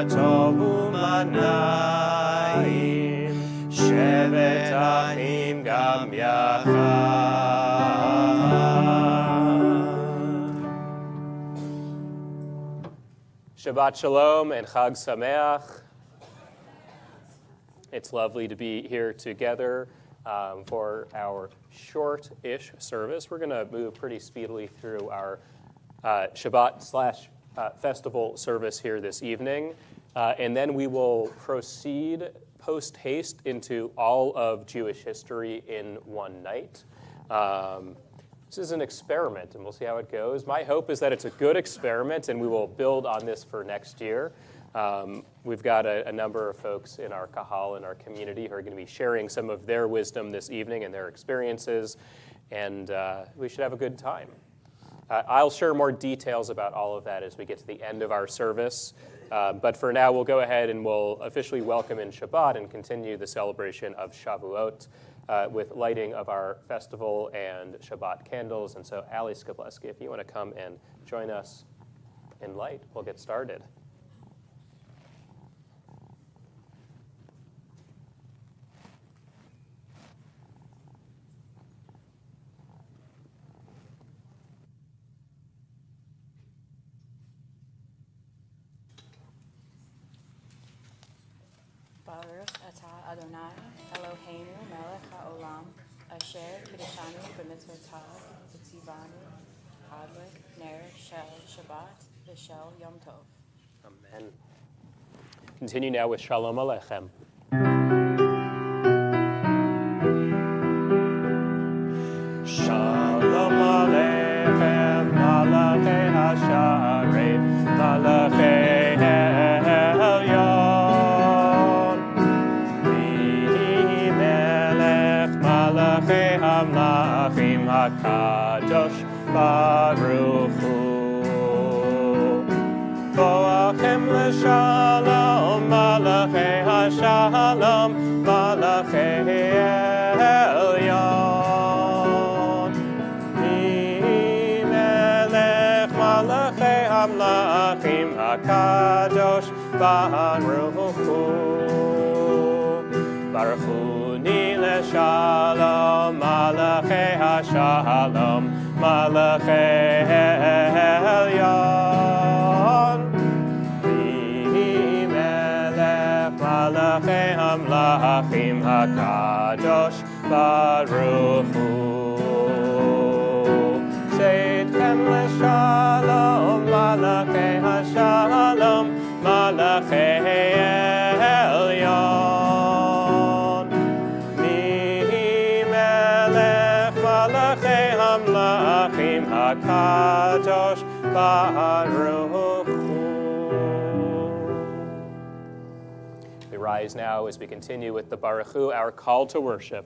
טוב ומנעים, שבת אחים גם יחד. Shabbat Shalom and Chag Sameach. It's lovely to be here together for our short-ish service. We're going to move pretty speedily through our Shabbat/festival service here this evening, and then we will proceed post-haste into all of Jewish history in one night. This is an experiment, and we'll see how it goes. My hope is that it's a good experiment, and we will build on this for next year. We've got a number of folks in our kahal, in our community, who are going to be sharing some of their wisdom this evening and their experiences, and we should have a good time. I'll share more details about all of that as we get to the end of our service, but for now, we'll go ahead and we'll officially welcome in Shabbat and continue the celebration of Shavuot with lighting of our festival and Shabbat candles. And so, Ali Skableski, if you want to come and join us in light, we'll get started. Baruch atah Adonai Eloheinu melech haolam asher kiddushanu b'mitzvotav v'tzivanu adlik ner shel Shabbat v'shel Yom Tov. Amen. Continue now with Shalom Aleichem. Shalom Aleichem, Malachei Hasharei, Malachei Elyon. Malachei Hamlachim HaKadosh Baruch Hu. Boachem l'shalom, Malachei HaShalom, Malachei Elyon. Melech Malachei Hamlachim HaKadosh Baruch Hu. Baruch Hu. Shalom, Malachei HaShalom, Malachei Elyon. V'melech Malachei Hamlachim HaKadosh Baruch Hu. Seitchem l'shalom, Malachei HaShalom, Malachei Elyon. Hamlachim HaKadosh Baruch Hu. We rise now as we continue with the Baruch Hu, our call to worship.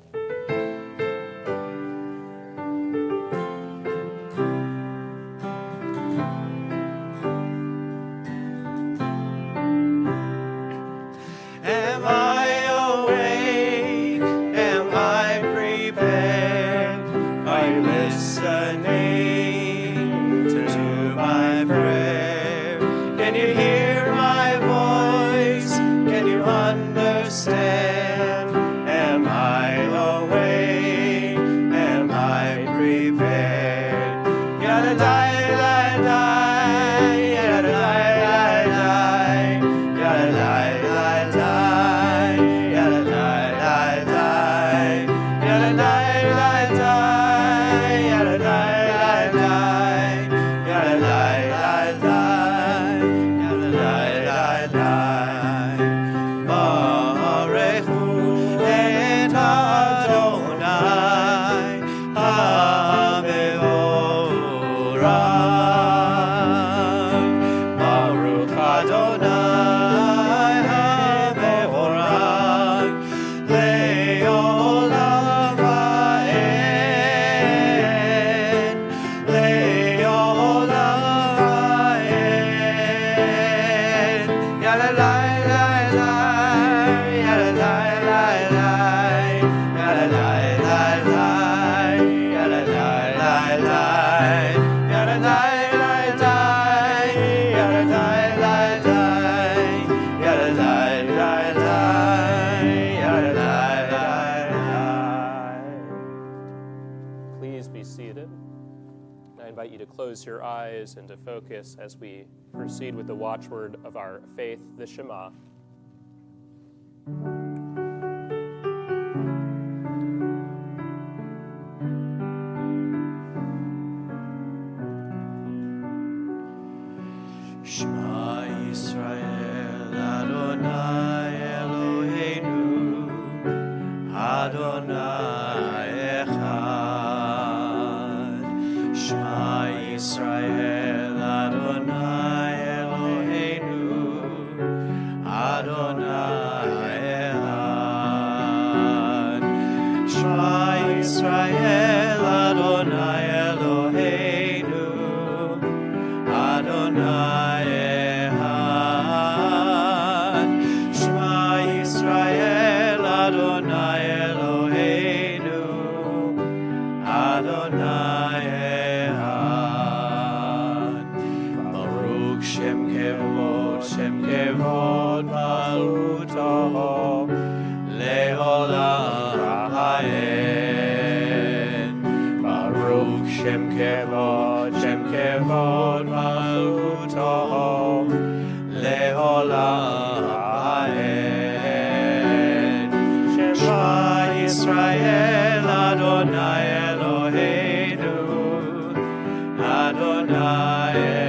Right. I invite you to close your eyes and to focus as we proceed with the watchword of our faith, the Shema. Shema Yisrael, Adonai Eloheinu, Adonai Echad. Shema Yisrael, Adonai Eloheinu, Adonai Echad. Shema Yisrael, Adonai Eloheinu, Adonai Echad. Shema Yisrael, Adonai Eloheinu, Adonai Echad. Baruch Shem Kevod Malchuto Le'olam Ha'en. Baruch Shem Kevod Malchuto Le'olam Ha'en. Shema Yisrael, Adonai Eloheinu, Adonai Echad.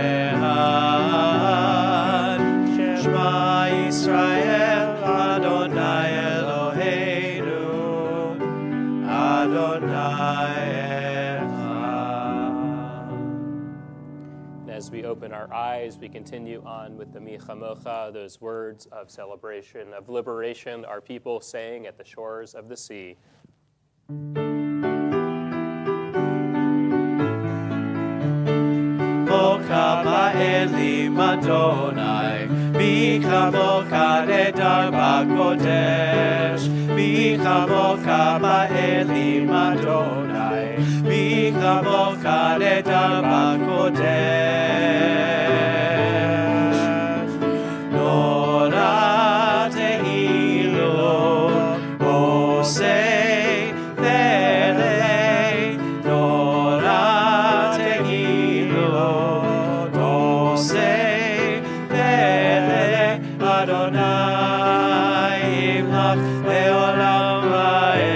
Shema Yisrael, Adonai Eloheinu, Adonai Echad. And as we open our eyes, we continue on with the Mi Chamocha, those words of celebration, of liberation, our people saying at the shores of the sea. Boka ba'elim Adonai, Bikamoka nedar ba'kodesh. Bikamoka ba'elim Adonai, Bikamoka nedar ba'kodesh. Nora tehilo, osei lele. Nora tehilo, osei lele. Adonai imlach leolam va'ed.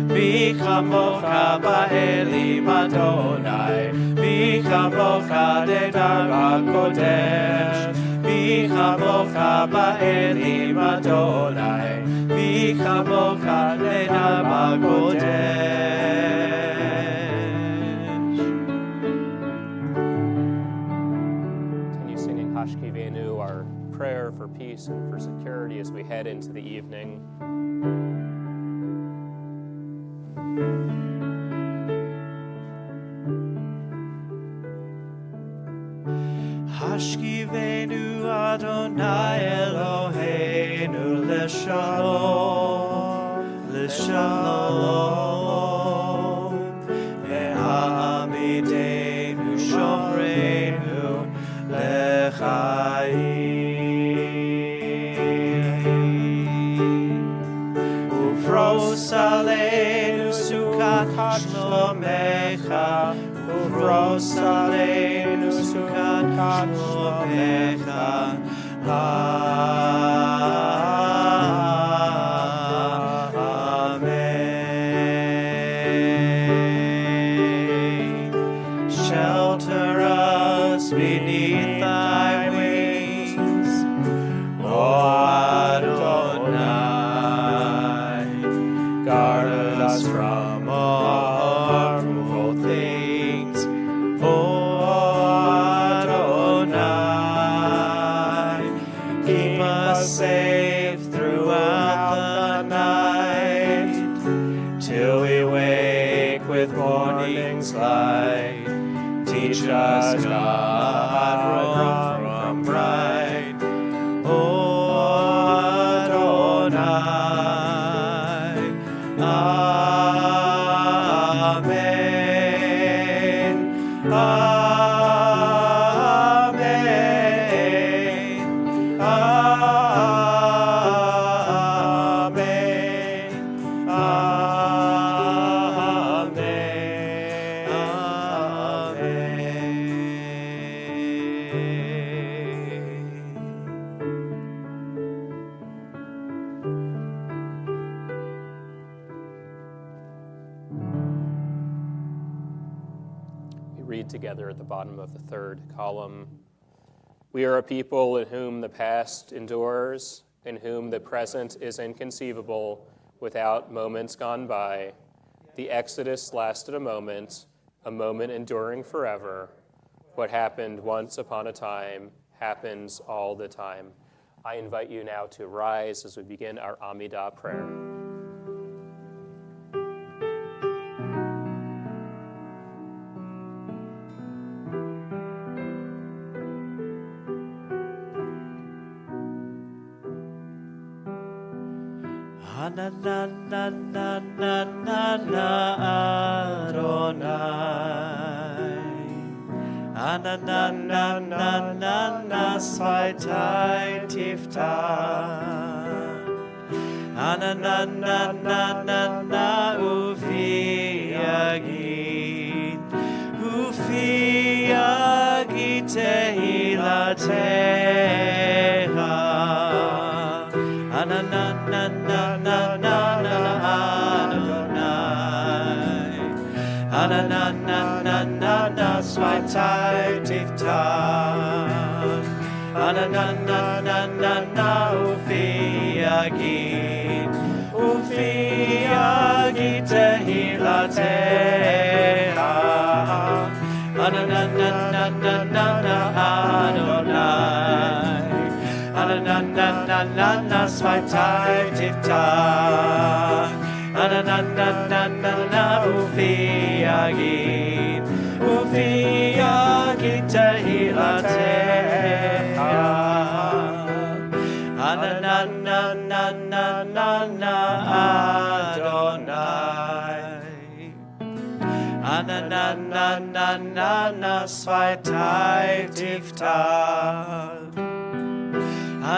Bikamoka ba'elim Adonai, Bikamoka nedar ba'kodesh. Bikamoka ba'elim Adonai, Bikamoka nedar ba'kodesh. Continue singing Hashkivenu, our prayer for peace and for security as we head into the evening. Hashkivenu Adonai Eloheinu l'shalom, l'shalom. Ve'amidenu shomreinu l'chaim. Ufros aleinu sukat shlomecha, Ufros aleinu sukat shlomecha. Amen. Shelter us beneath thy wings, O Adonai. Guard us from all harmful things, O Adonai. Keep us safe throughout the night, till we wake with morning's light. Teach us, God, wrong from right, O Adonai. Amen. Amen. Amen. read together at the bottom of the third column. We are a people in whom the past endures, in whom the present is inconceivable without moments gone by. The Exodus lasted a moment enduring forever. What happened once upon a time happens all the time. I invite you now to rise as we begin our Amidah prayer. Na na na na na na na Adonai. Na na na na na na Sveitai Tiftach. Na na na na na na Ufi Yagid. Ufi Yagid Tehilatecha. Na na na na na na Adonai. Na na na na na na Sveitai Tiftach. Na na na na na Ufi Yagid. Ufi Yagid Tehilatecha. Na na na na na Adonai. Na na na na Sveitai Tiftach. Na na na Ufi Yagid. Ufi Yagid Tehilatecha. Na na na Adonai. Na na Sveitai Tiftach. Na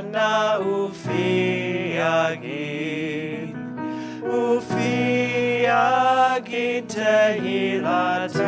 na Ufi Yagid. Ufi Yagid Tehilatecha.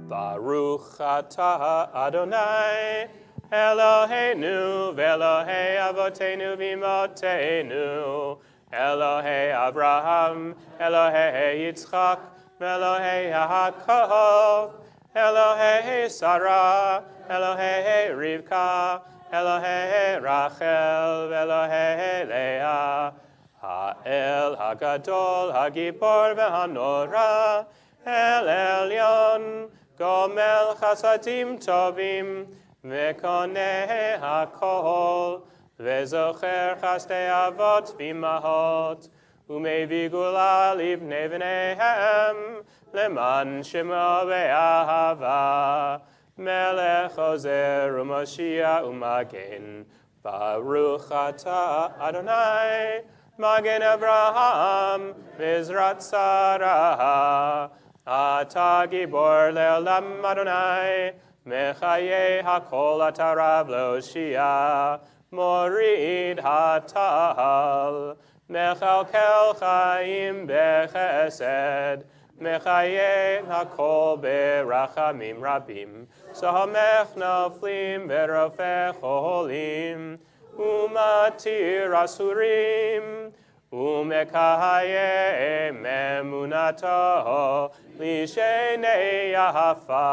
Baruch atah Adonai, Eloheinu v'Elohei Avotenu v'Imotenu, Elohei Abraham, Elohei Yitzchak, Elohei Yaakov, Elohei Sarah, Elohei Rivka, Elohei Rachel, Elohei Leah, Ha'el Hagadol, Hagibor v'Hanora, El Elyon, Gomel Chasadim Tovim, V'Koneh HaKol, V'Zocher Chasdei Avot v'Imahot, Umevi Gula Livnei V'neihem, Leman Shemo Be'ahava, Melech Ozer U'Moshiach U'Magen, Baruch atah Adonai, Magen Abraham, Mizrat Sarah, Atah Gibor Le'olam Adonai, Mechaye HaKol Atah Rav L'Oshia, Morid HaTal, Mechalkel Chaim Bechesed, Mechaye HaKol Berachamim Rabim, Sohamech Noflim Berofech Olim, Umatir Asurim, Umekaye Memunato, Lishenei Yahafar,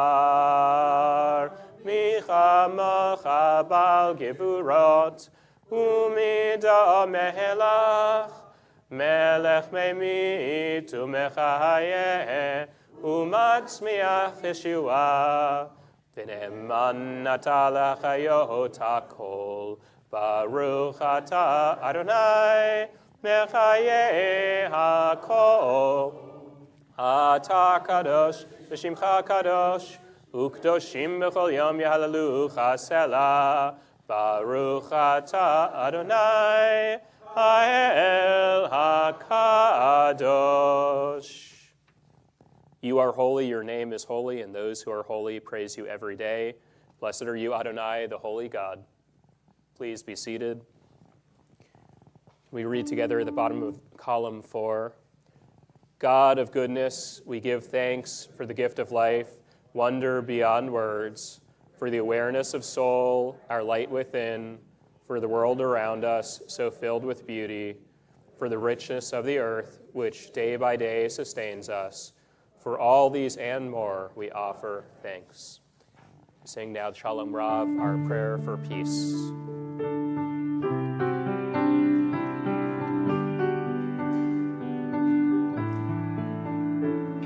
Michamocha Bal Gevurot, Umida Mehelach, Melech Memit Umechaye, Umatzmiach Yeshua, V'ne'eman Natalach Hayot HaKol, Baruch atah Adonai, Mechaye HaKol, Atah Kadosh, V'shimcha Kadosh, U'kdoshim b'chol yom Yahalelucha Selah, Baruch atah Adonai, Ha'el HaKadosh. You are holy, your name is holy, and those who are holy praise you every day. Blessed are you, Adonai, the holy God. Please be seated. We read together at the bottom of column 4. God of goodness, we give thanks for the gift of life, wonder beyond words, for the awareness of soul, our light within, for the world around us, so filled with beauty, for the richness of the earth, which day by day sustains us. For all these and more we offer thanks. Sing now Shalom Rav, our prayer for peace.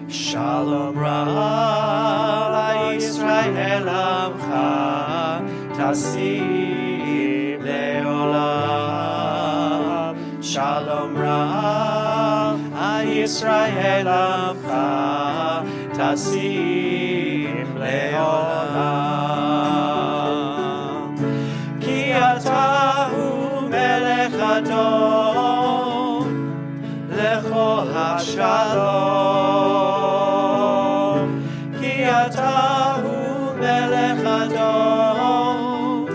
Shalom Rav, Yisrael Amcha, Tasim Leolam. Shalom Rav, Yisrael Amcha, Tasim Leolam. Ki Atahu Melech Adon, Lechol HaShalom. Ki Atahu Melech Adon,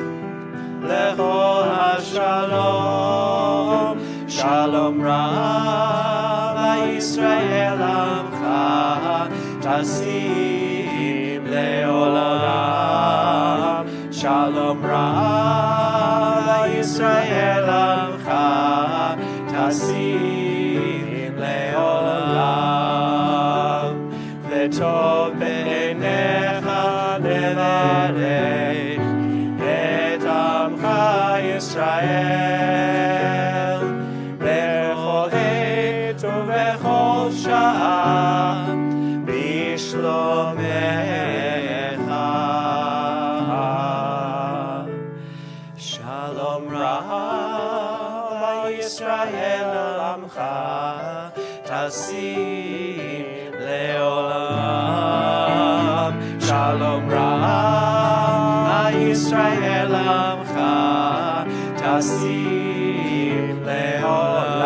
Lechol HaShalom. Shalom Rav, Yisrael Amcha, Tasim Leolam. Shalom Rav, Yisrael Amcha, Tasim Leolam. V'tov b'einecha levarech et Amcha Yisrael b'chol עת ובכל שעה בשלומך. Shalom Rav, Yisrael Amcha, Tasim Leolam. Shalom Rav, Yisrael Amcha, Tasim Leolam.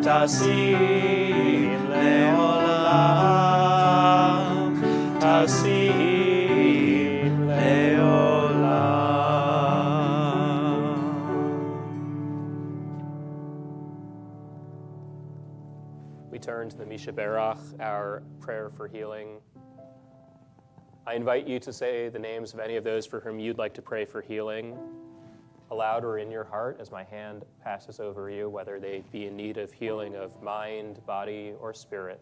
Tasim Leolam. Tasim Leolam. We turn to the Misha Berach, our prayer for healing. I invite you to say the names of any of those for whom you'd like to pray for healing, aloud or in your heart as my hand passes over you, whether they be in need of healing of mind, body, or spirit.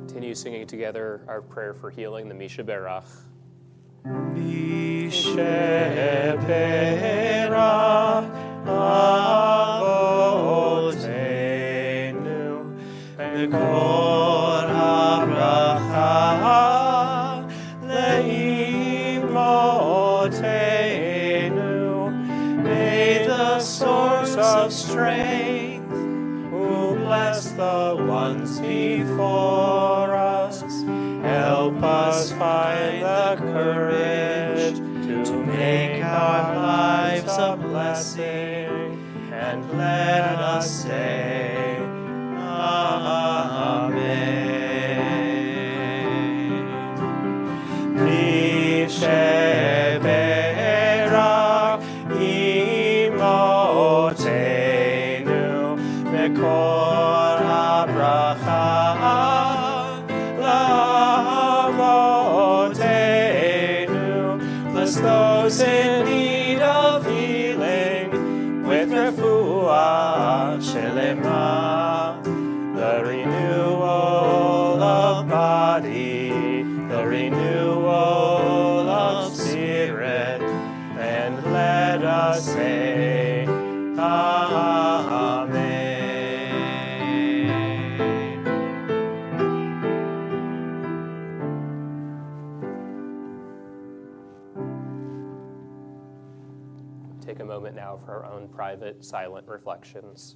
Continue singing together our prayer for healing, the Misha Berach. Misha Berach Avotenu B'kol habracha Le'imotenu. May the source of strength, who bless the ones before us, help us find the courage to make our lives a blessing, and let us say, Amen. Mishe Berach Imotenu B'kol habracha Lavotenu. Bless those in need of healing with refuah shelema, the renewal of body, the renewal of spirit, and let us say, Amen. take a moment now for our own private, silent reflections.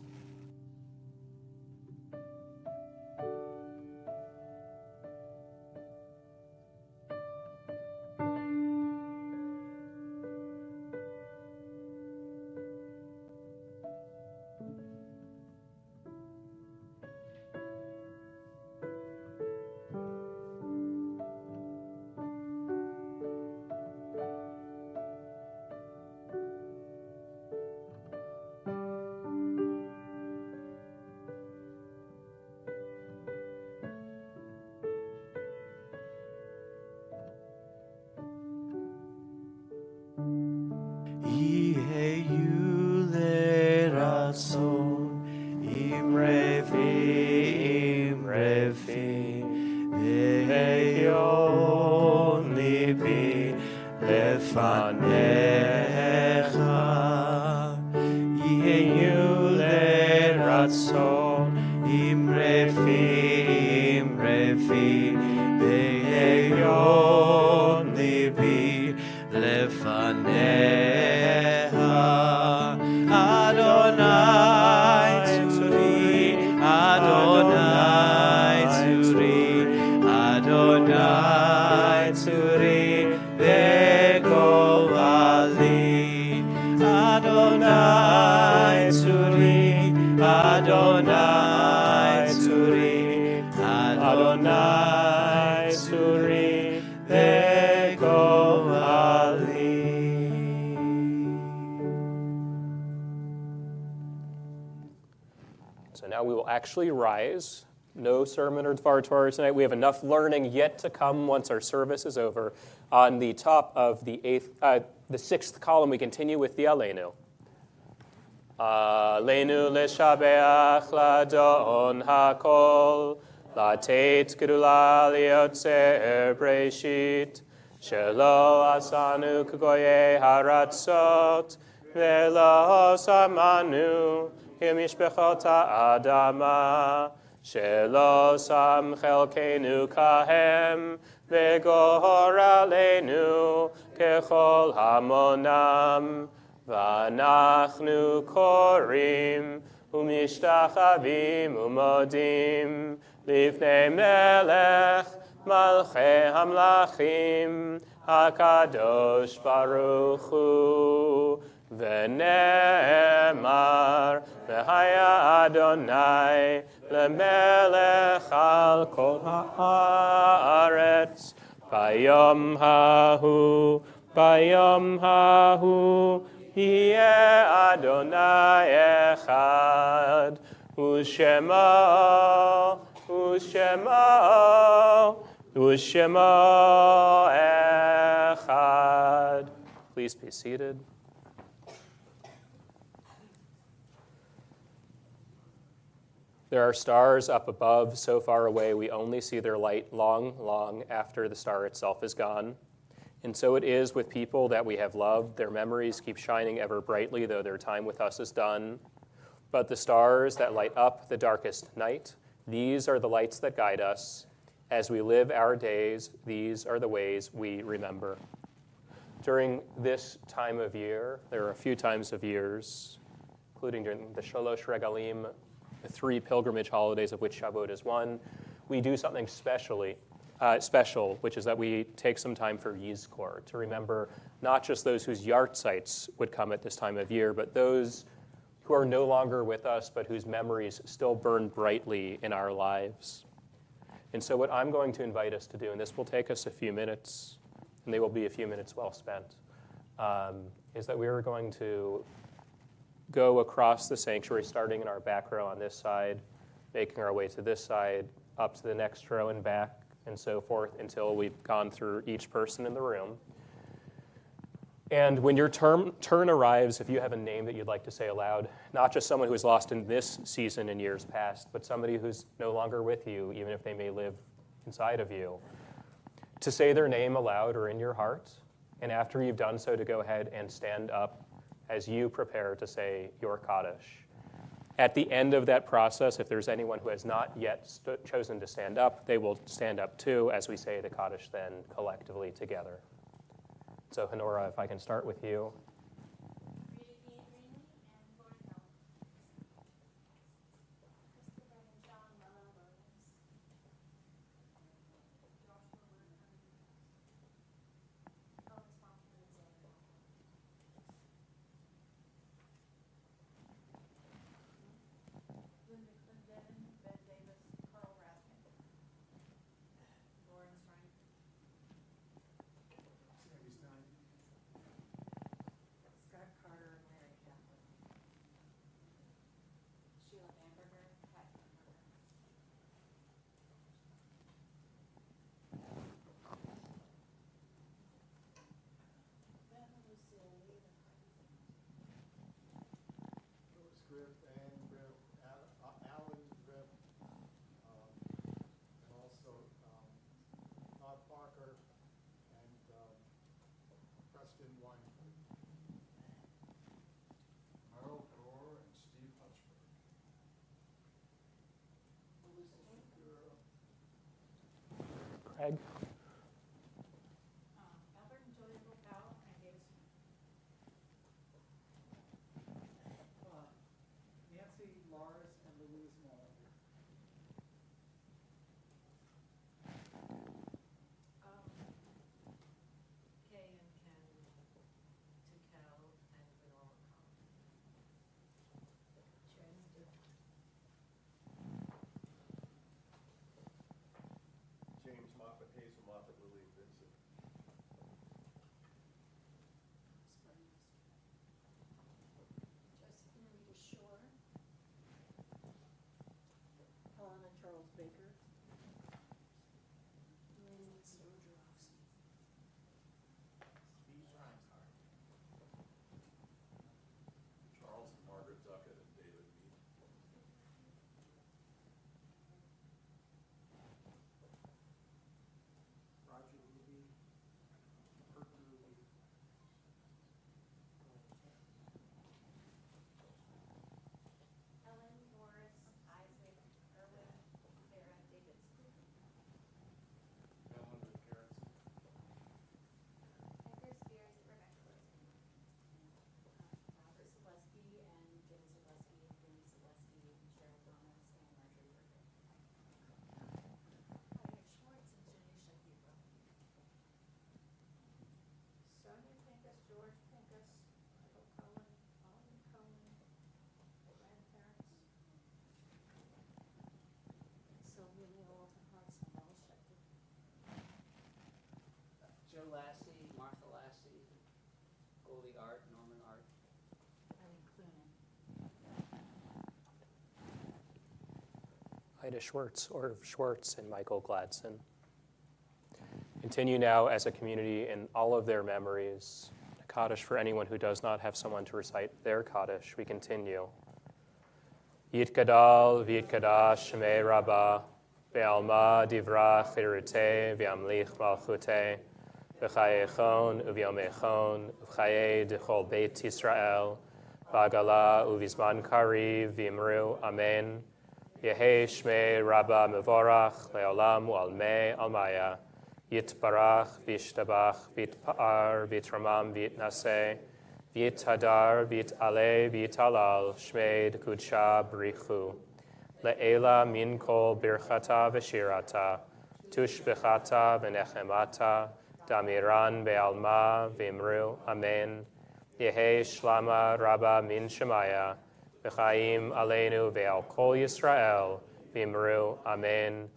So now we will actually rise. No sermon or Dvar Torah tonight. We have enough learning yet to come once our service is over. On the top of the sixth column, we continue with the Aleinu. Aleinu leshabeach ladon hakol, latet gedula liotzer breshit, shelo asanu kgoye haratzot, velo samanu mishpechot ha'adama, shelo sam chelkenu kahem, vegor aleinu kechol hamonam, v'anachnu korim umishtachavim umodim lifnei melech malchei hamlachim hakadosh baruch hu v'ne'emar v'haya Adonai lemelech al kol haaretz bayom hahu Yeh Adonai echad, u'shemo echad. Please be seated. There are stars up above, so far away we only see their light long, long after the star itself is gone. And so it is with people that we have loved. Their memories keep shining ever brightly, though their time with us is done. But the stars that light up the darkest night, these are the lights that guide us. As we live our days, these are the ways we remember. During this time of year, there are a few times of years, including during the Shalosh Regalim, the 3 pilgrimage holidays of which Shavuot is one, we do something special, which is that we take some time for Yizkor, to remember not just those whose yahrzeits would come at this time of year, but those who are no longer with us, but whose memories still burn brightly in our lives. And so what I'm going to invite us to do, and this will take us a few minutes, and they will be a few minutes well spent, is that we are going to go across the sanctuary, starting in our back row on this side, making our way to this side, up to the next row and back, and so forth, until we've gone through each person in the room. And when your turn arrives, if you have a name that you'd like to say aloud, not just someone who is lost in this season in years past, but somebody who's no longer with you, even if they may live inside of you, to say their name aloud or in your heart, and after you've done so, to go ahead and stand up as you prepare to say your Kaddish. At the end of that process, if there's anyone who has not yet chosen to stand up, they will stand up too as we say the Kaddish then collectively together. So Honora, if I can start with you. Read tag. Nancy, Lars, and Louise Mullen. Kay and Ken, Tukel, and Vanilla James Moffett, Hazel Moffett, Lily, and Vincent. Josephine Rita Shore. Helena Charles Baker. Lynn Stojarowski. Steve Reinhardt. Charles and Margaret Duckett and David Mead. Roger Ruby, Kurt Ruby. Ellen Morris, Isaac, Erwin, Sarah Davidson. Ellen McCarronson. Edgar Spears, Rebecca Rosen. Robert Selesky and Jim Selesky, Vinny Selesky, Cheryl Thomas, and Marjorie Burkett. Javier Schwartz and Jenny Shapiro. Sonia Pincus, George Pincus, Michael Cohen, Alden Cohen, grandparents. Sylvia Neal, Open Hearts, and Mel Shepherd. Joe Lassie, Martha Lassie, Goldie Art, Norman Art. Eileen Clunin. Ida Schwartz, or Schwartz, and Michael Gladson. Continue now as a community in all of their memories. A Kaddish for anyone who does not have someone to recite their Kaddish. We continue. Yitkadal v'yitkadash shmei Rabba ve'alma divra chirute v'amlich malchute v'chayechon u'vyomechon v'chaye d'chol beit Yisrael v'agala u'vizman kariv v'imru amen. Yehe shmei Rabba mevorach le'olam u'almei almaya Yitbarach v'ishtabach v'itpa'ar v'itramam v'itnaseh v'ithadar v'it'ale v'it'alal shmeid kudsha b'richu le'ela min kol birchata v'shirata tushbechata v'nechemata damiran be'alma v'imru amen yehe shlama rabba min shemaya v'chaim aleinu ve'al kol Yisrael v'imru amen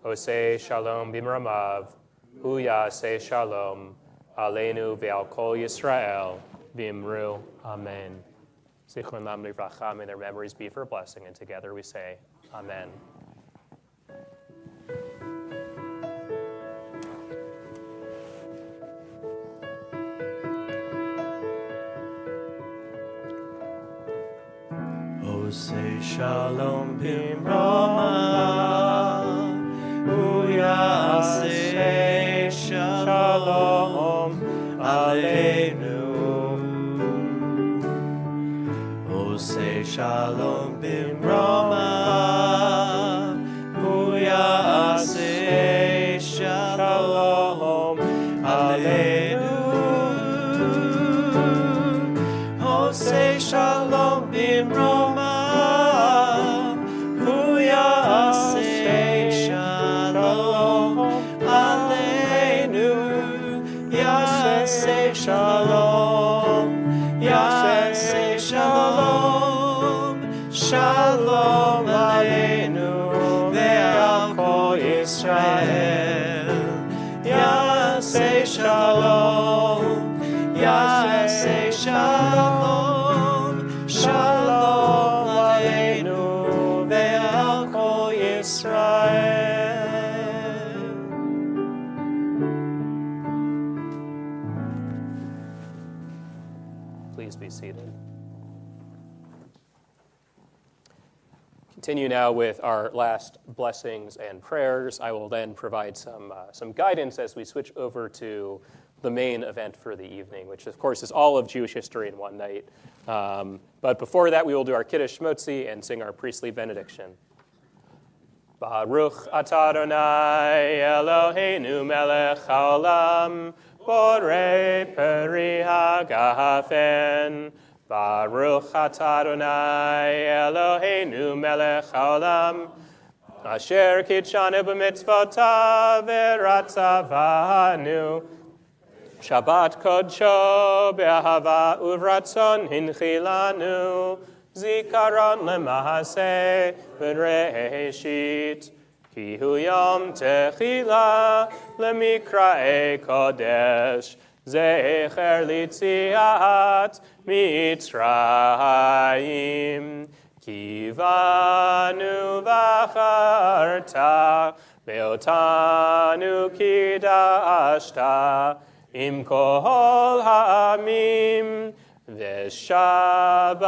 Oseh shalom b'mramav Hu Yaseh Shalom, Aleinu ve'al kol Yisrael, v'imru, Amen. Zichron lam livracha, may their memories be for a blessing, and together we say, Amen. Oseh Shalom b'mrama, Hu Yaseh Shalom Aleinu. Oseh Shalom b'mrama, Hu Yaseh Shalom Aleinu. Oseh Shalom b'mrama, Hu Yaseh Shalom Aleinu. Yaseh Shalom, Yaseh Shalom, Shalom Aleinu ve'al kol Yisrael. Yaseh Shalom, Yaseh Shalom, Shalom Aleinu ve'al kol Yisrael. Please be seated. Continue now with our last blessings and prayers. I will then provide some guidance as we switch over to the main event for the evening, which of course is all of Jewish history in one night. But before that, we will do our Kiddush Motzi and sing our priestly benediction. Baruch atah Adonai Eloheinu melech haolam, borei peri hagafen. Baruch atah Adonai Eloheinu melech haolam, asher kitshanu b'mitzvotav v'ratzavanu. Shabbat kodsho be'ahava uvratzon hinchilanu, zikaron lemahaseh v'reishit. Ki hu yom techila lemikra'e kodesh, zecher litziat Mitzrayim. Ki vanu v'acharta ve'otanu kidashta im kol ha'amim v'shabbat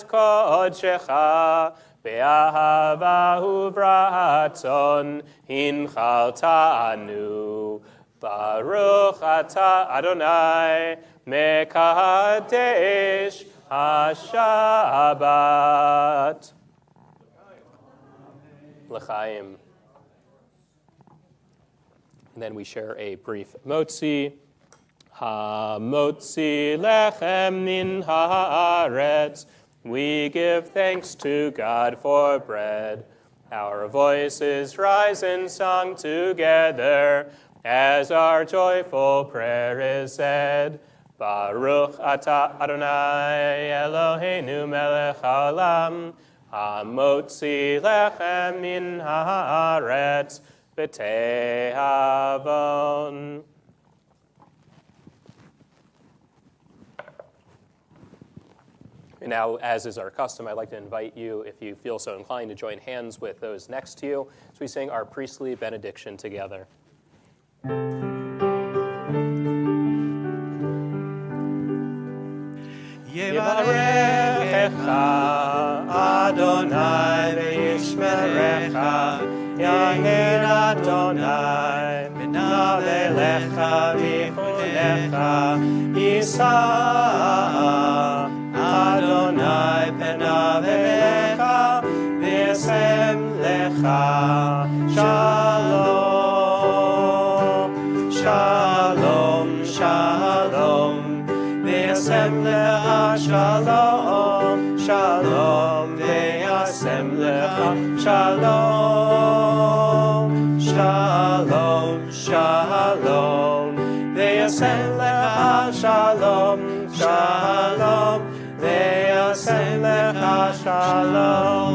kodshecha be'ahava uvratzon hinchaltanu. Baruch atah Adonai mekadesh HaShabbat. L'chaim. And then we share a brief motzi. Ha-motzi lechem min haaretz. We give thanks to God for bread. Our voices rise in song together as our joyful prayer is said. Baruch atah Adonai Eloheinu melech haolam, ha-motzi lechem min haaretz b'tehavon. And now, as is our custom, I'd like to invite you, if you feel so inclined, to join hands with those next to you as we sing our priestly benediction together. Yevarechecha Adonai ve'yishmerecha, Yair Adonai v'navelecha v'chunecha, Yisa Adonai penav elecha v'yasem lecha. Shalom, shalom, shalom. V'yasem lecha shalom, shalom. V'yasem lecha shalom, shalom, shalom. V'yasem lecha shalom, shalom. V'yasem lecha shalom.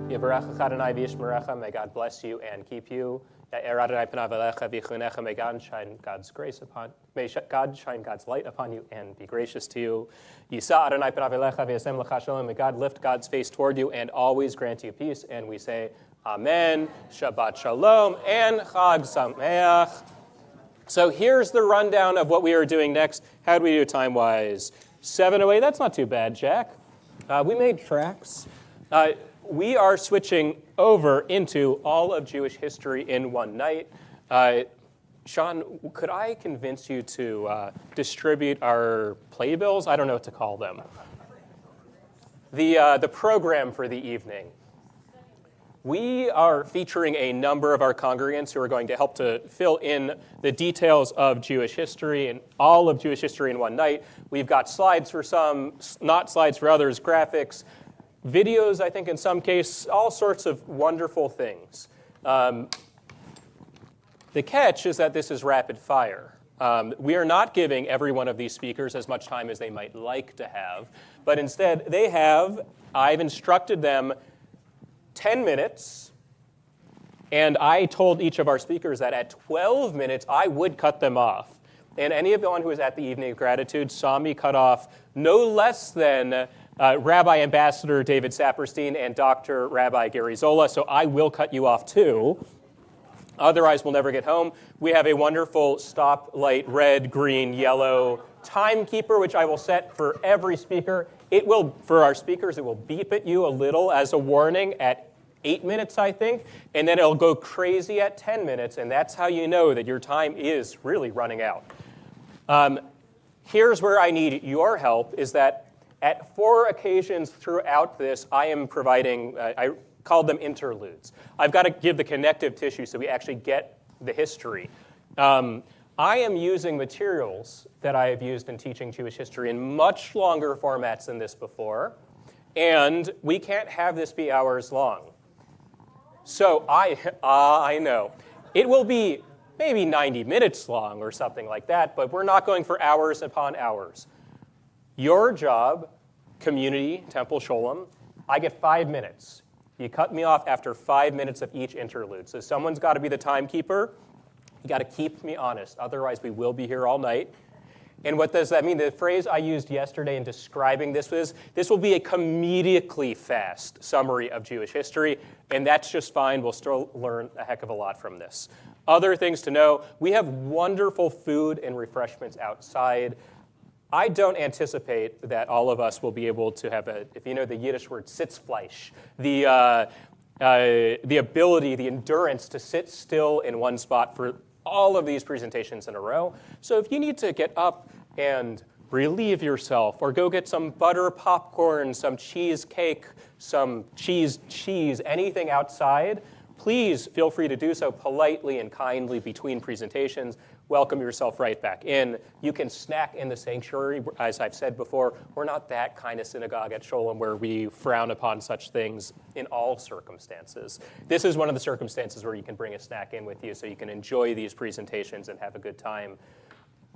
Yevarechecha Adonai v'yishmerecha. May God bless you and keep you. Yair Adonai penav elecha v'chunecha. May God shine God's grace upon. May God shine God's light upon you and be gracious to you. Yisa Adonai penav elecha v'yasem lecha shalom. May God lift God's face toward you and always grant you peace. And we say, Amen. Shabbat Shalom and Chag Sameach. So here's the rundown of what we are doing next. How do we do time-wise? 7:08. That's not too bad, Jack. We made tracks. We are switching over into all of Jewish history in one night. Sean, could I convince you to distribute our playbills? I don't know what to call them. The program for the evening. We are featuring a number of our congregants who are going to help to fill in the details of Jewish history and all of Jewish history in one night. We've got slides for some, not slides for others, graphics, videos, I think in some case, all sorts of wonderful things. The catch is that this is rapid fire. We are not giving every one of these speakers as much time as they might like to have, but instead I've instructed them 10 minutes, and I told each of our speakers that at 12 minutes, I would cut them off. And anyone who was at the Evening of Gratitude saw me cut off no less than Rabbi Ambassador David Saperstein and Dr. Rabbi Gary Zola, so I will cut you off too. Otherwise, we'll never get home. We have a wonderful stoplight, red, green, yellow timekeeper, which I will set for every speaker. It will, for our speakers, it will beep at you a little as a warning at 8 minutes, I think, and then it'll go crazy at 10 minutes, and that's how you know that your time is really running out. Here's where I need your help, is that At 4 occasions throughout this, I am providing, I called them interludes. I've got to give the connective tissue so we actually get the history. I am using materials that I have used in teaching Jewish history in much longer formats than this before, and we can't have this be hours long. So I know. It will be maybe 90 minutes long or something like that, but we're not going for hours upon hours. Your job, community, Temple Sholom, I get 5 minutes. You cut me off after 5 minutes of each interlude. So someone's got to be the timekeeper. You got to keep me honest. Otherwise, we will be here all night. And what does that mean? The phrase I used yesterday in describing this was, this will be a comedically fast summary of Jewish history, and that's just fine. We'll still learn a heck of a lot from this. Other things to know, we have wonderful food and refreshments outside. I don't anticipate that all of us will be able to have if you know the Yiddish word sitzfleisch, the ability, the endurance to sit still in one spot for all of these presentations in a row. So if you need to get up and relieve yourself or go get some butter popcorn, some cheesecake, some cheese, anything outside, please feel free to do so politely and kindly between presentations. Welcome yourself right back in. You can snack in the sanctuary. As I've said before, we're not that kind of synagogue at Sholom where we frown upon such things in all circumstances. This is one of the circumstances where you can bring a snack in with you so you can enjoy these presentations and have a good time.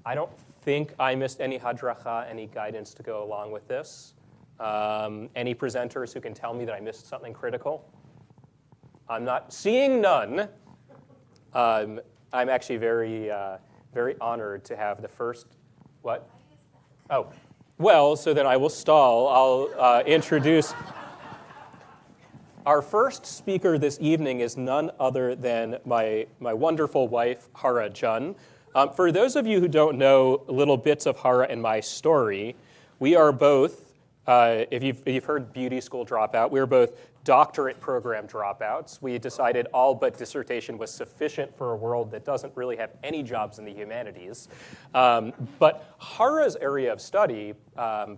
I don't think I missed any hadracha, any guidance to go along with this. Any presenters who can tell me that I missed something critical? I'm not seeing none. I'm actually very honored to have the first, what? Oh, well, so then I will stall. I'll introduce. Our first speaker this evening is none other than my wonderful wife, Hara Jun. For those of you who don't know little bits of Hara and my story, we are both, if you've heard beauty school dropout, we're both doctorate program dropouts. We decided all but dissertation was sufficient for a world that doesn't really have any jobs in the humanities. But Hara's area of study,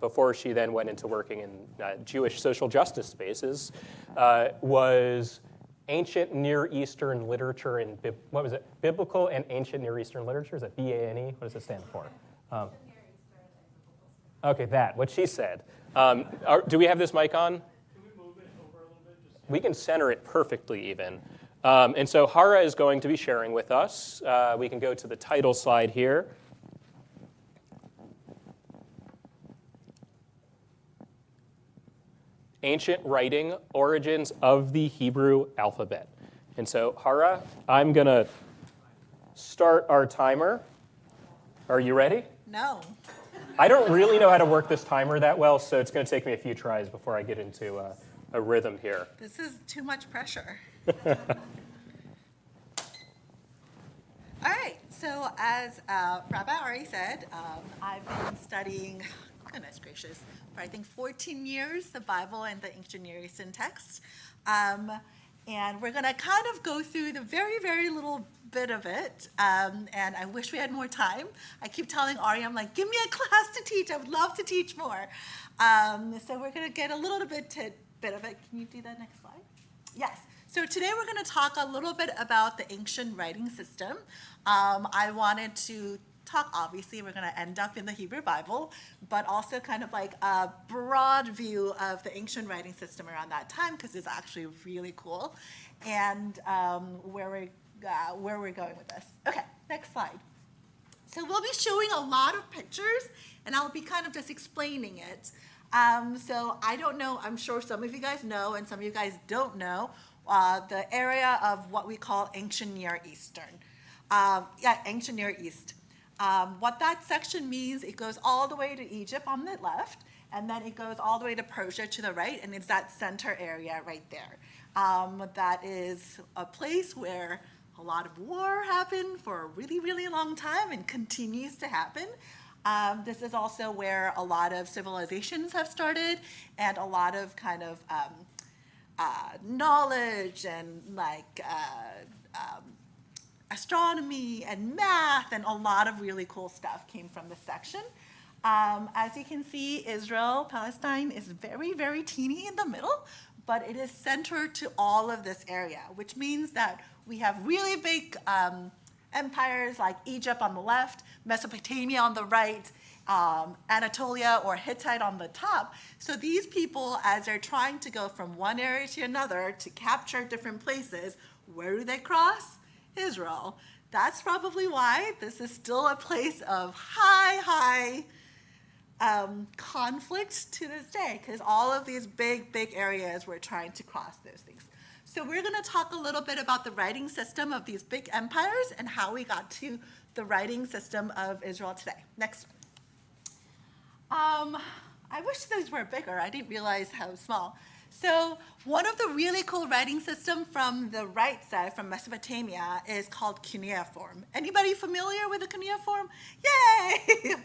before she then went into working in Jewish social justice spaces, was ancient Near Eastern literature and, what was it, biblical and ancient Near Eastern literature? Is it BANE? What does it stand for? Okay, that, what she said. Do we have this mic on? We can center it perfectly even. And so Hara is going to be sharing with us. We can go to the title slide here. Ancient Writing, Origins of the Hebrew Alphabet. And so Hara, I'm going to start our timer. Are you ready? No. I don't really know how to work this timer that well, so it's going to take me a few tries before I get into a rhythm here. This is too much pressure. All right, so as Rabbi already said, I've been studying, goodness gracious, for I think 14 years, the Bible and the ancient Near Eastern text. And we're going to kind of go through the very, very little bit of it. And I wish we had more time. I keep telling Ari, I'm like, give me a class to teach. I would love to teach more. So we're going to get a little bit of it. Can you do that next slide? Yes. So today we're going to talk a little bit about the ancient writing system. I wanted to talk, obviously, we're going to end up in the Hebrew Bible, but also kind of like a broad view of the ancient writing system around that time, because it's actually really cool, and where we're going with this. Okay, next slide. So we'll be showing a lot of pictures, and I'll be kind of just explaining it. So I don't know, I'm sure some of you guys know, and some of you guys don't know, the area of what we call ancient Near Eastern. Ancient Near East. What that section means, it goes all the way to Egypt on the left, and then it goes all the way to Persia to the right, and it's that center area right there. That is a place where a lot of war happened for a really, really long time and continues to happen. This is also where a lot of civilizations have started, and a lot of kind of knowledge and like astronomy and math and a lot of really cool stuff came from this section. As you can see, Israel, Palestine is very, very teeny in the middle, but it is centered to all of this area, which means that we have really big empires like Egypt on the left, Mesopotamia on the right, Anatolia or Hittite on the top. So these people, as they're trying to go from one area to another to capture different places, where do they cross? Israel. That's probably why this is still a place of high conflict to this day, because all of these big areas we're trying to cross those things. So we're going to talk a little bit about the writing system of these big empires and how we got to the writing system of Israel today. Next. I wish those were bigger. I didn't realize how small. So one of the really cool writing systems from the right side, from Mesopotamia, is called cuneiform. Anybody familiar with the cuneiform? Yay!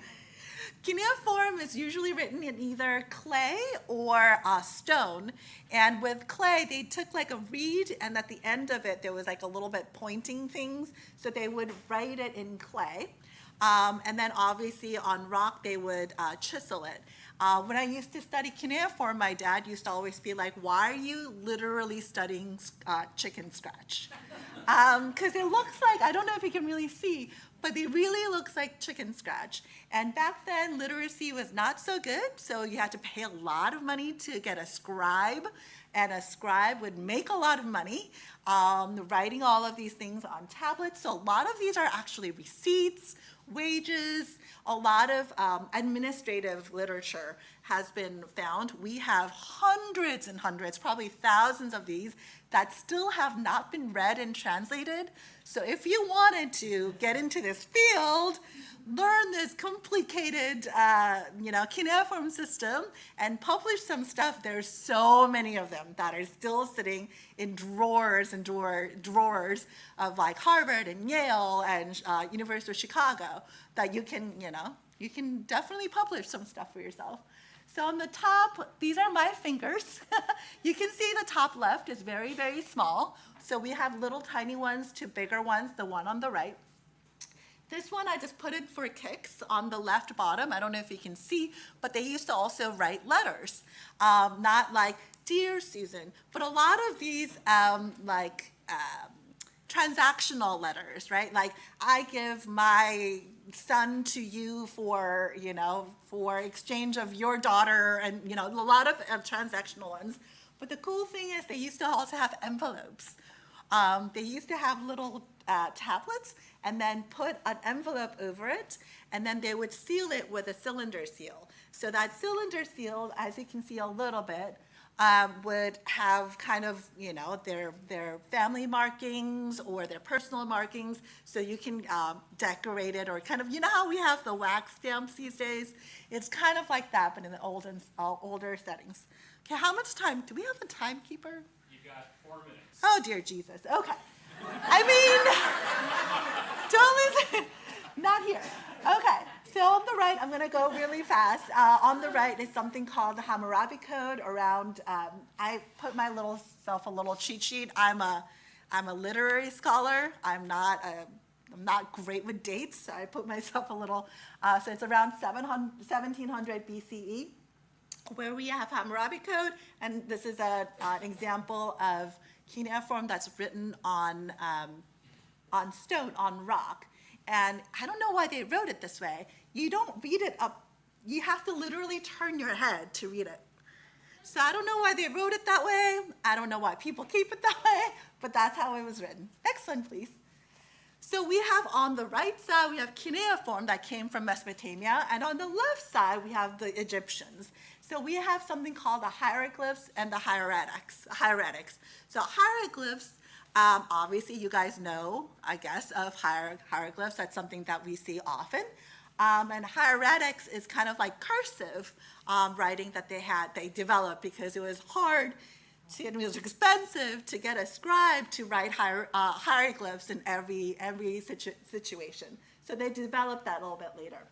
Cuneiform is usually written in either clay or stone. And with clay, they took like a reed, and at the end of it, there was like a little bit pointing things. So they would write it in clay. And then obviously on rock, they would chisel it. When I used to study cuneiform, my dad used to always be like, why are you literally studying chicken scratch? Because it looks like, I don't know if you can really see, but it really looks like chicken scratch. And back then, literacy was not so good, so you had to pay a lot of money to get a scribe, and a scribe would make a lot of money writing all of these things on tablets. So a lot of these are actually receipts, wages, a lot of administrative literature has been found. We have hundreds and hundreds, probably thousands of these that still have not been read and translated. So if you wanted to get into this field, learn this complicated, cuneiform system and publish some stuff, there's so many of them that are still sitting in drawers and drawers of like Harvard and Yale and University of Chicago that you can definitely publish some stuff for yourself. So on the top, these are my fingers. You can see the top left is very, very small. So we have little tiny ones to bigger ones, the one on the right. This one I just put in for kicks on the left bottom. I don't know if you can see, but they used to also write letters. Not like, Dear Susan, but a lot of these transactional letters, right? Like, I give my son to you for exchange of your daughter, and, a lot of transactional ones. But the cool thing is they used to also have envelopes. They used to have little tablets and then put an envelope over it, and then they would seal it with a cylinder seal. So that cylinder seal, as you can see a little bit, would have kind of, their family markings or their personal markings, so you can decorate it, or kind of, how we have the wax stamps these days? It's kind of like that, but in the older settings. Okay, how much time? Do we have a timekeeper? You got 4 minutes. Oh, dear Jesus. Okay. I mean, don't listen. Not here. Okay. So on the right, I'm going to go really fast. On the right is something called the Hammurabi Code. I put my little self a little cheat sheet. I'm a literary scholar. I'm not great with dates, so I put myself a little. So it's around 1700 BCE, where we have Hammurabi Code, and this is an example of cuneiform that's written on stone, on rock. And I don't know why they wrote it this way. You don't read it up. You have to literally turn your head to read it. So I don't know why they wrote it that way. I don't know why people keep it that way, but that's how it was written. Next one, please. So we have on the right side, we have cuneiform that came from Mesopotamia, and on the left side, we have the Egyptians. So we have something called the hieroglyphs and the hieratics. So hieroglyphs, obviously you guys know, I guess, of hieroglyphs. That's something that we see often. And hieratics is kind of like cursive writing that they developed because it was hard, it was expensive to get a scribe to write hieroglyphs in every situation. So they developed that a little bit later.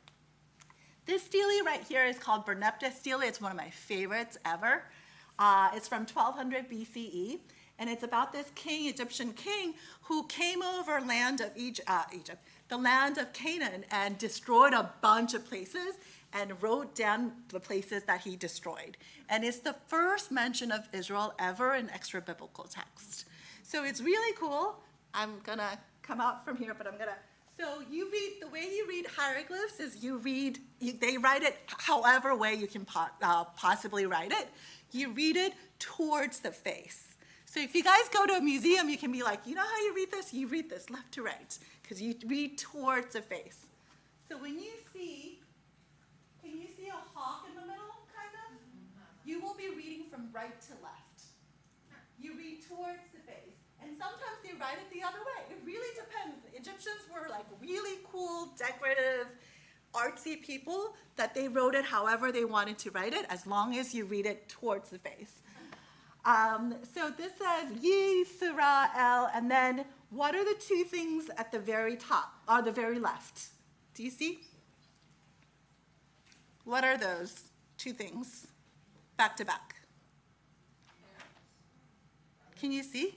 This stele right here is called Berneptah stele. It's one of my favorites ever. It's from 1200 BCE, and it's about this king, Egyptian king, who came over land of the land of Canaan and destroyed a bunch of places and wrote down the places that he destroyed. And it's the first mention of Israel ever in extra biblical text. So it's really cool. I'm gonna come out from here, but so you read, the way you read hieroglyphs is they write it however way you can possibly write it. You read it towards the face. So if you guys go to a museum, you can be like, you know how you read this? You read this left to right, because you read towards the face. So when you see, can you see a hawk in the middle, kind of? You will be reading from right to left. You read towards the face. And sometimes they write it the other way. It really depends. The Egyptians were like really cool, decorative, artsy people that they wrote it however they wanted to write it, as long as you read it towards the face. So this says Yisrael, and then what are the two things at the very top, or the very left? Do you see? What are those two things, back to back? Can you see?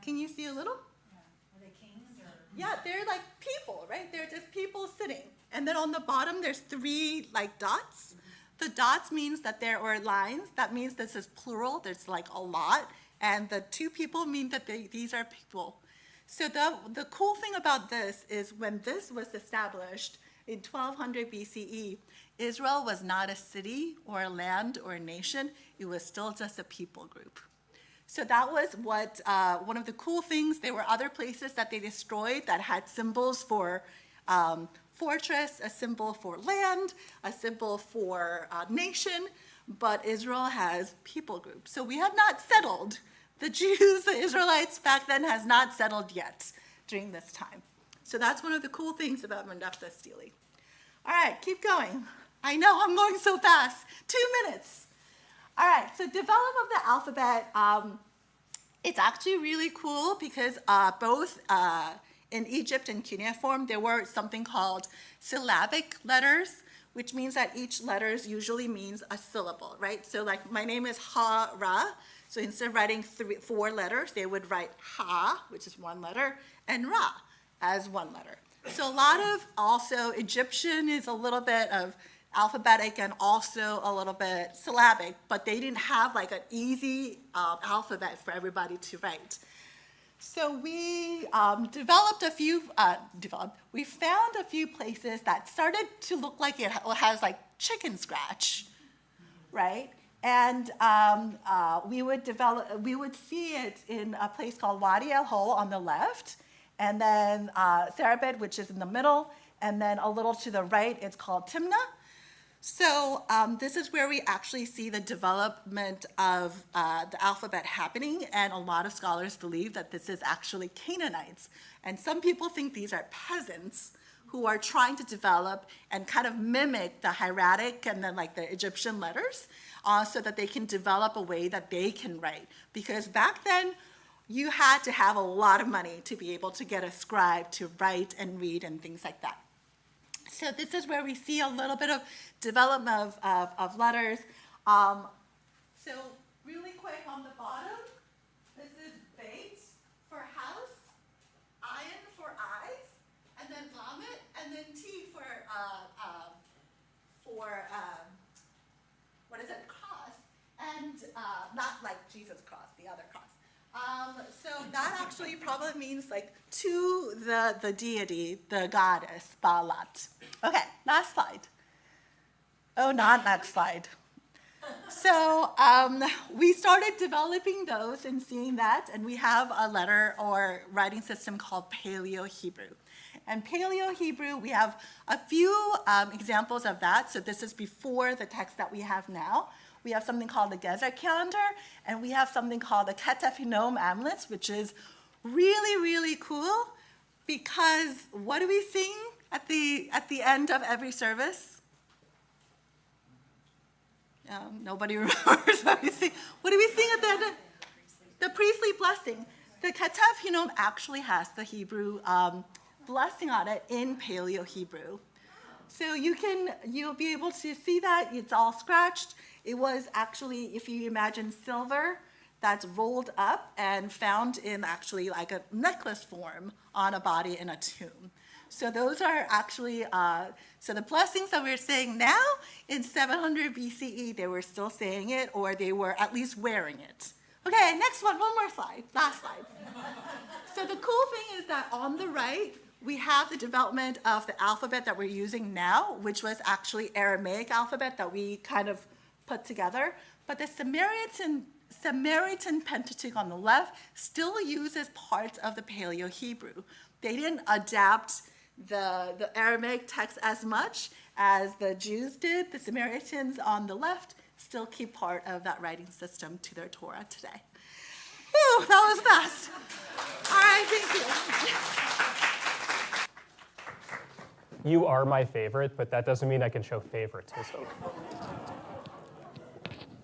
Can you see a little? Are they kings or? Yeah, they're like people, right? They're just people sitting. And then on the bottom, there's three like dots. The dots means that there are lines. That means this is plural. There's like a lot. And the two people mean that these are people. So the cool thing about this is when this was established in 1200 BCE, Israel was not a city or a land or a nation. It was still just a people group. So that was what one of the cool things. There were other places that they destroyed that had symbols for fortress, a symbol for land, a symbol for nation, but Israel has people groups. So we had not settled. The Jews, the Israelites back then has not settled yet during this time. So that's one of the cool things about Mendefta Stele. All right, keep going. I know I'm going so fast. 2 minutes. All right, so development of the alphabet, it's actually really cool because both in Egypt and cuneiform, there were something called syllabic letters, which means that each letter usually means a syllable, right? So like my name is Ha-Ra, so instead of writing 4 letters, they would write Ha, which is 1 letter, and Ra as 1 letter. So a lot of also Egyptian is a little bit of alphabetic and also a little bit syllabic, but they didn't have like an easy alphabet for everybody to write. So we we found a few places that started to look like it has like chicken scratch, right? And we would see it in a place called Wadi El Hol on the left, and then Sarabed, which is in the middle, and then a little to the right, it's called Timna. So this is where we actually see the development of the alphabet happening, and a lot of scholars believe that this is actually Canaanites. And some people think these are peasants who are trying to develop and kind of mimic the hieratic and then like the Egyptian letters so that they can develop a way that they can write. Because back then, you had to have a lot of money to be able to get a scribe to write and read and things like that. So this is where we see a little bit of development of letters. So really quick on the bottom, this is Beit for house, Ayin for eyes, and then Lamet, and then T for what is it, cross, and not like Jesus cross, the other cross. So that actually probably means like to the deity, the goddess, Baalat. Okay, last slide. Oh, not next slide. So we started developing those and seeing that, and we have a letter or writing system called Paleo-Hebrew. And Paleo-Hebrew, we have a few examples of that. So this is before the text that we have now. We have something called the Gezer calendar, and we have something called the Ketef Hinnom amulets, which is really, really cool because what do we sing at the end of every service? Nobody remembers what we sing. What do we sing at the end? The priestly blessing. The Ketef Hinnom actually has the Hebrew blessing on it in Paleo-Hebrew. So you'll be able to see that. It's all scratched. It was actually, if you imagine silver that's rolled up and found in actually like a necklace form on a body in a tomb. So those are actually, so the blessings that we're saying now, in 700 BCE, they were still saying it, or they were at least wearing it. Okay, next one more slide, last slide. So the cool thing is that on the right, we have the development of the alphabet that we're using now, which was actually Aramaic alphabet that we kind of put together. But the Samaritan Pentateuch on the left still uses parts of the Paleo-Hebrew. They didn't adapt the Aramaic text as much as the Jews did. The Samaritans on the left still keep part of that writing system to their Torah today. Whew, that was fast. All right, thank you. You are my favorite, but that doesn't mean I can show favoritism.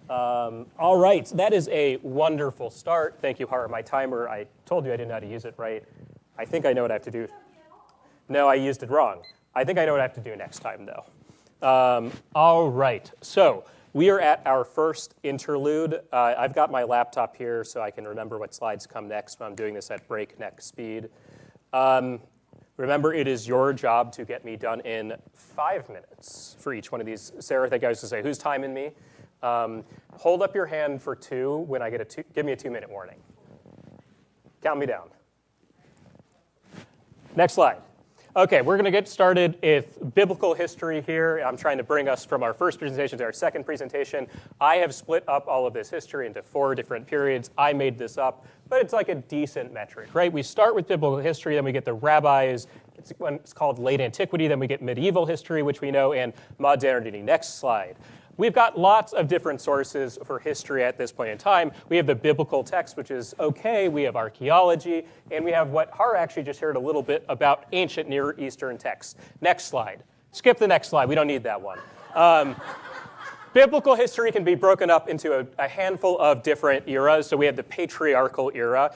All right, that is a wonderful start. Thank you, Hara. My timer, I told you I didn't know how to use it right. I think I know what I have to do. No, I used it wrong. I think I know what I have to do next time, though. All right, so we are at our first interlude. I've got my laptop here so I can remember what slides come next, but I'm doing this at breakneck speed. Remember, it is your job to get me done in 5 minutes for each one of these. Sarah, I think I was to say, who's timing me? Hold up your hand for 2 when I get give me a 2-minute warning. Count me down. Next slide. Okay, we're going to get started with biblical history here. I'm trying to bring us from our first presentation to our second presentation. I have split up all of this history into 4 different periods. I made this up, but it's like a decent metric, right? We start with biblical history, then we get the rabbis. It's called late antiquity. Then we get medieval history, which we know, and modernity. Next slide. We've got lots of different sources for history at this point in time. We have the biblical text, which is okay. We have archaeology, and we have what Hara actually just heard a little bit about, ancient Near Eastern texts. Next slide. Skip the next slide. We don't need that one. Biblical history can be broken up into a handful of different eras. So we have the patriarchal era.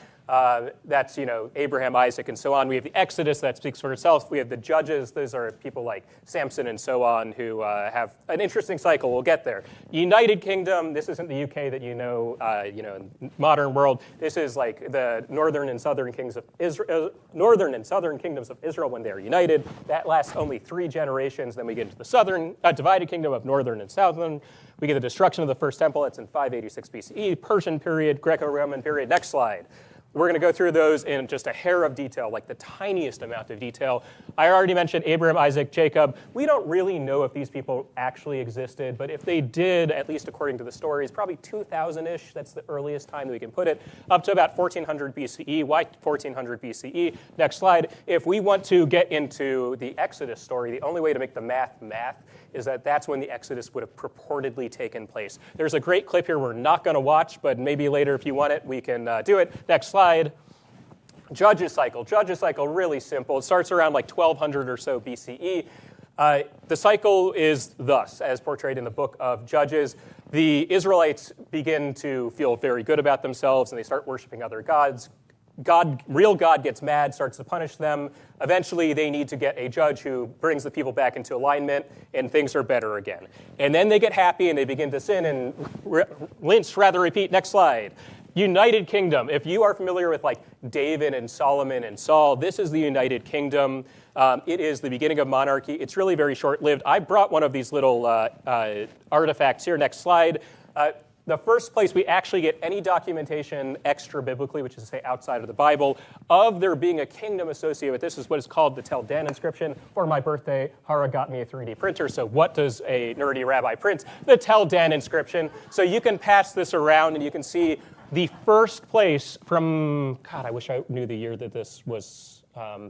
That's, Abraham, Isaac, and so on. We have the Exodus that speaks for itself. We have the Judges. Those are people like Samson and so on who have an interesting cycle. We'll get there. United Kingdom. This isn't the UK that in the modern world. This is like the northern and southern kingdoms of Israel. Northern and southern kingdoms of Israel when they are united. That lasts only 3 generations. Then we get into the southern divided kingdom of northern and southern. We get the destruction of the first temple. That's in 586 BCE. Persian period. Greco-Roman period. Next slide. We're going to go through those in just a hair of detail, like the tiniest amount of detail. I already mentioned Abraham, Isaac, Jacob. We don't really know if these people actually existed, but if they did, at least according to the stories, probably 2000-ish. That's the earliest time that we can put it, up to about 1400 BCE. Why 1400 BCE? Next slide. If we want to get into the Exodus story, the only way to make the math is that that's when the Exodus would have purportedly taken place. There's a great clip here we're not going to watch, but maybe later if you want it, we can do it. Next slide. Judges cycle. Judges cycle, really simple. It starts around like 1200 or so BCE. The cycle is thus, as portrayed in the book of Judges. The Israelites begin to feel very good about themselves, and they start worshiping other gods. Real God gets mad, starts to punish them. Eventually, they need to get a judge who brings the people back into alignment, and things are better again. And then they get happy, and they begin to sin, and repeat. Next slide. United Kingdom. If you are familiar with like David and Solomon and Saul, this is the United Kingdom. It is the beginning of monarchy. It's really very short-lived. I brought one of these little artifacts here. Next slide. The first place we actually get any documentation extra-biblically, which is to say outside of the Bible, of there being a kingdom associated with this is what is called the Tel Dan inscription. For my birthday, Hara got me a 3D printer, so what does a nerdy rabbi print? The Tel Dan inscription. So you can pass this around and you can see the first place from, God, I wish I knew the year that this was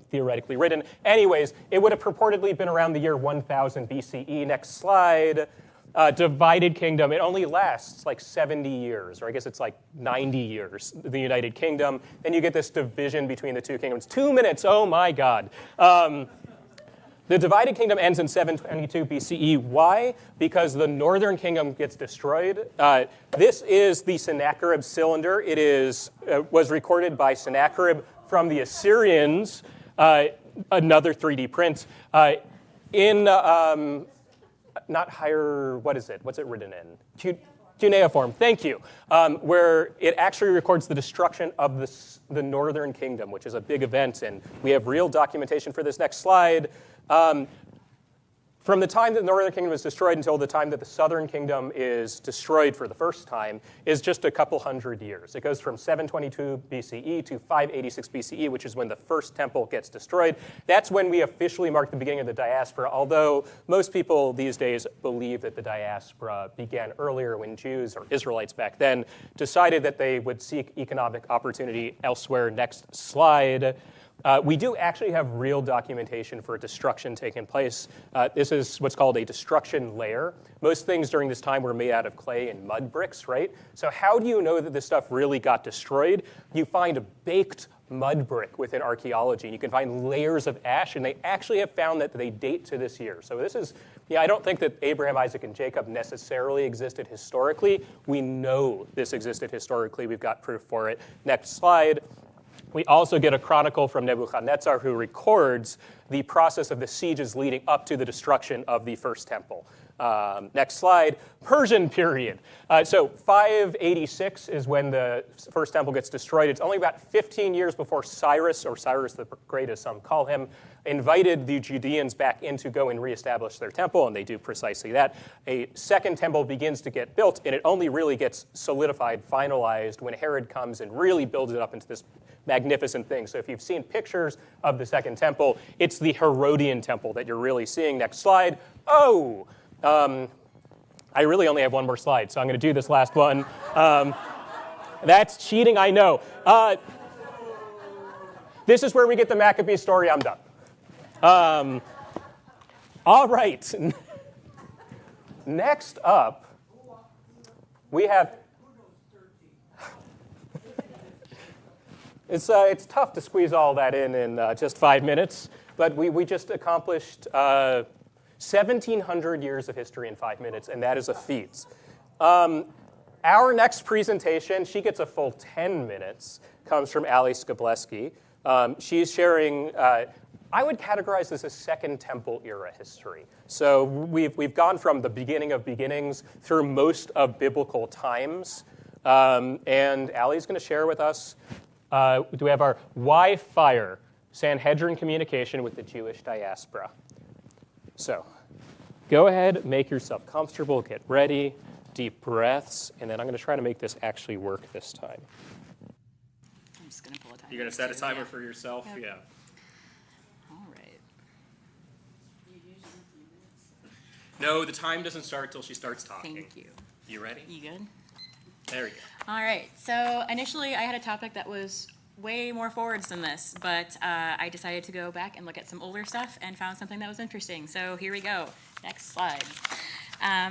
theoretically written. Anyways, it would have purportedly been around the year 1000 BCE. Next slide. Divided kingdom. It only lasts like 70 years, or I guess it's like 90 years, the United Kingdom. Then you get this division between the two kingdoms. 2 minutes, oh my God. The divided kingdom ends in 722 BCE. Why? Because the northern kingdom gets destroyed. This is the Sennacherib cylinder. It was recorded by Sennacherib from the Assyrians, another 3D print. Not higher, what is it? What's it written in? Cuneiform, thank you, where it actually records the destruction of the Northern Kingdom, which is a big event, and we have real documentation for this. Next slide. From the time that the Northern Kingdom was destroyed until the time that the Southern Kingdom is destroyed for the first time is just a couple hundred years. It goes from 722 BCE to 586 BCE, which is when the first temple gets destroyed. That's when we officially mark the beginning of the diaspora, although most people these days believe that the diaspora began earlier when Jews, or Israelites back then, decided that they would seek economic opportunity elsewhere. Next slide. We do actually have real documentation for destruction taking place. This is what's called a destruction layer. Most things during this time were made out of clay and mud bricks, right? So how do you know that this stuff really got destroyed? You find a baked mud brick within archaeology, and you can find layers of ash, and they actually have found that they date to this year. So this is, I don't think that Abraham, Isaac, and Jacob necessarily existed historically. We know this existed historically. We've got proof for it. Next slide. We also get a chronicle from Nebuchadnezzar who records the process of the sieges leading up to the destruction of the first temple. Next slide, Persian period. So 586 is when the first temple gets destroyed. It's only about 15 years before Cyrus, or Cyrus the Great as some call him, invited the Judeans back in to go and reestablish their temple, and they do precisely that. A second temple begins to get built, and it only really gets solidified, finalized, when Herod comes and really builds it up into this magnificent thing. So if you've seen pictures of the second temple, it's the Herodian temple that you're really seeing. Next slide. Oh, I really only have one more slide, so I'm going to do this last one. That's cheating, I know. This is where we get the Maccabee story. I'm done. All right. Next up, we have... It's tough to squeeze all that in just 5 minutes, but we just accomplished 1,700 years of history in 5 minutes, and that is a feat. Our next presentation, she gets a full 10 minutes, comes from Ali Skobleski. She's sharing, I would categorize this as Second Temple era history. So we've gone from the beginning of beginnings through most of biblical times, and Ali's going to share with us. We have our Why Fire? Sanhedrin Communication with the Jewish Diaspora. So go ahead, make yourself comfortable, get ready, deep breaths, and then I'm going to try to make this actually work this time. I'm just going to pull a timer. You're going to set a timer for yourself? Yep. Yeah. All right. No, the time doesn't start till she starts talking. Thank you. You ready? You good? There we go. All right. So initially, I had a topic that was way more forwards than this, but I decided to go back and look at some older stuff and found something that was interesting. So here we go. Next slide.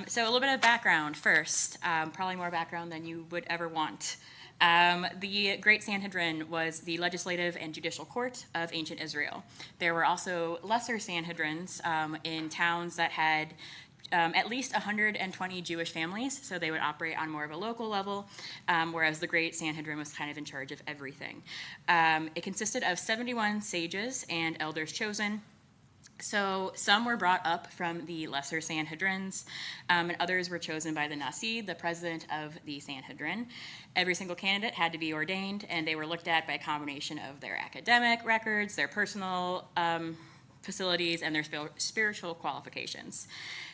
So a little bit of background first, probably more background than you would ever want. The Great Sanhedrin was the legislative and judicial court of ancient Israel. There were also lesser Sanhedrins in towns that had at least 120 Jewish families, so they would operate on more of a local level, whereas the Great Sanhedrin was kind of in charge of everything. It consisted of 71 sages and elders chosen. So some were brought up from the lesser Sanhedrins, and others were chosen by the Nasi, the president of the Sanhedrin. Every single candidate had to be ordained, and they were looked at by a combination of their academic records, their personal facilities, and their spiritual qualifications.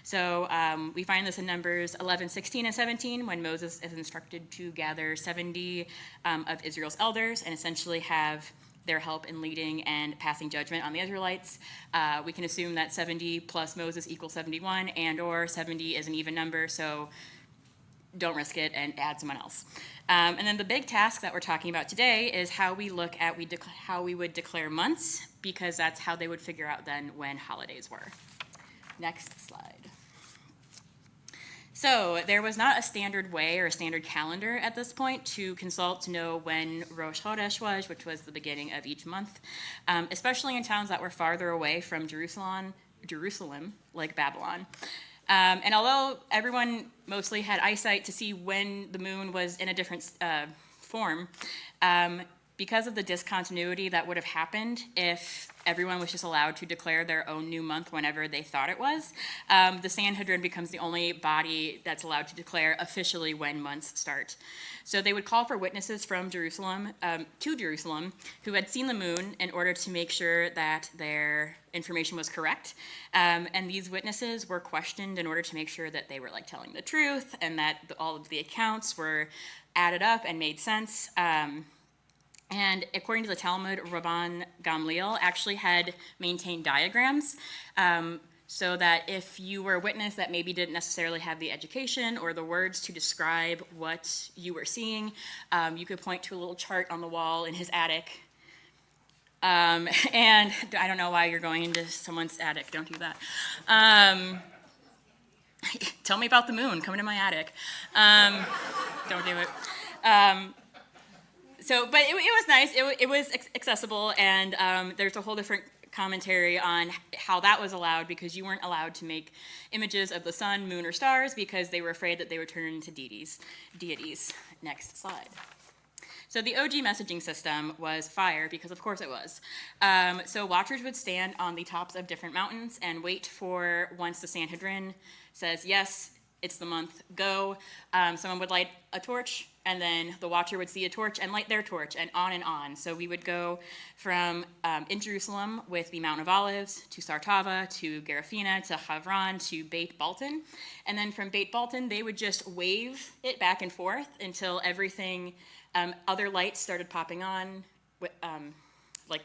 So we find this in Numbers 11, 16, and 17, when Moses is instructed to gather 70 of Israel's elders and essentially have their help in leading and passing judgment on the Israelites. We can assume that 70 plus Moses equals 71, and or 70 is an even number, so don't risk it and add someone else. And then the big task that we're talking about today is how we look at how we would declare months, because that's how they would figure out then when holidays were. Next slide. So there was not a standard way or a standard calendar at this point to consult to know when Rosh Chodesh was, which was the beginning of each month, especially in towns that were farther away from Jerusalem, like Babylon. And although everyone mostly had eyesight to see when the moon was in a different form, because of the discontinuity that would have happened if everyone was just allowed to declare their own new month whenever they thought it was, the Sanhedrin becomes the only body that's allowed to declare officially when months start. So they would call for witnesses from Jerusalem, to Jerusalem, who had seen the moon in order to make sure that their information was correct. And these witnesses were questioned in order to make sure that they were telling the truth and that all of the accounts were added up and made sense. And according to the Talmud, Rabban Gamliel actually had maintained diagrams so that if you were a witness that maybe didn't necessarily have the education or the words to describe what you were seeing, you could point to a little chart on the wall in his attic. And I don't know why you're going into someone's attic. Don't do that. Tell me about the moon. Come into my attic. Don't do it. But it was nice. It was accessible, and there's a whole different commentary on how that was allowed, because you weren't allowed to make images of the sun, moon, or stars because they were afraid that they would turn into deities. Next slide. So the OG messaging system was fire, because of course it was. So watchers would stand on the tops of different mountains and wait for, once the Sanhedrin says, yes, it's the month, go. Someone would light a torch, and then the watcher would see a torch and light their torch, and on and on. So we would go from, in Jerusalem, with the Mount of Olives, to Sartava, to Garafina, to Havran, to Beit Baltin. And then from Beit Baltin, they would just wave it back and forth until everything, other lights started popping on,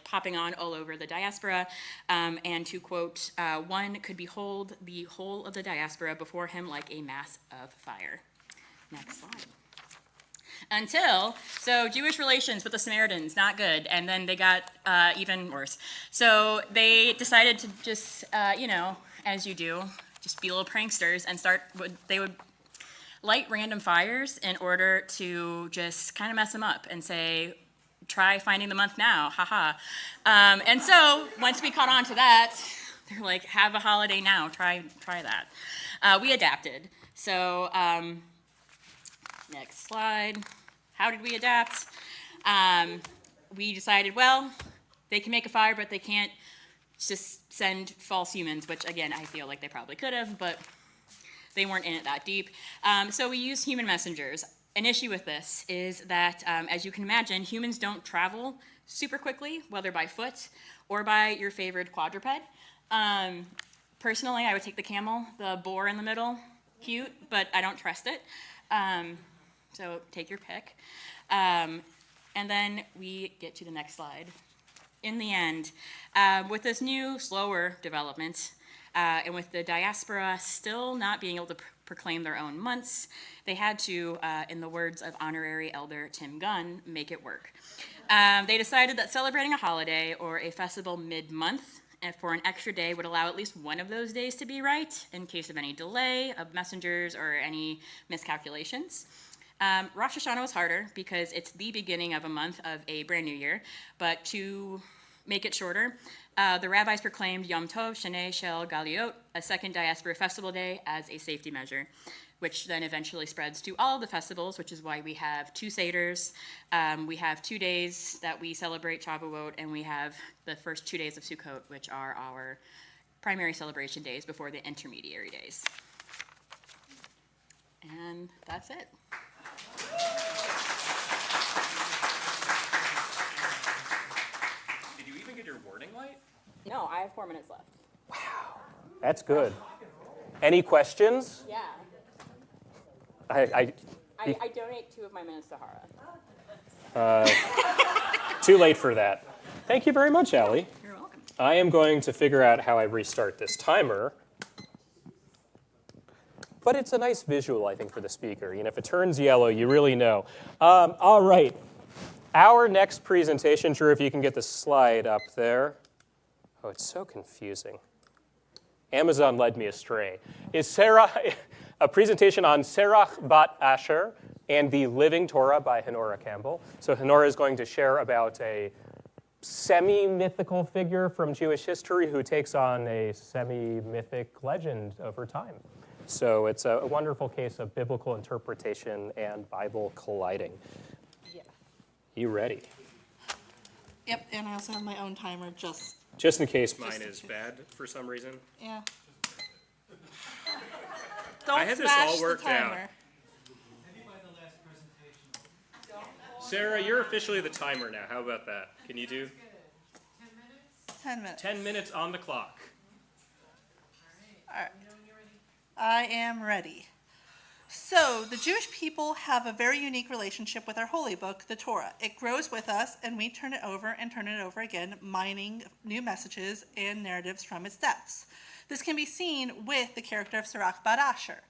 popping on all over the diaspora, and to quote, one could behold the whole of the diaspora before him like a mass of fire. Next slide. So Jewish relations with the Samaritans, not good, and then they got even worse. So they decided to just, as you do, just be little pranksters and they would light random fires in order to just kind of mess them up and say, try finding the month now, haha. And so once we caught on to that, they're like, have a holiday now, try that. We adapted. So next slide. How did we adapt? We decided, well, they can make a fire, but they can't just send false humans, which again, I feel like they probably could have, but they weren't in it that deep. So we used human messengers. An issue with this is that, as you can imagine, humans don't travel super quickly, whether by foot or by your favorite quadruped. Personally, I would take the camel, the boar in the middle, cute, but I don't trust it. So take your pick. And then we get to the next slide. In the end, with this new, slower development, and with the diaspora still not being able to proclaim their own months, they had to, in the words of honorary elder Tim Gunn, make it work. They decided that celebrating a holiday or a festival mid-month and for an extra day would allow at least one of those days to be right in case of any delay of messengers or any miscalculations. Rosh Hashanah was harder because it's the beginning of a month of a brand new year, but to make it shorter, the rabbis proclaimed Yom Tov Shnei Shel Galiot, a second diaspora festival day, as a safety measure, which then eventually spreads to all of the festivals, which is why we have 2 Seders, we have 2 days that we celebrate Shavuot, and we have the first 2 days of Sukkot, which are our primary celebration days before the intermediary days. And that's it. Did you even get your warning light? No, I have 4 minutes left. That's good. Any questions? Yeah. I I donate 2 of my minutes to Hara. too late for that. Thank you very much, Allie. You're welcome. I am going to figure out how I restart this timer. But it's a nice visual, I think, for the speaker. If it turns yellow, you really know. All right. Our next presentation, Drew, if you can get the slide up there. Oh, it's so confusing. Amazon led me astray. Is a presentation on Serach Bat Asher and the Living Torah by Honora Campbell. So Honora is going to share about a semi-mythical figure from Jewish history who takes on a semi-mythic legend over time. So it's a wonderful case of biblical interpretation and Bible colliding. Yes. You ready? Yep, and I also have my own timer just Just in case mine is bad for some reason. Yeah. I Don't had this smash all the worked out. timer. Sarah, you're officially the timer now. How about that? Can you do 10 minutes. 10 minutes on the clock? All right. I am ready. So, the Jewish people have a very unique relationship with our holy book, the Torah. It grows with us, and we turn it over and turn it over again, mining new messages and narratives from its depths. This can be seen with the character of Sirach Bat Asher.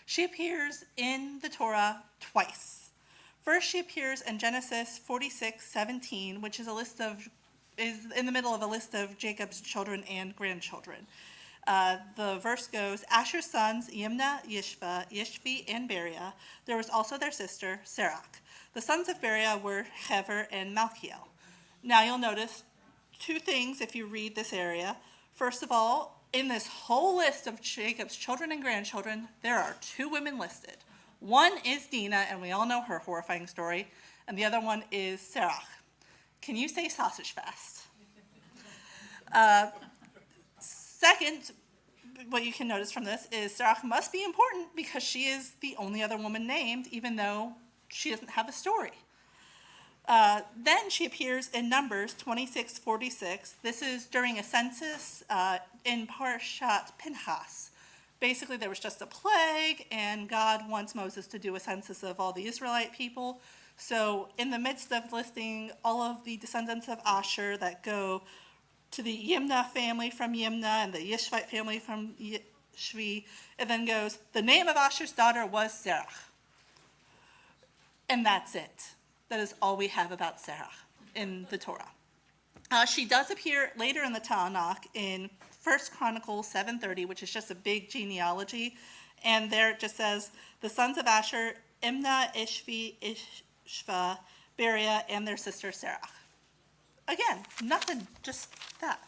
She appears in the Torah twice. First, she appears in Genesis 46:17, which is in the middle of a list of Jacob's children and grandchildren. The verse goes, Asher's sons, Yimna, Yishvi, and Beriah. There was also their sister, Serach. The sons of Beriah were Hever and Malchiel. Now you'll notice two things if you read this area. First of all, in this whole list of Jacob's children and grandchildren, there are two women listed. One is Dinah, and we all know her horrifying story, and the other one is Serach. Can you say sausage fast? Second, what you can notice from this is Serach must be important because she is the only other woman named, even though she doesn't have a story. Then she appears in Numbers 26:46. This is during a census in Parshat Pinchas. Basically, there was just a plague, and God wants Moses to do a census of all the Israelite people. So in the midst of listing all of the descendants of Asher that go to the Yimna family from Yimna and the Yishvite family from Yishvi, it then goes, the name of Asher's daughter was Serach. And that's it. That is all we have about Serach in the Torah. She does appear later in the Tanakh in 1 Chronicles 7:30, which is just a big genealogy. And there it just says, the sons of Asher, Imnah, Ishvi, Ishva, Beriah, and their sister Serach. Again, nothing, just that.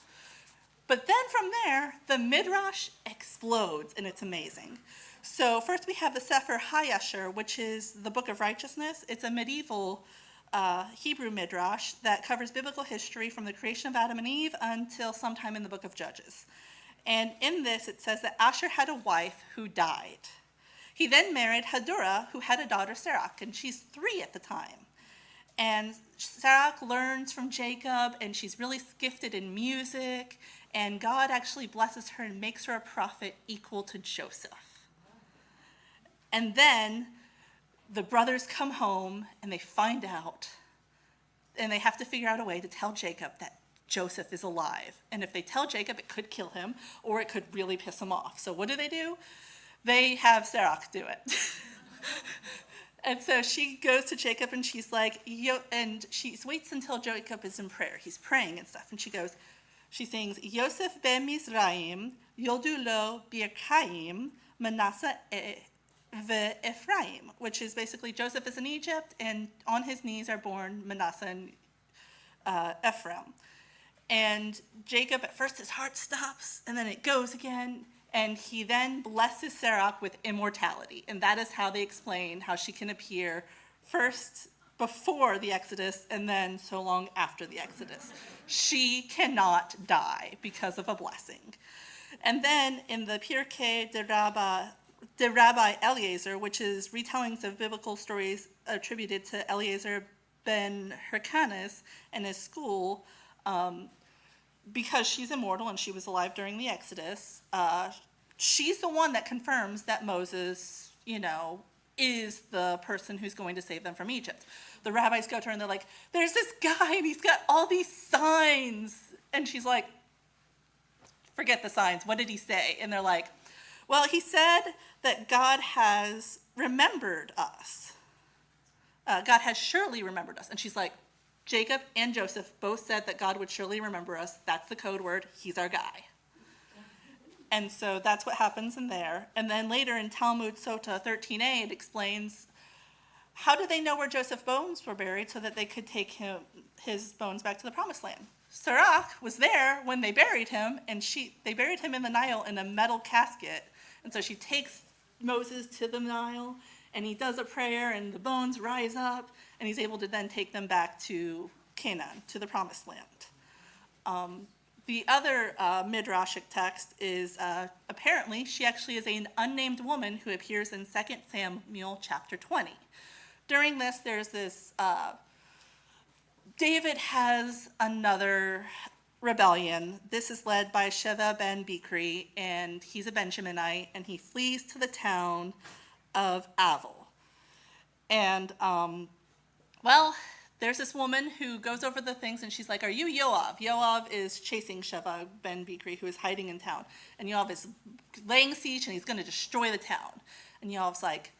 But then from there, the Midrash explodes, and it's amazing. So first we have the Sefer HaYasher, which is the Book of Righteousness. It's a medieval Hebrew Midrash that covers biblical history from the creation of Adam and Eve until sometime in the Book of Judges. And in this, it says that Asher had a wife who died. He then married Hadurah, who had a daughter, Serach, and she's 3 at the time. And Serach learns from Jacob, and she's really gifted in music, and God actually blesses her and makes her a prophet equal to Joseph. And then the brothers come home, and they find out, and they have to figure out a way to tell Jacob that Joseph is alive. And if they tell Jacob, it could kill him, or it could really piss him off. So what do? They have Serach do it. And so she goes to Jacob and she's like, and she waits until Jacob is in prayer. He's praying and stuff. And she sings, Yosef ben Mizraim, Yoldu lo Birchaim, Manasseh ve'Ephraim, which is basically Joseph is in Egypt, and on his knees are born Manasseh and Ephraim. And Jacob, at first his heart stops, and then it goes again. And he then blesses Serach with immortality. And that is how they explain how she can appear first before the Exodus and then so long after the Exodus. She cannot die because of a blessing. And then in the Pirkei de Rabbi Eliezer, which is retellings of biblical stories attributed to Eliezer ben Hyrcanus and his school, because she's immortal and she was alive during the Exodus, she's the one that confirms that Moses, is the person who's going to save them from Egypt. The rabbis go to her and they're like, there's this guy and he's got all these signs. And she's like, forget the signs. What did he say? And they're like, well, he said that God has remembered us. God has surely remembered us. And she's like, Jacob and Joseph both said that God would surely remember us. That's the code word. He's our guy. And so that's what happens in there. And then later in Talmud Sota 13a, it explains, how did they know where Joseph's bones were buried so that they could take his bones back to the promised land? Serach was there when they buried him, and they buried him in the Nile in a metal casket. And so she takes Moses to the Nile, and he does a prayer, and the bones rise up, and he's able to then take them back to Canaan, to the promised land. The other midrashic text is apparently she actually is an unnamed woman who appears in 2 Samuel chapter 20. During this, there's this, David has another rebellion. This is led by Sheva ben Bikri, and he's a Benjaminite, and he flees to the town of Avil. And, well, there's this woman who goes over the things, and she's like, "Are you Yoav?" Yoav is chasing Sheva ben Bikri, who is hiding in town. And Yoav is laying siege, and he's going to destroy the town. And Yoav's like,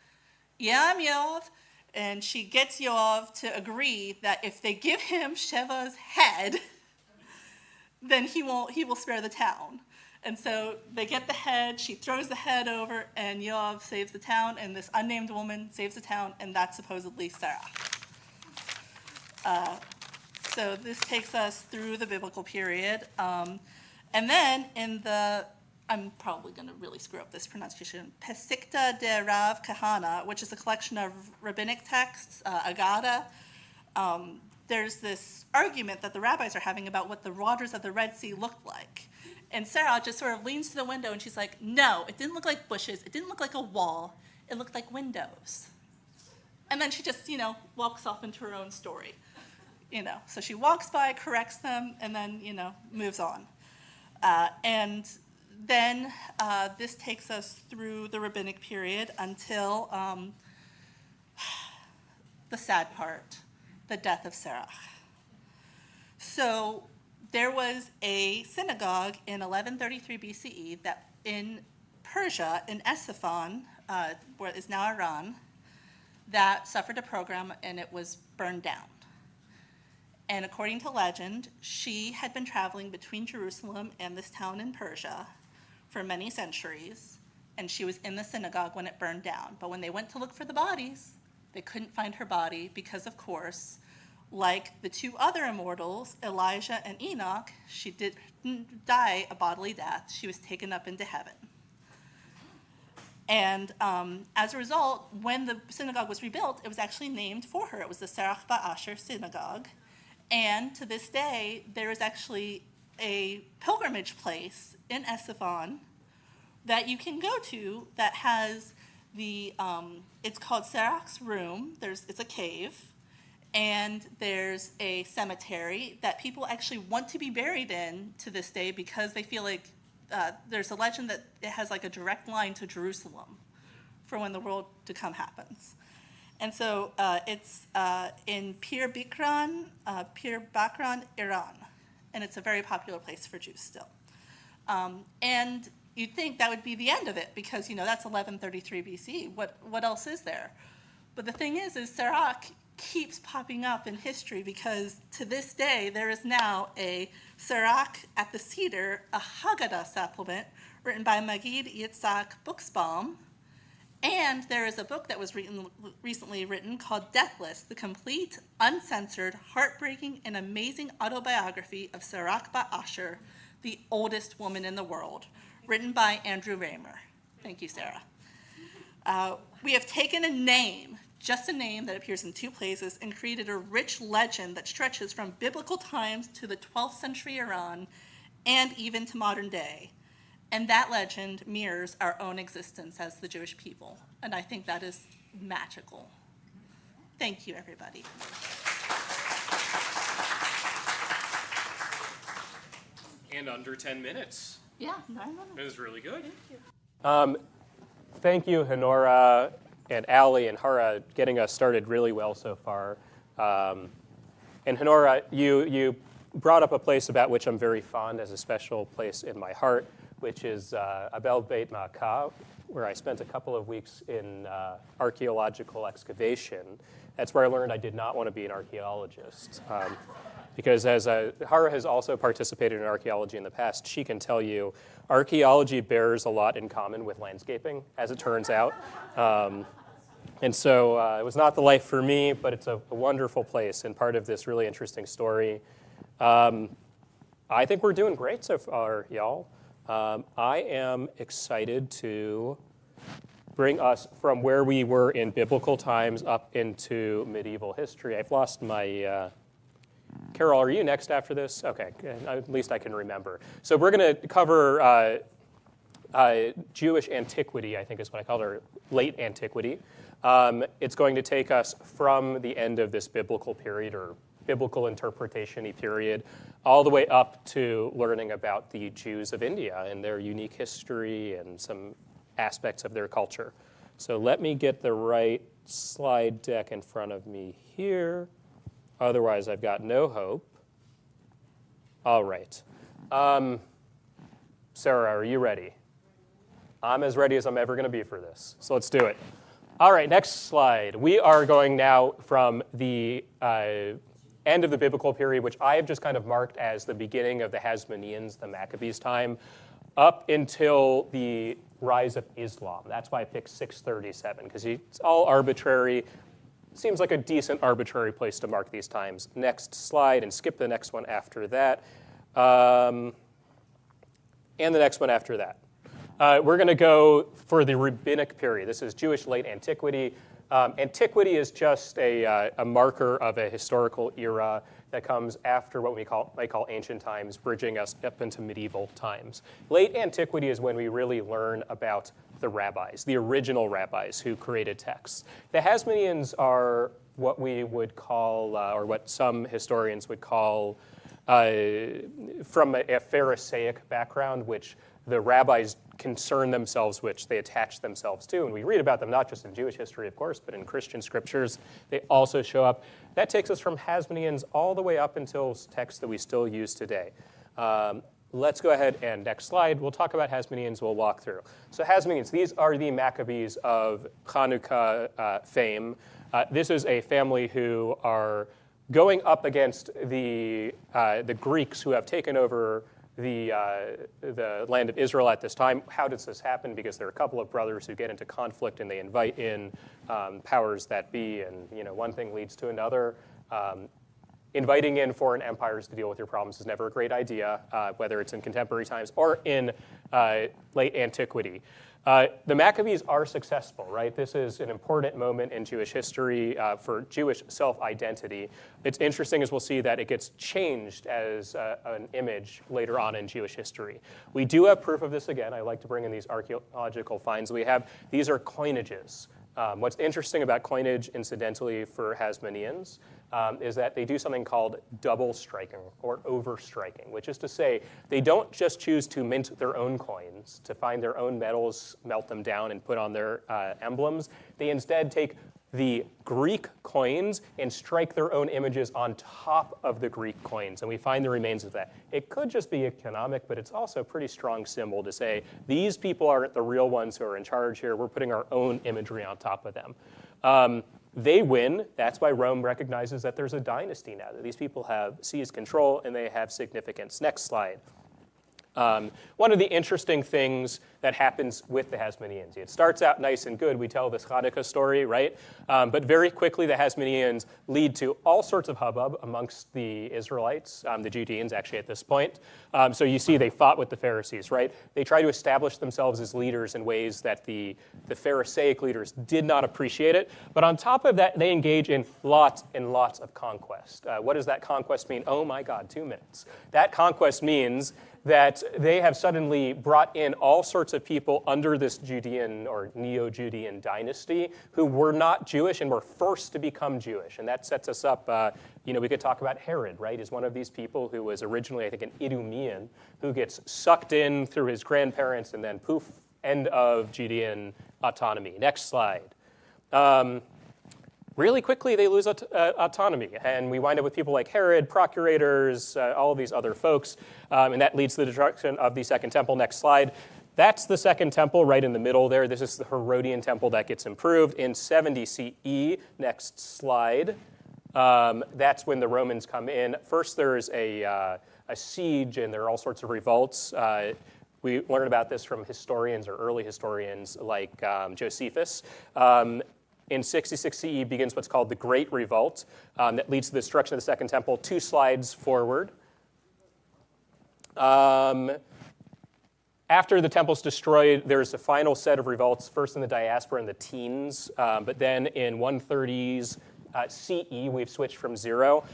"Yeah, I'm Yoav." And she gets Yoav to agree that if they give him Sheva's head, then he will spare the town. And so they get the head, she throws the head over, and Yoav saves the town, and this unnamed woman saves the town, and that's supposedly Sarah. So this takes us through the biblical period. And then in the, I'm probably going to really screw up this pronunciation, Pesikta de Rav Kahana, which is a collection of rabbinic texts, Agada, there's this argument that the rabbis are having about what the waters of the Red Sea looked like. And Sarah just sort of leans to the window and she's like, "No, it didn't look like bushes. It didn't look like a wall. It looked like windows." And then she just, walks off into her own story. So she walks by, corrects them, and then, moves on. And then this takes us through the rabbinic period until the sad part, the death of Sarah. So there was a synagogue in 1133 BCE that in Persia, in Esaphan, what is now Iran, that suffered a pogrom and it was burned down. And according to legend, she had been traveling between Jerusalem and this town in Persia for many centuries, and she was in the synagogue when it burned down. But when they went to look for the bodies, they couldn't find her body because, of course, like the two other immortals, Elijah and Enoch, she didn't die a bodily death. She was taken up into heaven. And as a result, when the synagogue was rebuilt, it was actually named for her. It was the Serach Ba'asher Synagogue. And to this day, there is actually a pilgrimage place in Esaphan that you can go to that has it's called Serach's Room. It's a cave. And there's a cemetery that people actually want to be buried in to this day because they feel like there's a legend that it has like a direct line to Jerusalem for when the world to come happens. And so it's in Pir Bakran, Iran. And it's a very popular place for Jews still. And you'd think that would be the end of it because, that's 1133 BC. What else is there? But the thing is Sirach keeps popping up in history because to this day there is now a Sirach at the Cedar, a Haggadah supplement written by Magid Yitzhak Buxbaum, and there is a book that was recently written called Deathless, the complete, uncensored, heartbreaking, and amazing autobiography of Sirach Ba'asher, the oldest woman in the world, written by Andrew Raymer. Thank you, Sarah. We have taken a name, just a name that appears in two places, and created a rich legend that stretches from biblical times to the 12th century Iran and even to modern day. And that legend mirrors our own existence as the Jewish people. And I think that is magical. Thank you, everybody. And under 10 minutes. Yeah, It was really good. Thank you, Honora and Ali and Hara, getting us started really well so far. And Honora, you brought up a place about which I'm very fond as a special place in my heart, which is Abel Beit Ma'akah, where I spent a couple of weeks in archaeological excavation. That's where I learned I did not want to be an archaeologist. Because as Hara has also participated in archaeology in the past, she can tell you archaeology bears a lot in common with landscaping, as it turns out. And so it was not the life for me, but it's a wonderful place and part of this really interesting story. I think we're doing great so far, y'all. I am excited to bring us from where we were in biblical times up into medieval history. I've lost my Carol, are you next after this? Okay, at least I can remember. So we're going to cover Jewish antiquity, I think is what I called it, or late antiquity. It's going to take us from the end of this biblical period or biblical interpretation-y period all the way up to learning about the Jews of India and their unique history and some aspects of their culture. So let me get the right slide deck in front of me here. Otherwise, I've got no hope. All right. Sarah, are you ready? I'm as ready as I'm ever going to be for this. So let's do it. All right, next slide. We are going now from the end of the biblical period, which I have just kind of marked as the beginning of the Hasmoneans, the Maccabees time, up until the rise of Islam. That's why I picked 637, because it's all arbitrary. Seems like a decent arbitrary place to mark these times. Next slide, and skip the next one after that. And the next one after that. We're going to go for the rabbinic period. This is Jewish late antiquity. Antiquity is just a marker of a historical era that comes after what we might call ancient times, bridging us up into medieval times. Late antiquity is when we really learn about the rabbis, the original rabbis who created texts. The Hasmoneans are what we would call, or what some historians would call, from a Pharisaic background, which the rabbis concern themselves, which they attach themselves to. And we read about them not just in Jewish history, of course, but in Christian scriptures. They also show up. That takes us from Hasmoneans all the way up until texts that we still use today. Let's go ahead and next slide. We'll talk about Hasmoneans. We'll walk through. So Hasmoneans, these are the Maccabees of Hanukkah fame. This is a family who are going up against the Greeks who have taken over the land of Israel at this time. How does this happen? Because there are a couple of brothers who get into conflict and they invite in powers that be, and one thing leads to another. Inviting in foreign empires to deal with your problems is never a great idea, whether it's in contemporary times or in late antiquity. The Maccabees are successful, right? This is an important moment in Jewish history for Jewish self-identity. It's interesting, as we'll see, that it gets changed as an image later on in Jewish history. We do have proof of this again. I like to bring in these archaeological finds we have. These are coinages. What's interesting about coinage, incidentally, for Hasmoneans is that they do something called double striking or overstriking, which is to say they don't just choose to mint their own coins, to find their own metals, melt them down, and put on their emblems. They instead take the Greek coins and strike their own images on top of the Greek coins, and we find the remains of that. It could just be economic, but it's also a pretty strong symbol to say, these people aren't the real ones who are in charge here. We're putting our own imagery on top of them. They win. That's why Rome recognizes that there's a dynasty now, that these people have seized control and they have significance. Next slide. One of the interesting things that happens with the Hasmoneans, it starts out nice and good. We tell this Hanukkah story, right? But very quickly, the Hasmoneans lead to all sorts of hubbub amongst the Israelites, the Judeans, actually, at this point. So you see they fought with the Pharisees, right? They try to establish themselves as leaders in ways that the Pharisaic leaders did not appreciate it. But on top of that, they engage in lots and lots of conquest. What does that conquest mean? Oh, my God, 2 minutes. That conquest means that they have suddenly brought in all sorts of people under this Judean or Neo-Judean dynasty who were not Jewish and were forced to become Jewish. And that sets us up, we could talk about Herod, right, is one of these people who was originally, I think, an Idumean who gets sucked in through his grandparents and then poof, end of Judean autonomy. Next slide. Really quickly, they lose autonomy, and we wind up with people like Herod, procurators, all of these other folks, and that leads to the destruction of the Second Temple. Next slide. That's the Second Temple right in the middle there. This is the Herodian Temple that gets improved in 70 CE. Next slide. That's when the Romans come in. First, there's a siege, and there are all sorts of revolts. We learn about this from historians or early historians like Josephus. In 66 CE begins what's called the Great Revolt that leads to the destruction of the Second Temple. 2 slides forward. After the temple's destroyed, there's a final set of revolts, first in the diaspora in the teens, but then in 130s, CE, we've switched from 0.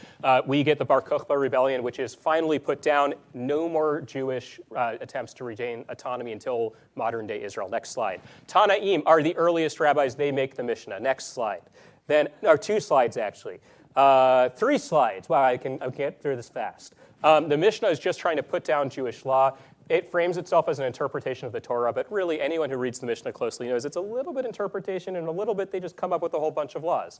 We get the Bar Kokhba rebellion, which is finally put down. No more Jewish attempts to regain autonomy until modern-day Israel. Next slide. Tanaim are the earliest rabbis. They make the Mishnah. Next slide. Then, or 2 slides, actually. 3 slides. Wow, I can't get through this fast. The Mishnah is just trying to put down Jewish law. It frames itself as an interpretation of the Torah, but really anyone who reads the Mishnah closely knows it's a little bit interpretation and a little bit they just come up with a whole bunch of laws.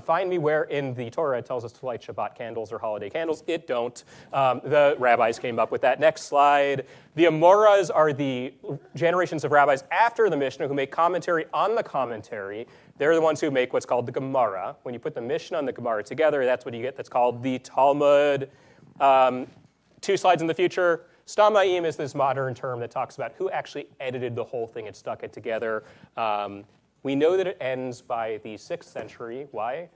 Find me where in the Torah it tells us to light Shabbat candles or holiday candles. It don't. The rabbis came up with that. Next slide. The Amoras are the generations of rabbis after the Mishnah who make commentary on the commentary. They're the ones who make what's called the Gemara. When you put the Mishnah and the Gemara together, that's what you get. That's called the Talmud. 2 slides in the future. Stamaim is this modern term that talks about who actually edited the whole thing and stuck it together. We know that it ends by the 6th century. Why?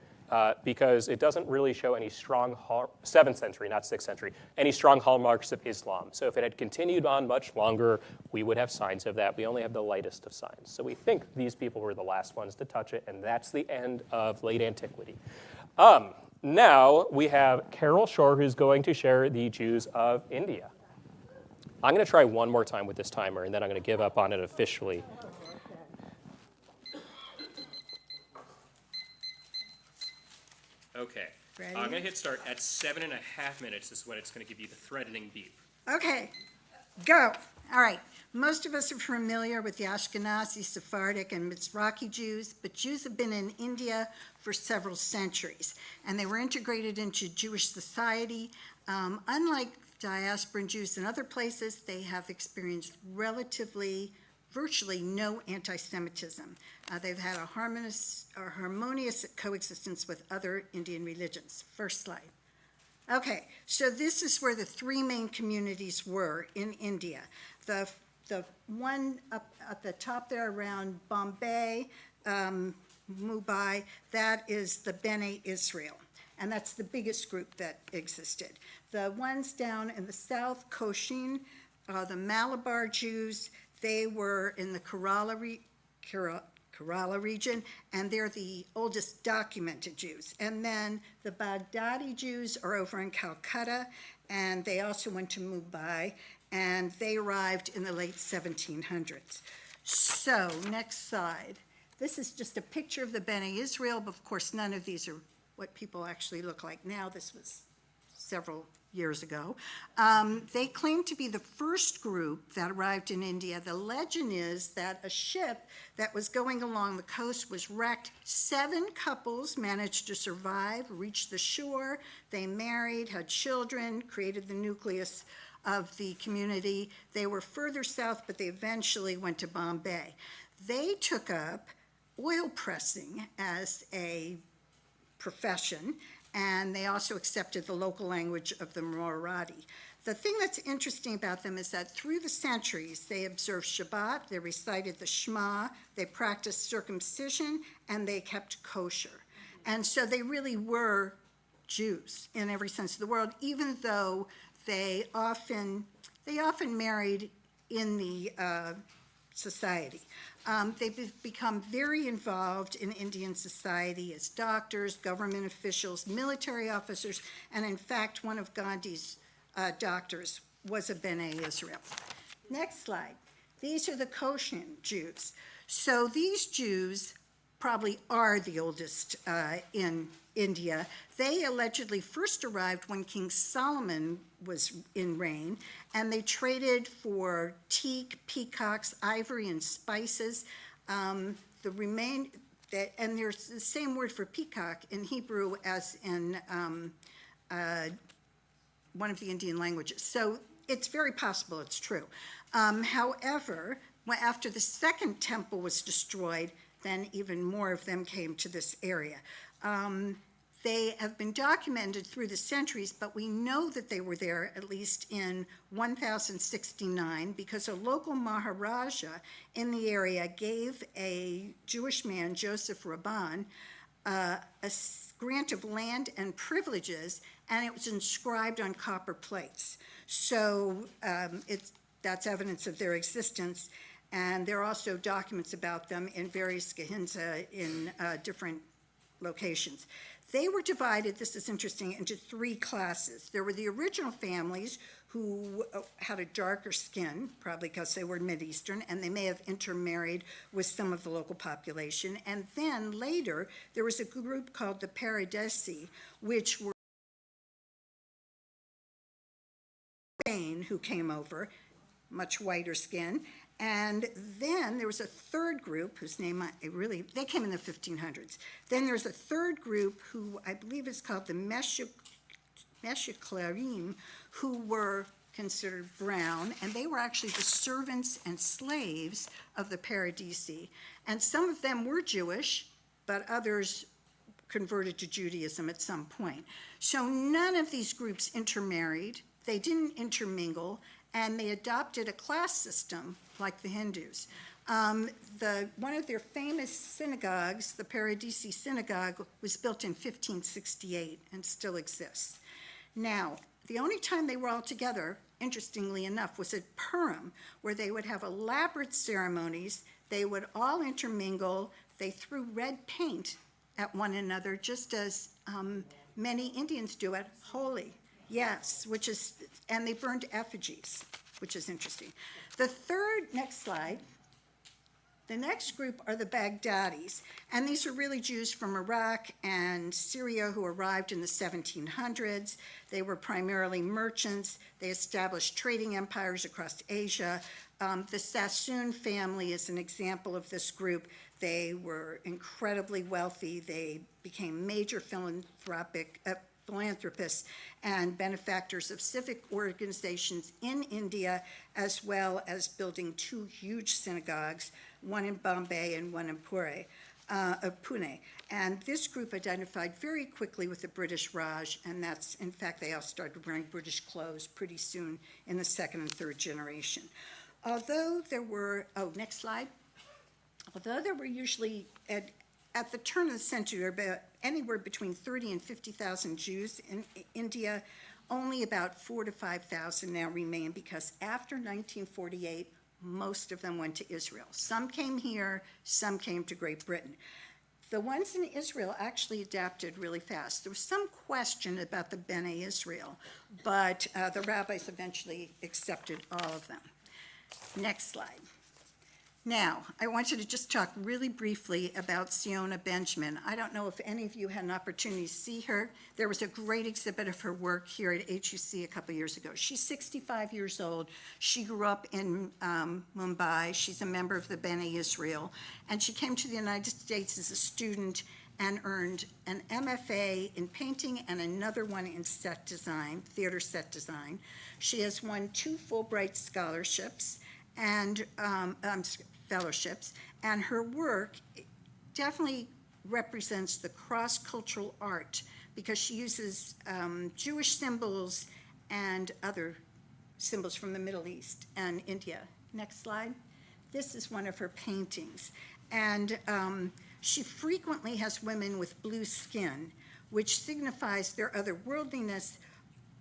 Because it doesn't really show any strong, 7th century, not 6th century, any strong hallmarks of Islam. So if it had continued on much longer, we would have signs of that. We only have the lightest of signs. So we think these people were the last ones to touch it, and that's the end of late antiquity. Now we have Carol Shore, who's going to share the Jews of India. I'm going to try one more time with this timer, and then I'm going to give up on it officially. Okay. Ready? I'm going to hit start at 7.5 minutes. This is when it's going to give you the threatening beep. Okay, go. All right. Most of us are familiar with the Ashkenazi, Sephardic, and Mizrahi Jews, but Jews have been in India for several centuries, and they were integrated into Jewish society. Unlike diasporan Jews in other places, they have experienced virtually no anti-Semitism. They've had a harmonious coexistence with other Indian religions. First slide. Okay, so this is where the 3 main communities were in India. The one up at the top there around Bombay, Mumbai, that is the Bene Israel. And that's the biggest group that existed. The ones down in the south, Cochin, the Malabar Jews, they were in the Kerala region, and they're the oldest documented Jews. And then the Baghdadi Jews are over in Calcutta, and they also went to Mumbai, and they arrived in the late 1700s. So, next slide. This is just a picture of the Bene Israel, but of course none of these are what people actually look like now. This was several years ago. They claim to be the first group that arrived in India. The legend is that a ship that was going along the coast was wrecked. 7 couples managed to survive, reached the shore. They married, had children, created the nucleus of the community. They were further south, but they eventually went to Bombay. They took up oil pressing as a profession, and they also accepted the local language of the Marathi. The thing that's interesting about them is that through the centuries, they observed Shabbat, they recited the Shema, they practiced circumcision, and they kept kosher. And so they really were Jews in every sense of the word, even though they often married in the society. They've become very involved in Indian society as doctors, government officials, military officers, and in fact, one of Gandhi's doctors was a Bene Israel. Next slide. These are the Cochin Jews. So these Jews probably are the oldest in India. They allegedly first arrived when King Solomon was in reign, and they traded for teak, peacocks, ivory, and spices. And there's the same word for peacock in Hebrew as in one of the Indian languages. So it's very possible it's true. However, after the second temple was destroyed, then even more of them came to this area. They have been documented through the centuries, but we know that they were there at least in 1069 because a local Maharaja in the area gave a Jewish man, Joseph Rabban, a grant of land and privileges, and it was inscribed on copper plates. So that's evidence of their existence, and there are also documents about them in various Gehinza in different locations. They were divided, this is interesting, into three classes. There were the original families who had a darker skin, probably because they were Mideastern, and they may have intermarried with some of the local population. And then later, there was a group called the Paradisi, which were Spain who came over, much whiter skin. And then there was a third group whose name they came in the 1500s. Then there's a third group who I believe is called the Meshiclarim, who were considered brown, and they were actually the servants and slaves of the Paradisi. And some of them were Jewish, but others converted to Judaism at some point. So none of these groups intermarried, they didn't intermingle, and they adopted a class system like the Hindus. One of their famous synagogues, the Paradisi Synagogue, was built in 1568 and still exists. Now, the only time they were all together, interestingly enough, was at Purim, where they would have elaborate ceremonies. They would all intermingle. They threw red paint at one another, just as many Indians do at Holi. Yes, and they burned effigies, which is interesting. Next slide. The next group are the Baghdadis, and these are really Jews from Iraq and Syria who arrived in the 1700s. They were primarily merchants. They established trading empires across Asia. The Sassoon family is an example of this group. They were incredibly wealthy. They became major philanthropists and benefactors of civic organizations in India, as well as building two huge synagogues, one in Bombay and one in Pune. And this group identified very quickly with the British Raj, and in fact, they all started wearing British clothes pretty soon in the second and third generation. Although there were, next slide. Although there were usually, at the turn of the century, about anywhere between 30 and 50,000 Jews in India, only about 4,000 to 5,000 now remain, because after 1948, most of them went to Israel. Some came here, some came to Great Britain. The ones in Israel actually adapted really fast. There was some question about the Bnei Israel, but the rabbis eventually accepted all of them. Next slide. Now, I want you to just talk really briefly about Siona Benjamin. I don't know if any of you had an opportunity to see her. There was a great exhibit of her work here at HUC a couple years ago. She's 65 years old. She grew up in Mumbai. She's a member of the Bnei Israel. And she came to the United States as a student and earned an MFA in painting and another one in set design, theater set design. She has won 2 Fulbright scholarships and fellowships, and her work definitely represents the cross-cultural art because she uses Jewish symbols and other symbols from the Middle East and India. Next slide. This is one of her paintings, and she frequently has women with blue skin, which signifies their otherworldliness,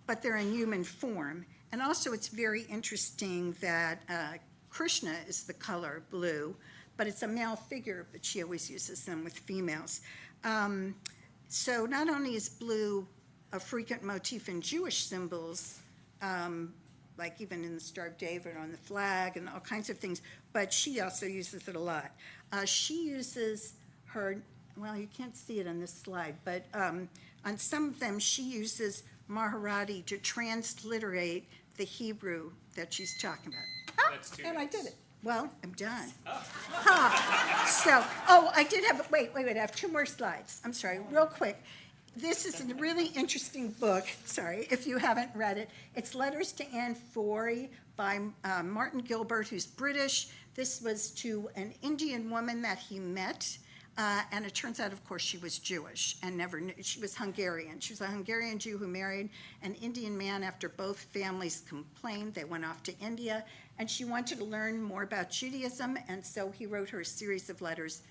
but they're in human form. And also it's very interesting that Krishna is the color blue, but it's a male figure, but she always uses them with females. So not only is blue a frequent motif in Jewish symbols, like even in the Star of David on the flag and all kinds of things, but she also uses it a lot. She uses well, you can't see it on this slide, but on some of them she uses Maharati to transliterate the Hebrew that she's talking about. That's 2 And I minutes. did it. Well, I'm done. I did have, wait, I have 2 more slides. I'm sorry, real quick. This is a really interesting book, sorry, if you haven't read it. It's Letters to Anne Forey by Martin Gilbert, who's British. This was to an Indian woman that he met, and it turns out, of course, she was Jewish and never knew. She was Hungarian. She was a Hungarian Jew who married an Indian man. After both families complained, they went off to India, and she wanted to learn more about Judaism, and so he wrote her a series of letters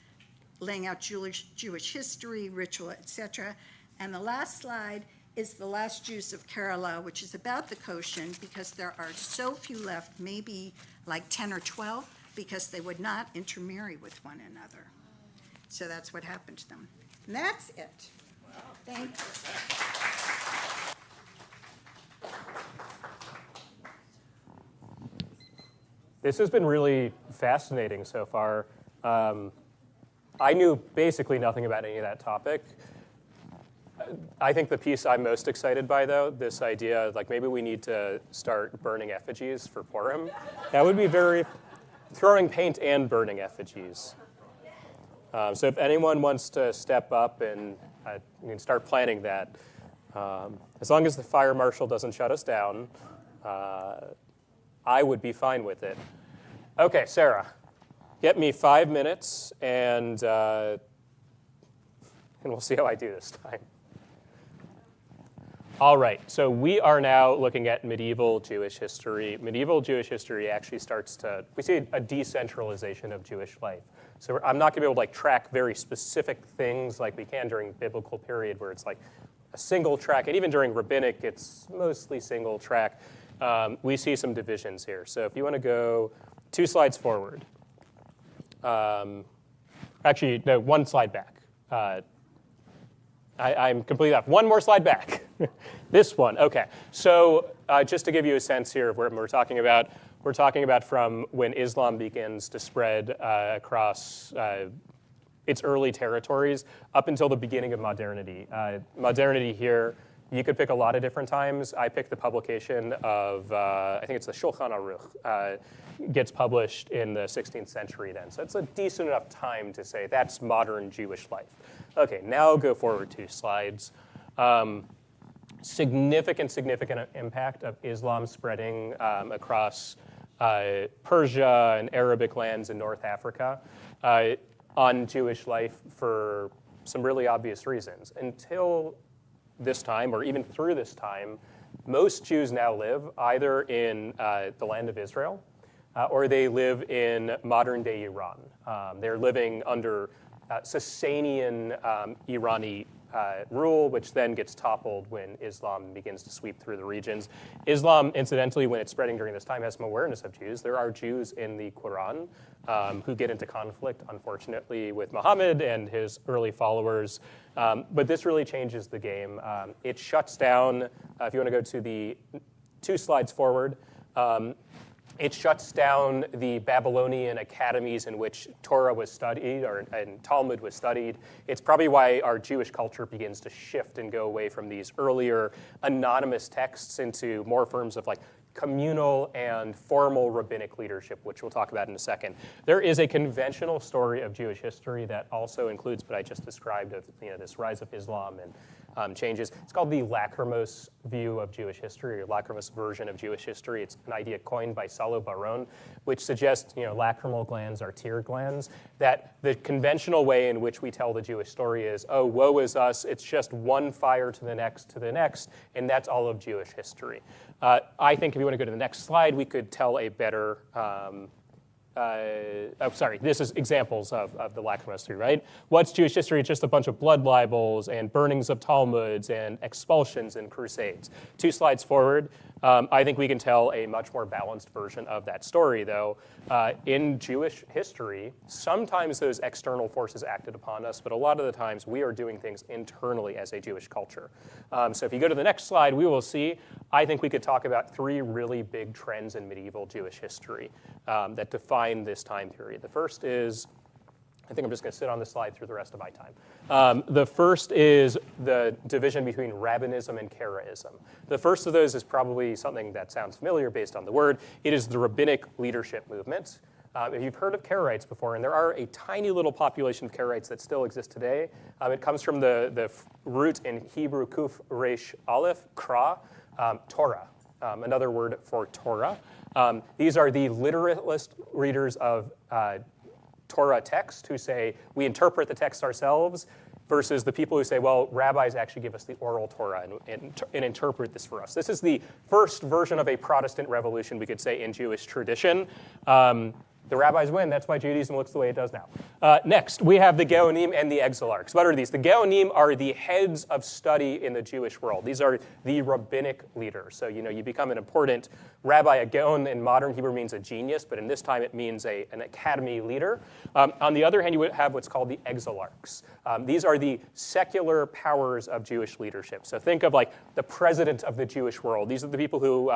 laying out Jewish history, ritual, etc. And the last slide is The Last Jews of Kerala, which is about the Koshin, because there are so few left, maybe like 10 or 12, because they would not intermarry with one another. So that's what happened to them. And that's it. Wow. Thank you. This has been really fascinating so far. I knew basically nothing about any of that topic. I think the piece I'm most excited by, though, this idea, like maybe we need to start burning effigies for Purim. That would be throwing paint and burning effigies. So if anyone wants to step up and you can start planning that, as long as the fire marshal doesn't shut us down, I would be fine with it. Okay, Sarah, get me 5 minutes, and we'll see how I do this time. All right, so we are now looking at medieval Jewish history. Medieval Jewish history actually we see a decentralization of Jewish life. So I'm not going to be able to track very specific things like we can during biblical period where it's like a single track, and even during rabbinic, it's mostly single track. We see some divisions here. So if you want to go 2 slides forward. Actually, no, 1 slide back. I'm completely off. 1 more slide back. This one, okay. So just to give you a sense here of what we're talking about from when Islam begins to spread across its early territories up until the beginning of modernity. Modernity here, you could pick a lot of different times. I picked the publication of, I think it's the Shulchan Aruch, gets published in the 16th century then. So it's a decent enough time to say that's modern Jewish life. Okay, now go forward 2 slides. Significant impact of Islam spreading across Persia and Arabic lands in North Africa on Jewish life for some really obvious reasons. Until this time, or even through this time, most Jews now live either in the land of Israel or they live in modern-day Iran. They're living under Sasanian Irani rule, which then gets toppled when Islam begins to sweep through the regions. Islam, incidentally, when it's spreading during this time, has some awareness of Jews. There are Jews in the Quran who get into conflict, unfortunately, with Muhammad and his early followers. But this really changes the game. It shuts down, if you want to go to the 2 slides forward, it shuts down the Babylonian academies in which Torah was studied and Talmud was studied. It's probably why our Jewish culture begins to shift and go away from these earlier anonymous texts into more forms of like communal and formal rabbinic leadership, which we'll talk about in a second. There is a conventional story of Jewish history that also includes what I just described of this rise of Islam and changes. It's called the Lachrymose view of Jewish history, or Lachrymose version of Jewish history. It's an idea coined by Salo Baron, which suggests lacrimal glands are tear glands, that the conventional way in which we tell the Jewish story is, oh, woe is us, it's just one fire to the next, and that's all of Jewish history. I think if you want to go to the next slide, we could tell a better this is examples of the Lachrymose theory, right? What's Jewish history? It's just a bunch of blood libels and burnings of Talmuds and expulsions and crusades. 2 slides forward, I think we can tell a much more balanced version of that story, though. In Jewish history, sometimes those external forces acted upon us, but a lot of the times we are doing things internally as a Jewish culture. So if you go to the next slide, we will see, I think we could talk about 3 really big trends in medieval Jewish history that define this time period. The first is, I think I'm just going to sit on this slide through the rest of my time. The first is the division between Rabbinism and Karaism. The first of those is probably something that sounds familiar based on the word. It is the rabbinic leadership movement. If you've heard of Karaites before, and there are a tiny little population of Karaites that still exist today, it comes from the root in Hebrew kuf resh aleph, kra, Torah, another word for Torah. These are the literalist readers of Torah text who say, we interpret the text ourselves, versus the people who say, well, rabbis actually give us the oral Torah and interpret this for us. This is the first version of a Protestant revolution, we could say, in Jewish tradition. The rabbis win. That's why Judaism looks the way it does now. Next, we have the Geonim and the exilarchs. What are these? The Geonim are the heads of study in the Jewish world. These are the rabbinic leaders. So, you become an important rabbi. A Geon in modern Hebrew means a genius, but in this time it means an academy leader. On the other hand, you would have what's called the exilarchs. These are the secular powers of Jewish leadership. So think of like the president of the Jewish world. These are the people who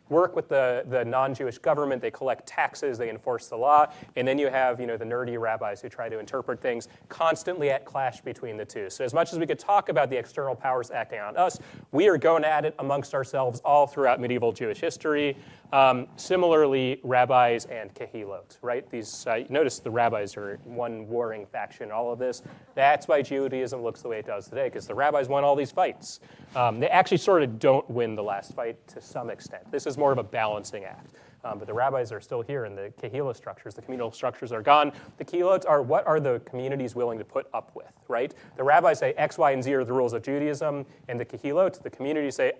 work with the non-Jewish government. They collect taxes, they enforce the law, and then you have the nerdy rabbis who try to interpret things, constantly at clash between the two. So as much as we could talk about the external powers acting on us, we are going at it amongst ourselves all throughout medieval Jewish history. Similarly, rabbis and kahilot, right? These notice the rabbis are one warring faction in all of this. That's why Judaism looks the way it does today, because the rabbis won all these fights. They actually sort of don't win the last fight to some extent. This is more of a balancing act. But the rabbis are still here, and the kahila structures, the communal structures are gone. The kahilot are what are the communities willing to put up with, right? The rabbis say X, Y, and Z are the rules of Judaism, and the kahilot, the community say,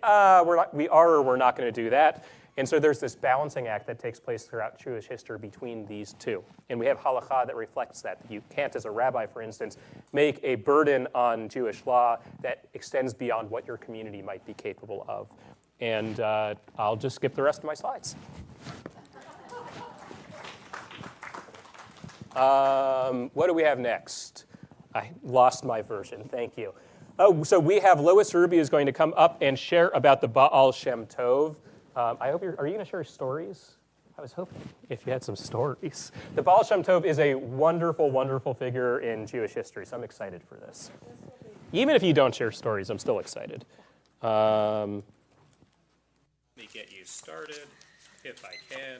we are or we're not going to do that. And so there's this balancing act that takes place throughout Jewish history between these two. And we have halakha that reflects that. You can't, as a rabbi, for instance, make a burden on Jewish law that extends beyond what your community might be capable of. And I'll just skip the rest of my slides. What do we have next? I lost my version. Thank you. Oh, so we have Lois Ruby is going to come up and share about the Baal Shem Tov. I hope are you going to share stories? I was hoping if you had some stories. The Baal Shem Tov is a wonderful, wonderful figure in Jewish history, so I'm excited for this. Even if you don't share stories, I'm still excited. Let me get you started, if I can.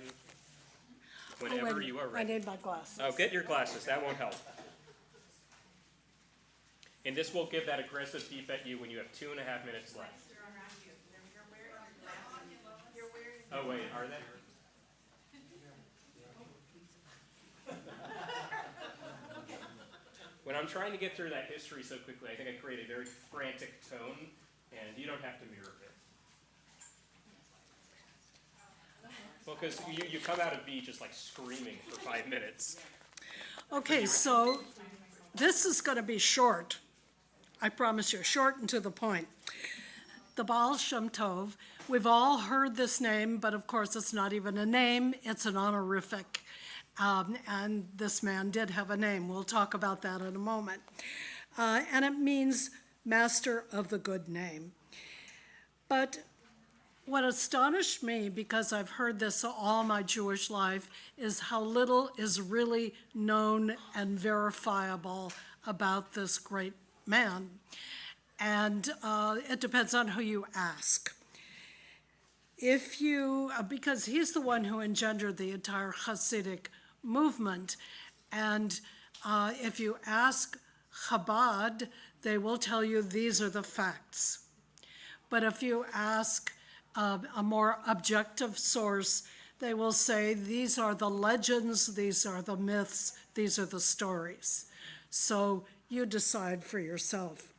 Whenever you are ready. I need my glasses. Oh, get your glasses. That won't help. And this will give that aggressive beep at you when you have 2.5 minutes left. Oh, wait, are they? When I'm trying to get through that history so quickly, I think I create a very frantic tone, and you don't have to mirror it. Well, because you come out of B just like screaming for 5 minutes. Okay, so this is going to be short. I promise you, short and to the point. The Baal Shem Tov, we've all heard this name, but of course it's not even a name, it's an honorific. And this man did have a name. We'll talk about that in a moment. And it means master of the good name. But what astonished me, because I've heard this all my Jewish life, is how little is really known and verifiable about this great man. And it depends on who you ask. If you, because he's the one who engendered the entire Hasidic movement, and if you ask Chabad, they will tell you these are the facts. But if you ask a more objective source, they will say these are the legends, these are the myths, these are the stories. So you decide for yourself.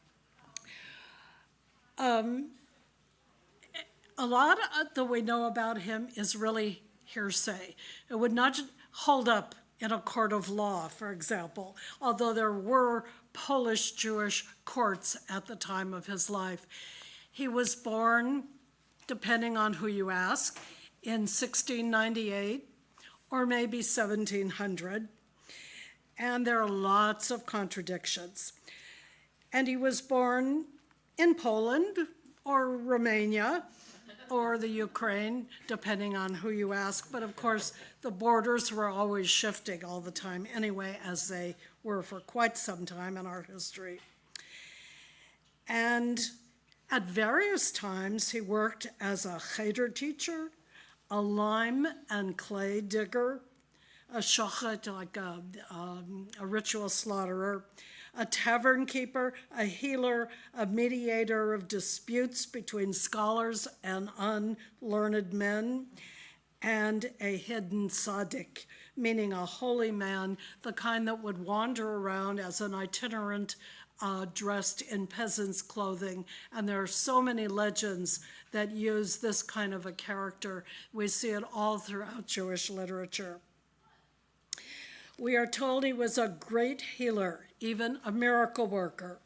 A lot that we know about him is really hearsay. It would not hold up in a court of law, for example, although there were Polish Jewish courts at the time of his life. He was born, depending on who you ask, in 1698 or maybe 1700. And there are lots of contradictions. And he was born in Poland or Romania or the Ukraine, depending on who you ask. But of course, the borders were always shifting all the time anyway, as they were for quite some time in our history. And at various times, he worked as a cheder teacher, a lime and clay digger, a shochet, like a ritual slaughterer, a tavern keeper, a healer, a mediator of disputes between scholars and unlearned men, and a hidden tzaddik, meaning a holy man, the kind that would wander around as an itinerant dressed in peasant's clothing. And there are so many legends that use this kind of a character. We see it all throughout Jewish literature. We are told he was a great healer, even a miracle worker,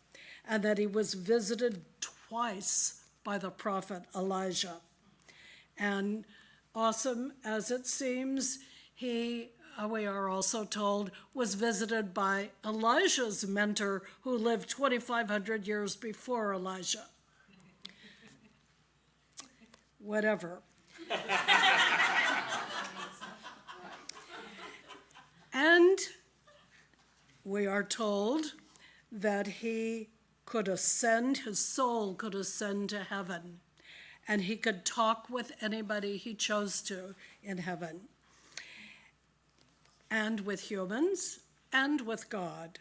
and that he was visited twice by the prophet Elijah. And awesome as it seems, he, we are also told, was visited by Elijah's mentor who lived 2,500 years before Elijah. Whatever. And we are told that he could ascend, his soul could ascend to heaven, and he could talk with anybody he chose to in heaven, and with humans, and with God.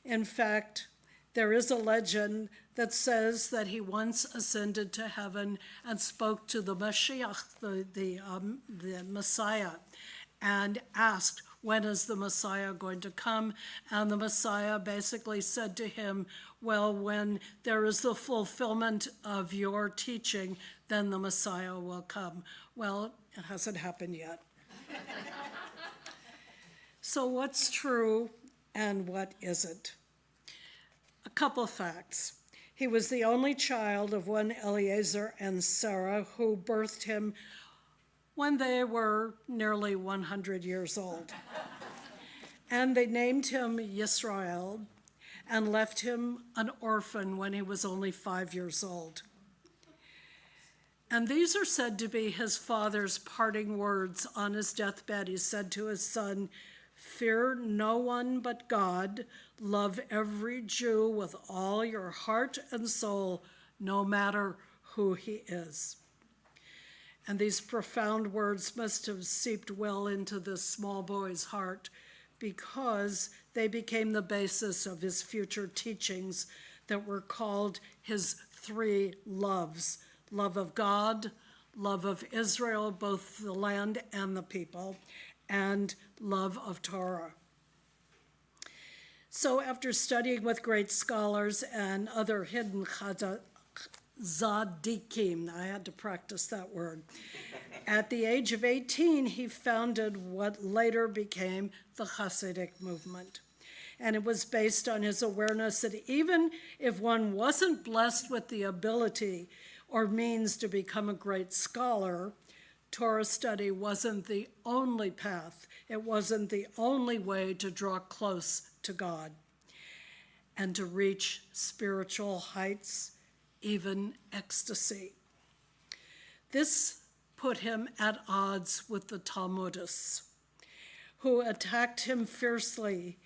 In fact, there is a legend that says that he once ascended to heaven and spoke to the Mashiach, the Messiah, and asked, when is the Messiah going to come? And the Messiah basically said to him, well, when there is the fulfillment of your teaching, then the Messiah will come. Well, it hasn't happened yet. So what's true and what isn't? A couple facts. He was the only child of one Eliezer and Sarah who birthed him when they were nearly 100 years old. And they named him Yisrael and left him an orphan when he was only 5 years old. And these are said to be his father's parting words on his deathbed. He said to his son, "Fear no one but God. Love every Jew with all your heart and soul, no matter who he is." And these profound words must have seeped well into this small boy's heart, because they became the basis of his future teachings that were called his three loves: love of God, love of Israel, both the land and the people, and love of Torah. So after studying with great scholars and other hidden tzaddikim, I had to practice that word, at the age of 18, he founded what later became the Hasidic movement. And it was based on his awareness that even if one wasn't blessed with the ability or means to become a great scholar, Torah study wasn't the only path. It wasn't the only way to draw close to God and to reach spiritual heights, even ecstasy. This put him at odds with the Talmudists, who attacked him fiercely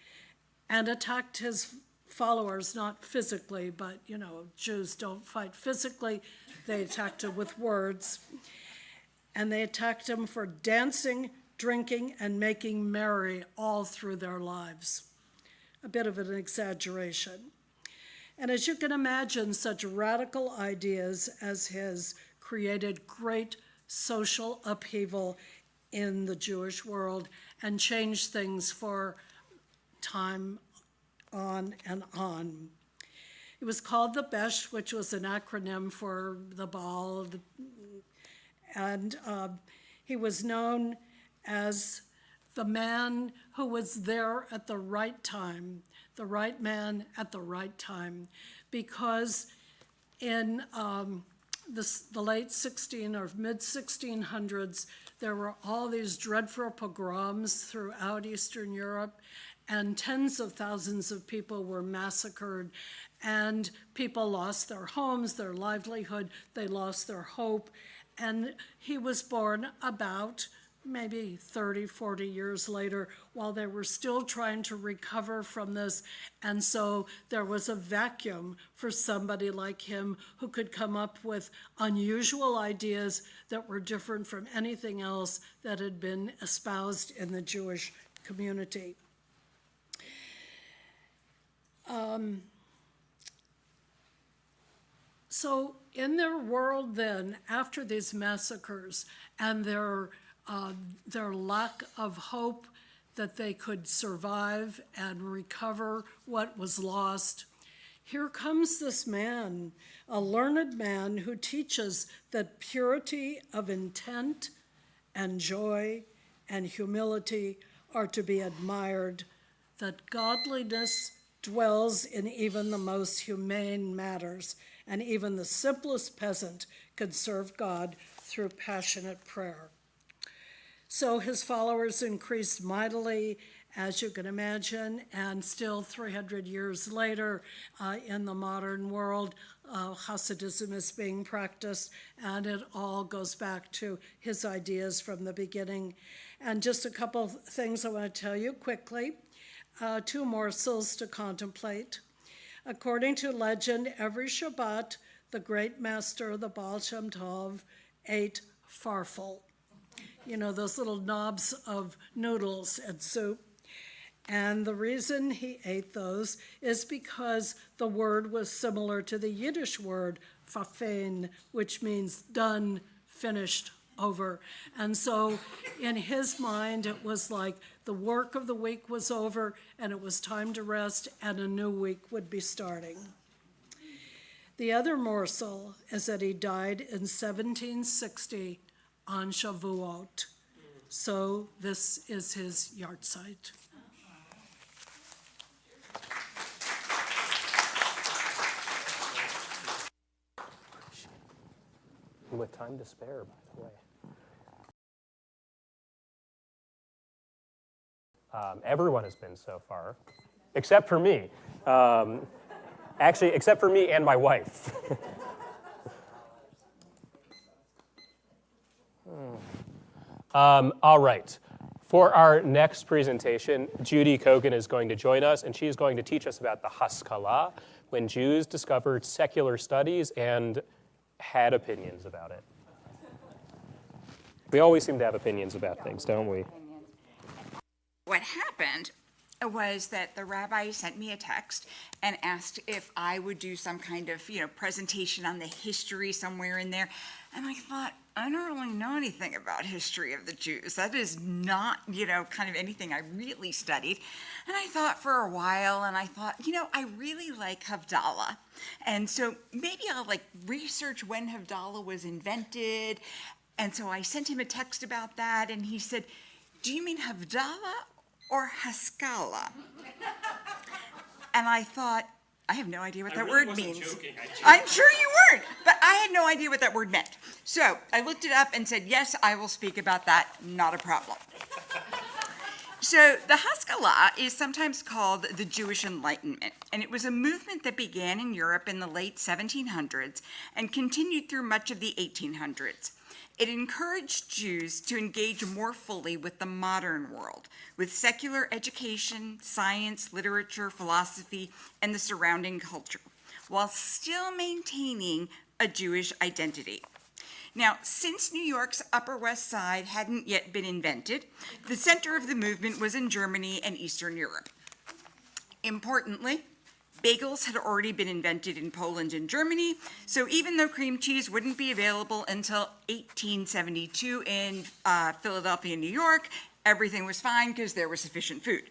and attacked his followers, not physically, but, you know, Jews don't fight physically. They attacked him with words. And they attacked him for dancing, drinking, and making merry all through their lives. A bit of an exaggeration. And as you can imagine, such radical ideas as his created great social upheaval in the Jewish world and changed things for time on and on. It was called the Besh, which was an acronym for the Baal, and he was known as the man who was there at the right time, the right man at the right time, because in the late 16 or mid 1600s, there were all these dreadful pogroms throughout Eastern Europe, and tens of thousands of people were massacred, and people lost their homes, their livelihood, they lost their hope. And he was born about maybe 30, 40 years later, while they were still trying to recover from this. And so there was a vacuum for somebody like him who could come up with unusual ideas that were different from anything else that had been espoused in the Jewish community. So in their world then, after these massacres and their lack of hope that they could survive and recover what was lost, here comes this man, a learned man who teaches that purity of intent and joy and humility are to be admired, that godliness dwells in even the most humane matters, and even the simplest peasant can serve God through passionate prayer. So his followers increased mightily, as you can imagine, and still 300 years later, in the modern world, Hasidism is being practiced, and it all goes back to his ideas from the beginning. And just a couple of things I want to tell you quickly, 2 morsels to contemplate. According to legend, every Shabbat, the great master of the Baal Shem Tov ate farfel. You know, those little knobs of noodles and soup. And the reason he ate those is because the word was similar to the Yiddish word fafein, which means done, finished, over. And so in his mind, it was like the work of the week was over and it was time to rest and a new week would be starting. The other morsel is that he died in 1760 on Shavuot. So this is his yahrzeit. With time to spare, by the way. Everyone has been so far, except for me. Actually, except for me and my wife. All right. For our next presentation, Judy Kogan is going to join us, and she's going to teach us about the Haskalah, when Jews discovered secular studies and had opinions about it. We always seem to have opinions about things, don't we? What happened was that the rabbi sent me a text and asked if I would do some kind of, presentation on the history somewhere in there. And I thought, I don't really know anything about history of the Jews. That is not, kind of anything I really studied. And I thought for a while, and I thought, I really like Havdalah. And so maybe I'll research when Havdalah was invented. And so I sent him a text about that, and he said, do you mean Havdalah or Haskalah? And I thought, I have no idea what that word means. Joking. I'm sure you weren't, but I had no idea what that word meant. So I looked it up and said, yes, I will speak about that, not a problem. So the Haskalah is sometimes called the Jewish Enlightenment, and it was a movement that began in Europe in the late 1700s and continued through much of the 1800s. It encouraged Jews to engage more fully with the modern world, with secular education, science, literature, philosophy, and the surrounding culture, while still maintaining a Jewish identity. Now, since New York's Upper West Side hadn't yet been invented, the center of the movement was in Germany and Eastern Europe. Importantly, bagels had already been invented in Poland and Germany, so even though cream cheese wouldn't be available until 1872 in Philadelphia and New York, everything was fine because there was sufficient food.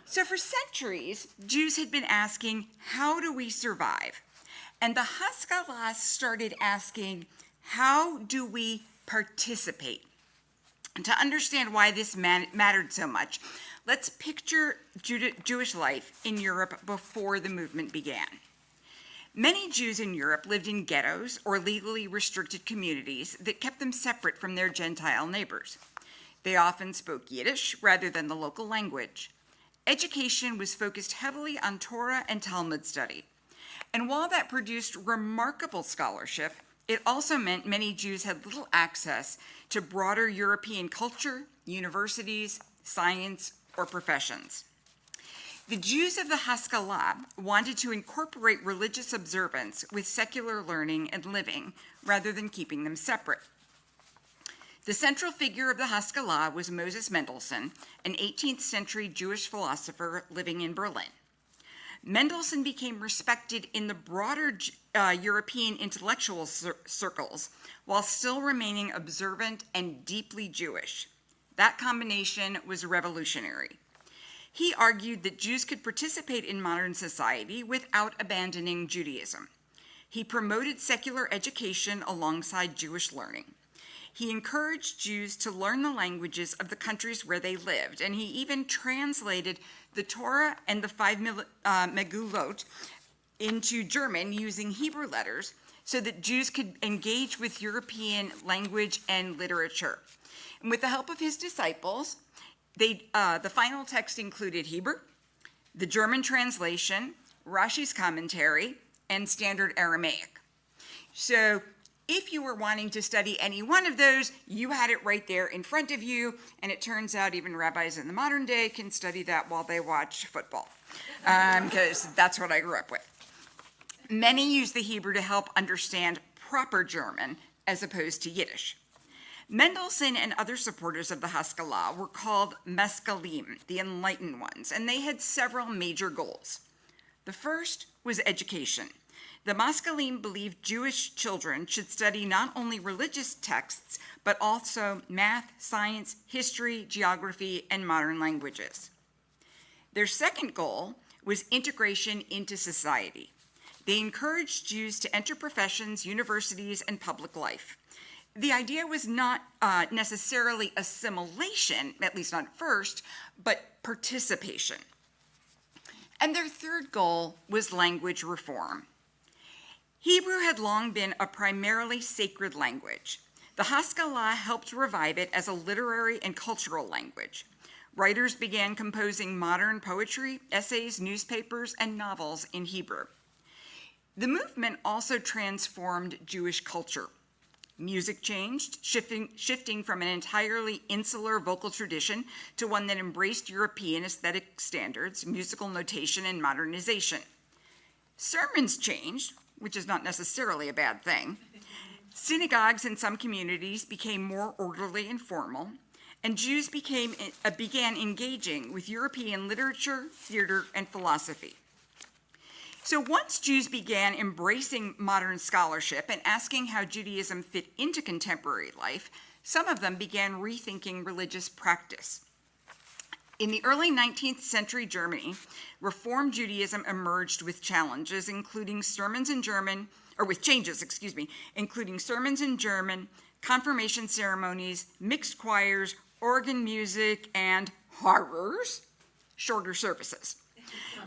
So for centuries, Jews had been asking, how do we survive? And the Haskalah started asking, how do we participate? And to understand why this mattered so much, let's picture Jewish life in Europe before the movement began. Many Jews in Europe lived in ghettos or legally restricted communities that kept them separate from their Gentile neighbors. They often spoke Yiddish rather than the local language. Education was focused heavily on Torah and Talmud study. And while that produced remarkable scholarship, it also meant many Jews had little access to broader European culture, universities, science, or professions. The Jews of the Haskalah wanted to incorporate religious observance with secular learning and living, rather than keeping them separate. The central figure of the Haskalah was Moses Mendelssohn, an 18th century Jewish philosopher living in Berlin. Mendelssohn became respected in the broader European intellectual circles, while still remaining observant and deeply Jewish. That combination was revolutionary. He argued that Jews could participate in modern society without abandoning Judaism. He promoted secular education alongside Jewish learning. He encouraged Jews to learn the languages of the countries where they lived, and he even translated the Torah and the five Megillot into German using Hebrew letters so that Jews could engage with European language and literature. And with the help of his disciples, the final text included Hebrew, the German translation, Rashi's commentary, and standard Aramaic. So if you were wanting to study any one of those, you had it right there in front of you, and it turns out even rabbis in the modern day can study that while they watch football, because that's what I grew up with. Many use the Hebrew to help understand proper German as opposed to Yiddish. Mendelssohn and other supporters of the Haskalah were called Meskalim, the enlightened ones, and they had several major goals. The first was education. The Maskalim believed Jewish children should study not only religious texts, but also math, science, history, geography, and modern languages. Their second goal was integration into society. They encouraged Jews to enter professions, universities, and public life. The idea was not necessarily assimilation, at least not at first, but participation. And their third goal was language reform. Hebrew had long been a primarily sacred language. The Haskalah helped revive it as a literary and cultural language. Writers began composing modern poetry, essays, newspapers, and novels in Hebrew. The movement also transformed Jewish culture. Music changed, shifting from an entirely insular vocal tradition to one that embraced European aesthetic standards, musical notation, and modernization. Sermons changed, which is not necessarily a bad thing. Synagogues in some communities became more orderly and formal, and Jews began engaging with European literature, theater, and philosophy. So once Jews began embracing modern scholarship and asking how Judaism fit into contemporary life, some of them began rethinking religious practice. In the early 19th century Germany, Reform Judaism emerged with challenges, including sermons in German, including sermons in German, confirmation ceremonies, mixed choirs, organ music, and horrors, shorter services.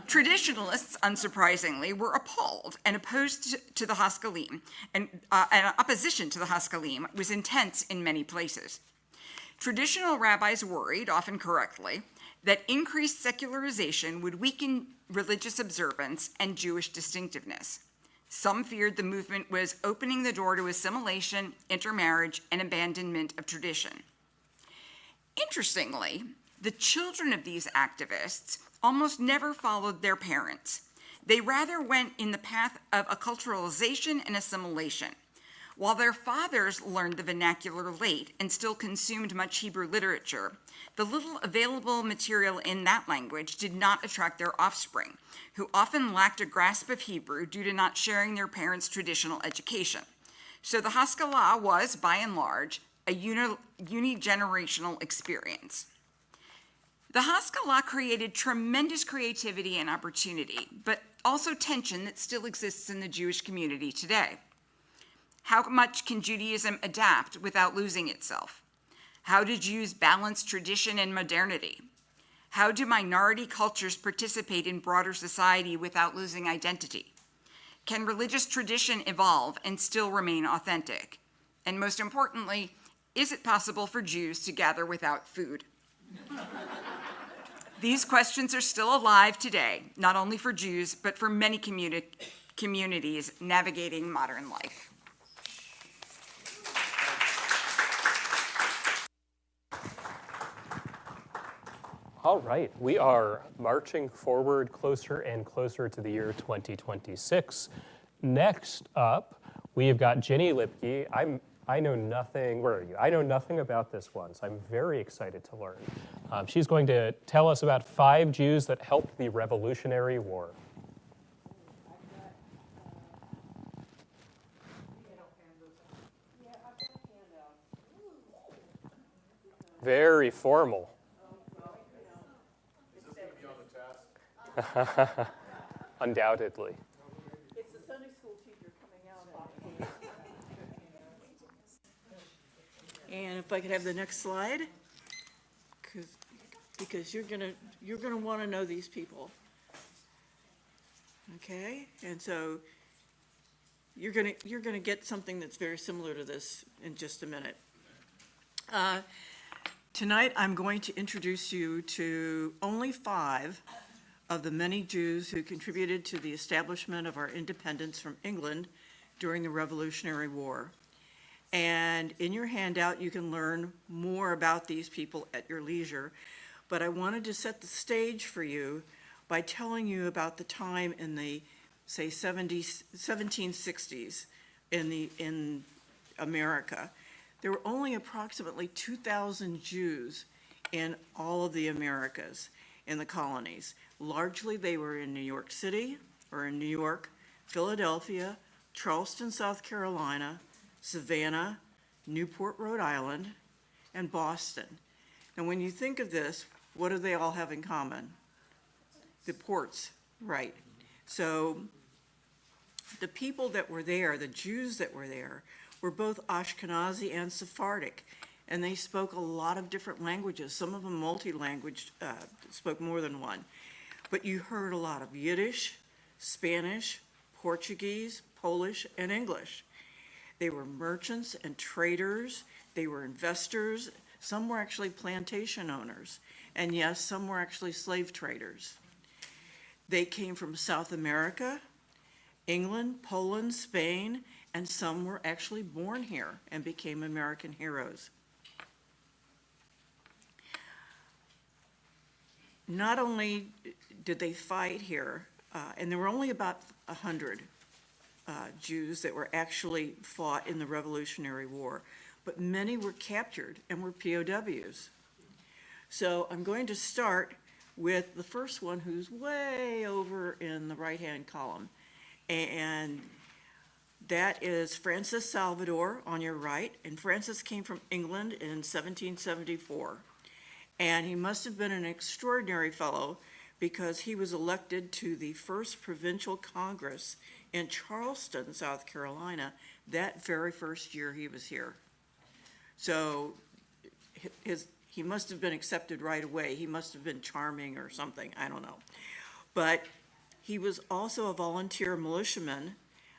Traditionalists, unsurprisingly, were appalled and opposed to the Haskalim, and opposition to the Haskalim was intense in many places. Traditional rabbis worried, often correctly, that increased secularization would weaken religious observance and Jewish distinctiveness. Some feared the movement was opening the door to assimilation, intermarriage, and abandonment of tradition. Interestingly, the children of these activists almost never followed their parents. They rather went in the path of acculturalization and assimilation. While their fathers learned the vernacular late and still consumed much Hebrew literature, the little available material in that language did not attract their offspring, who often lacked a grasp of Hebrew due to not sharing their parents' traditional education. So the Haskalah was, by and large, a unigenerational experience. The Haskalah created tremendous creativity and opportunity, but also tension that still exists in the Jewish community today. How much can Judaism adapt without losing itself? How do Jews balance tradition and modernity? How do minority cultures participate in broader society without losing identity? Can religious tradition evolve and still remain authentic? And most importantly, is it possible for Jews to gather without food? These questions are still alive today, not only for Jews, but for many communities navigating modern life. All right, we are marching forward closer and closer to the year 2026. Next up, we have got Jenny Lipke. I know nothing, where are you? I know nothing about this one, so I'm very excited to learn. She's going to tell us about 5 Jews that helped the Revolutionary War. Very formal. Is this going to be on the task? Undoubtedly. It's the Sunday school teacher coming out. And if I could have the next slide, because you're gonna want to know these people. Okay, and so you're gonna get something that's very similar to this in just a minute. Tonight, I'm going to introduce you to only 5 of the many Jews who contributed to the establishment of our independence from England during the Revolutionary War. And in your handout, you can learn more about these people at your leisure. But I wanted to set the stage for you by telling you about the time in the, say, 1760s in America. There were only approximately 2,000 Jews in all of the Americas, in the colonies. Largely, they were in New York City, or in New York, Philadelphia, Charleston, South Carolina, Savannah, Newport, Rhode Island, and Boston. Now, when you think of this, what do they all have in common? The ports, right. So the people that were there, the Jews that were there, were both Ashkenazi and Sephardic, and they spoke a lot of different languages. Some of them multi-language, spoke more than one. But you heard a lot of Yiddish, Spanish, Portuguese, Polish, and English. They were merchants and traders. They were investors. Some were actually plantation owners. And yes, some were actually slave traders. They came from South America, England, Poland, Spain, and some were actually born here and became American heroes. Not only did they fight here, and there were only about 100 Jews that were actually fought in the Revolutionary War, but many were captured and were POWs. So I'm going to start with the first one, who's way over in the right-hand column. And that is Francis Salvador on your right. And Francis came from England in 1774. And he must have been an extraordinary fellow because he was elected to the first provincial Congress in Charleston, South Carolina, that very first year he was here. So he must have been accepted right away. He must have been charming or something, I don't know. But he was also a volunteer militiaman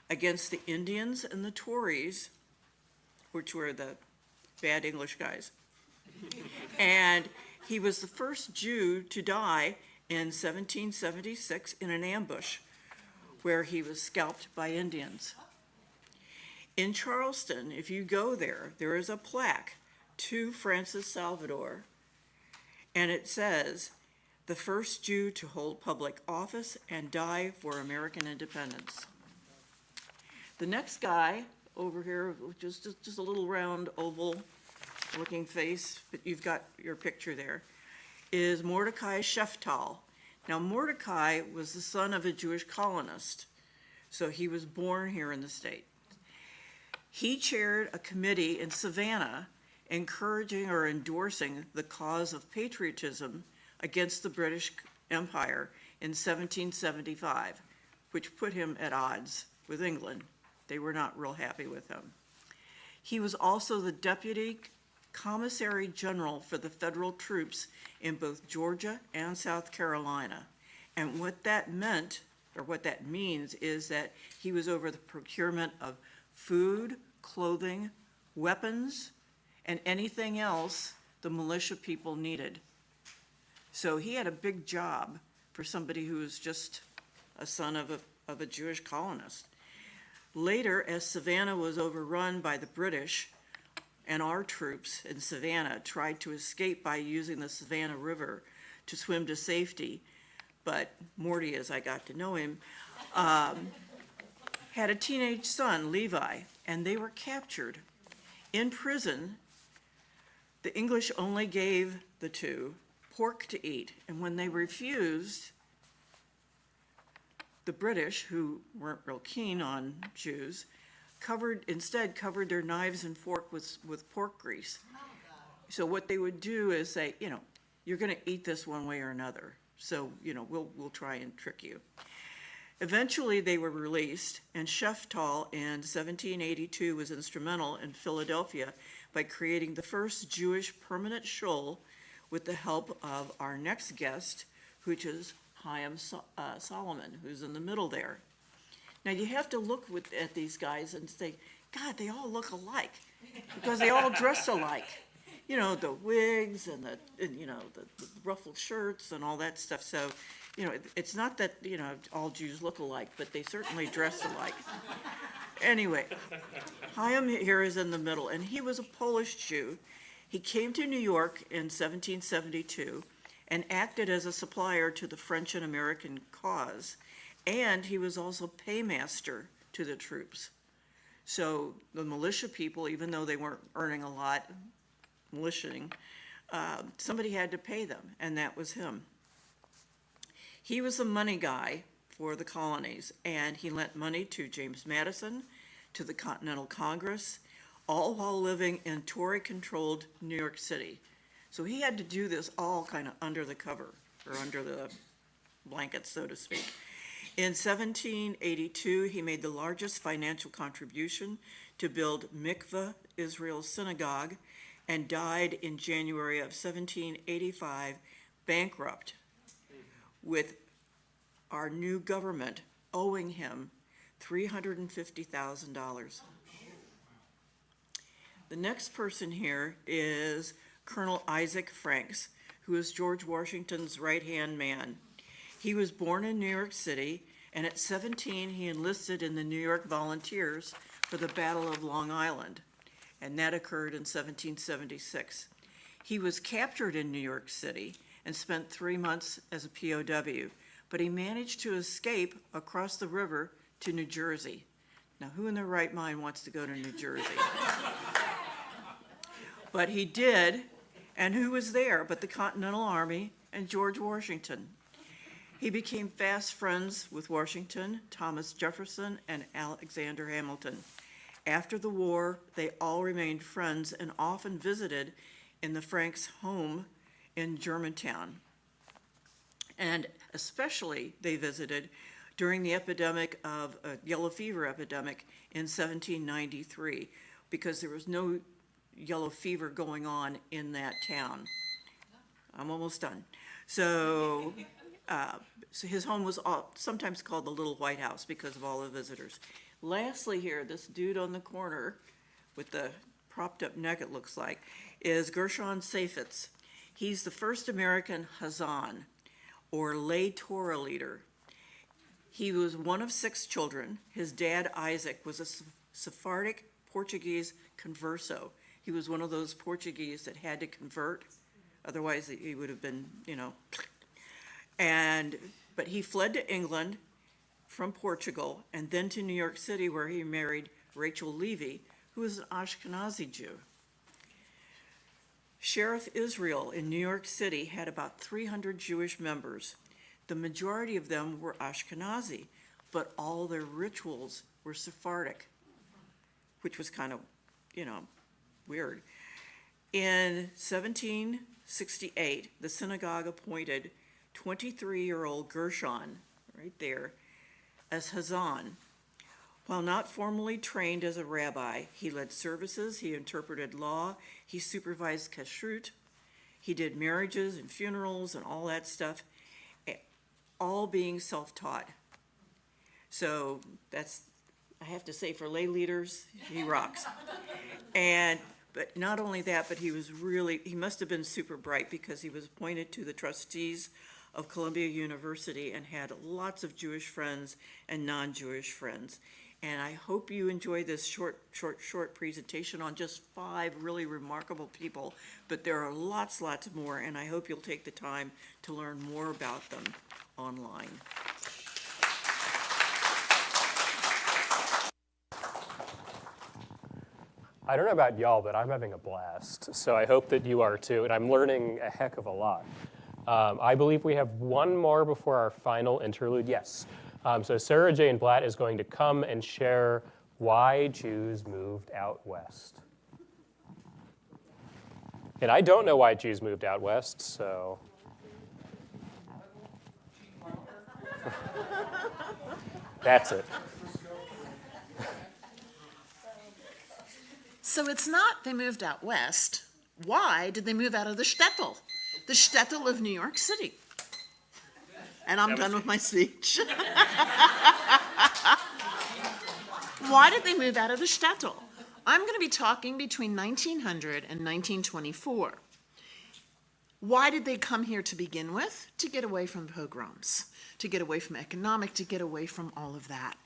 against the Indians and the Tories, which were the bad English guys. And he was the first Jew to die in 1776 in an ambush where he was scalped by Indians. In Charleston, if you go there, there is a plaque to Francis Salvador, and it says, "The first Jew to hold public office and die for American independence." The next guy over here, just a little round oval looking face, but you've got your picture there, is Mordecai Sheftal. Now, Mordecai was the son of a Jewish colonist, so he was born here in the state. He chaired a committee in Savannah encouraging or endorsing the cause of patriotism against the British Empire in 1775, which put him at odds with England. They were not real happy with him. He was also the deputy commissary general for the federal troops in both Georgia and South Carolina. And what that meant, or what that means, is that he was over the procurement of food, clothing, weapons, and anything else the militia people needed. So he had a big job for somebody who was just a son of a Jewish colonist. Later, as Savannah was overrun by the British, and our troops in Savannah tried to escape by using the Savannah River to swim to safety, but Morty, as I got to know him, had a teenage son, Levi, and they were captured. In prison, the English only gave the two pork to eat, and when they refused, the British, who weren't real keen on Jews, instead covered their knives and fork with pork grease. So what they would do is say, you're going to eat this one way or another. So, we'll try and trick you. Eventually, they were released, and Sheftal in 1782 was instrumental in Philadelphia by creating the first Jewish permanent shul with the help of our next guest, which is Chaim Solomon, who's in the middle there. Now, you have to look at these guys and say, God, they all look alike, because they all dress alike. You know, the wigs and the ruffled shirts and all that stuff. So, it's not that, all Jews look alike, but they certainly dress alike. Anyway, Chaim here is in the middle, and he was a Polish Jew. He came to New York in 1772 and acted as a supplier to the French and American cause, and he was also paymaster to the troops. So the militia people, even though they weren't earning a lot, militiaing, somebody had to pay them, and that was him. He was the money guy for the colonies, and he lent money to James Madison, to the Continental Congress, all while living in Tory-controlled New York City. So he had to do this all kind of under the cover, or under the blankets, so to speak. In 1782, he made the largest financial contribution to build Mikveh, Israel's synagogue, and died in January of 1785, bankrupt, with our new government owing him $350,000. The next person here is Colonel Isaac Franks, who is George Washington's right-hand man. He was born in New York City, and at 17, he enlisted in the New York Volunteers for the Battle of Long Island, and that occurred in 1776. He was captured in New York City and spent 3 months as a POW, but he managed to escape across the river to New Jersey. Now, who in their right mind wants to go to New Jersey? But he did, and who was there but the Continental Army and George Washington? He became fast friends with Washington, Thomas Jefferson, and Alexander Hamilton. After the war, they all remained friends and often visited in the Franks' home in Germantown. And especially they visited during the epidemic of yellow fever epidemic in 1793, because there was no yellow fever going on in that town. I'm almost done. So his home was sometimes called the Little White House because of all the visitors. Lastly here, this dude on the corner with the propped up neck, it looks like, is Gershon Seifetz. He's the first American Hazan, or lay Torah leader. He was one of 6 children. His dad, Isaac, was a Sephardic Portuguese converso. He was one of those Portuguese that had to convert, otherwise he would have been, but he fled to England from Portugal and then to New York City, where he married Rachel Levy, who was an Ashkenazi Jew. Sheriff Israel in New York City had about 300 Jewish members. The majority of them were Ashkenazi, but all their rituals were Sephardic, which was kind of, weird. In 1768, the synagogue appointed 23-year-old Gershon, right there, as Hazan. While not formally trained as a rabbi, he led services, he interpreted law, he supervised kashrut, he did marriages and funerals and all that stuff, all being self-taught. So that's, I have to say, for lay leaders, he rocks. But not only that, but he must have been super bright, because he was appointed to the trustees of Columbia University and had lots of Jewish friends and non-Jewish friends. And I hope you enjoy this short presentation on just 5 really remarkable people, but there are lots more, and I hope you'll take the time to learn more about them online. I don't know about y'all, but I'm having a blast. So I hope that you are too, and I'm learning a heck of a lot. I believe we have one more before our final interlude. Yes. So Sarah Jane Blatt is going to come and share why Jews moved out west. And I don't know why Jews moved out west, so. That's it. So it's not they moved out west. Why did they move out of the shtetl? The shtetl of New York City. And I'm done with my speech. Why did they move out of the shtetl? I'm going to be talking between 1900 and 1924. Why did they come here to begin with? To get away from pogroms, to get away from economic, to get away from all of that.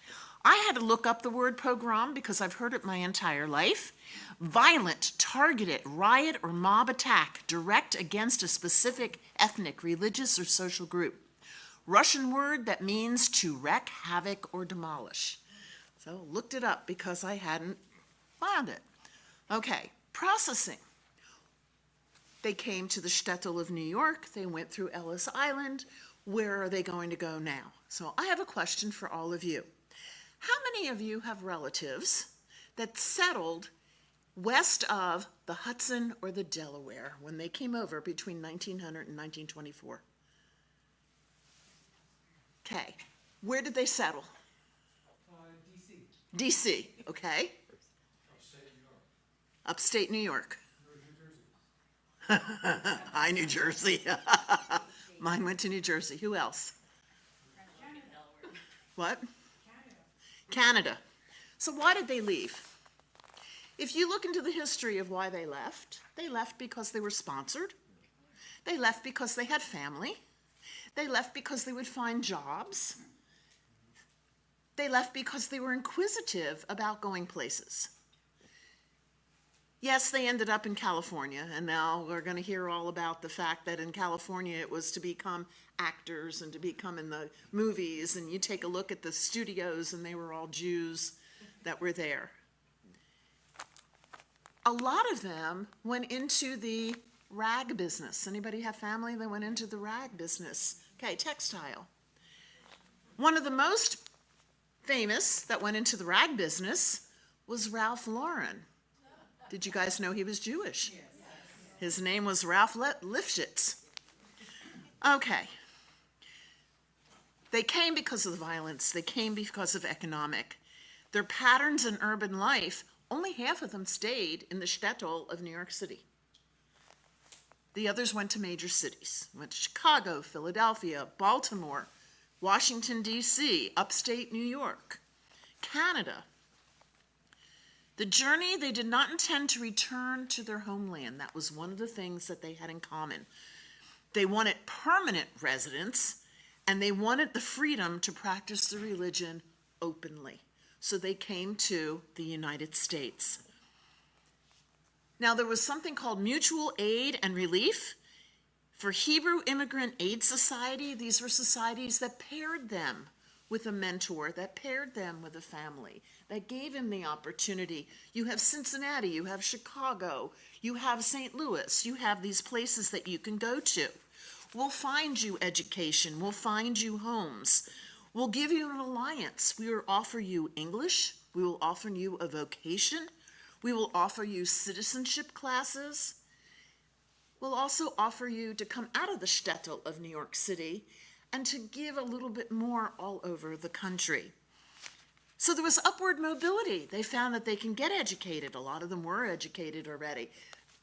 I had to look up the word pogrom because I've heard it my entire life. Violent, targeted, riot, or mob attack direct against a specific ethnic, religious, or social group. Russian word that means to wreak havoc or demolish. So looked it up because I hadn't found it. Okay, processing. They came to the shtetl of New York. They went through Ellis Island. Where are they going to go now? So I have a question for all of you. How many of you have relatives that settled west of the Hudson or the Delaware when they came over between 1900 and 1924? Okay, where did they settle? DC. DC, okay. Upstate New York. Hi, New Jersey. Mine went to New Jersey. Who else? What? Canada. So why did they leave? If you look into the history of why they left because they were sponsored. They left because they had family. They left because they would find jobs. They left because they were inquisitive about going places. Yes, they ended up in California, and now we're going to hear all about the fact that in California it was to become actors and to become in the movies, and you take a look at the studios and they were all Jews that were there. A lot of them went into the rag business. Anybody have family that went into the rag business? Okay, textile. One of the most famous that went into the rag business was Ralph Lauren. Did you guys know he was Jewish? His name was Ralph Lifshitz. Okay. They came because of the violence. They came because of economic. Their patterns in urban life, only half of them stayed in the shtetl of New York City. The others went to major cities. Went to Chicago, Philadelphia, Baltimore, Washington, D.C., upstate New York, Canada. The journey, they did not intend to return to their homeland. That was one of the things that they had in common. They wanted permanent residence, and they wanted the freedom to practice the religion openly. So they came to the United States. Now, there was something called Mutual Aid and Relief. For Hebrew Immigrant Aid Society, these were societies that paired them with a mentor, that paired them with a family, that gave him the opportunity. You have Cincinnati, you have Chicago, you have St. Louis, you have these places that you can go to. We'll find you education, we'll find you homes, we'll give you an alliance. We will offer you English, we will offer you a vocation, we will offer you citizenship classes. We'll also offer you to come out of the shtetl of New York City and to give a little bit more all over the country. So there was upward mobility. They found that they can get educated. A lot of them were educated already.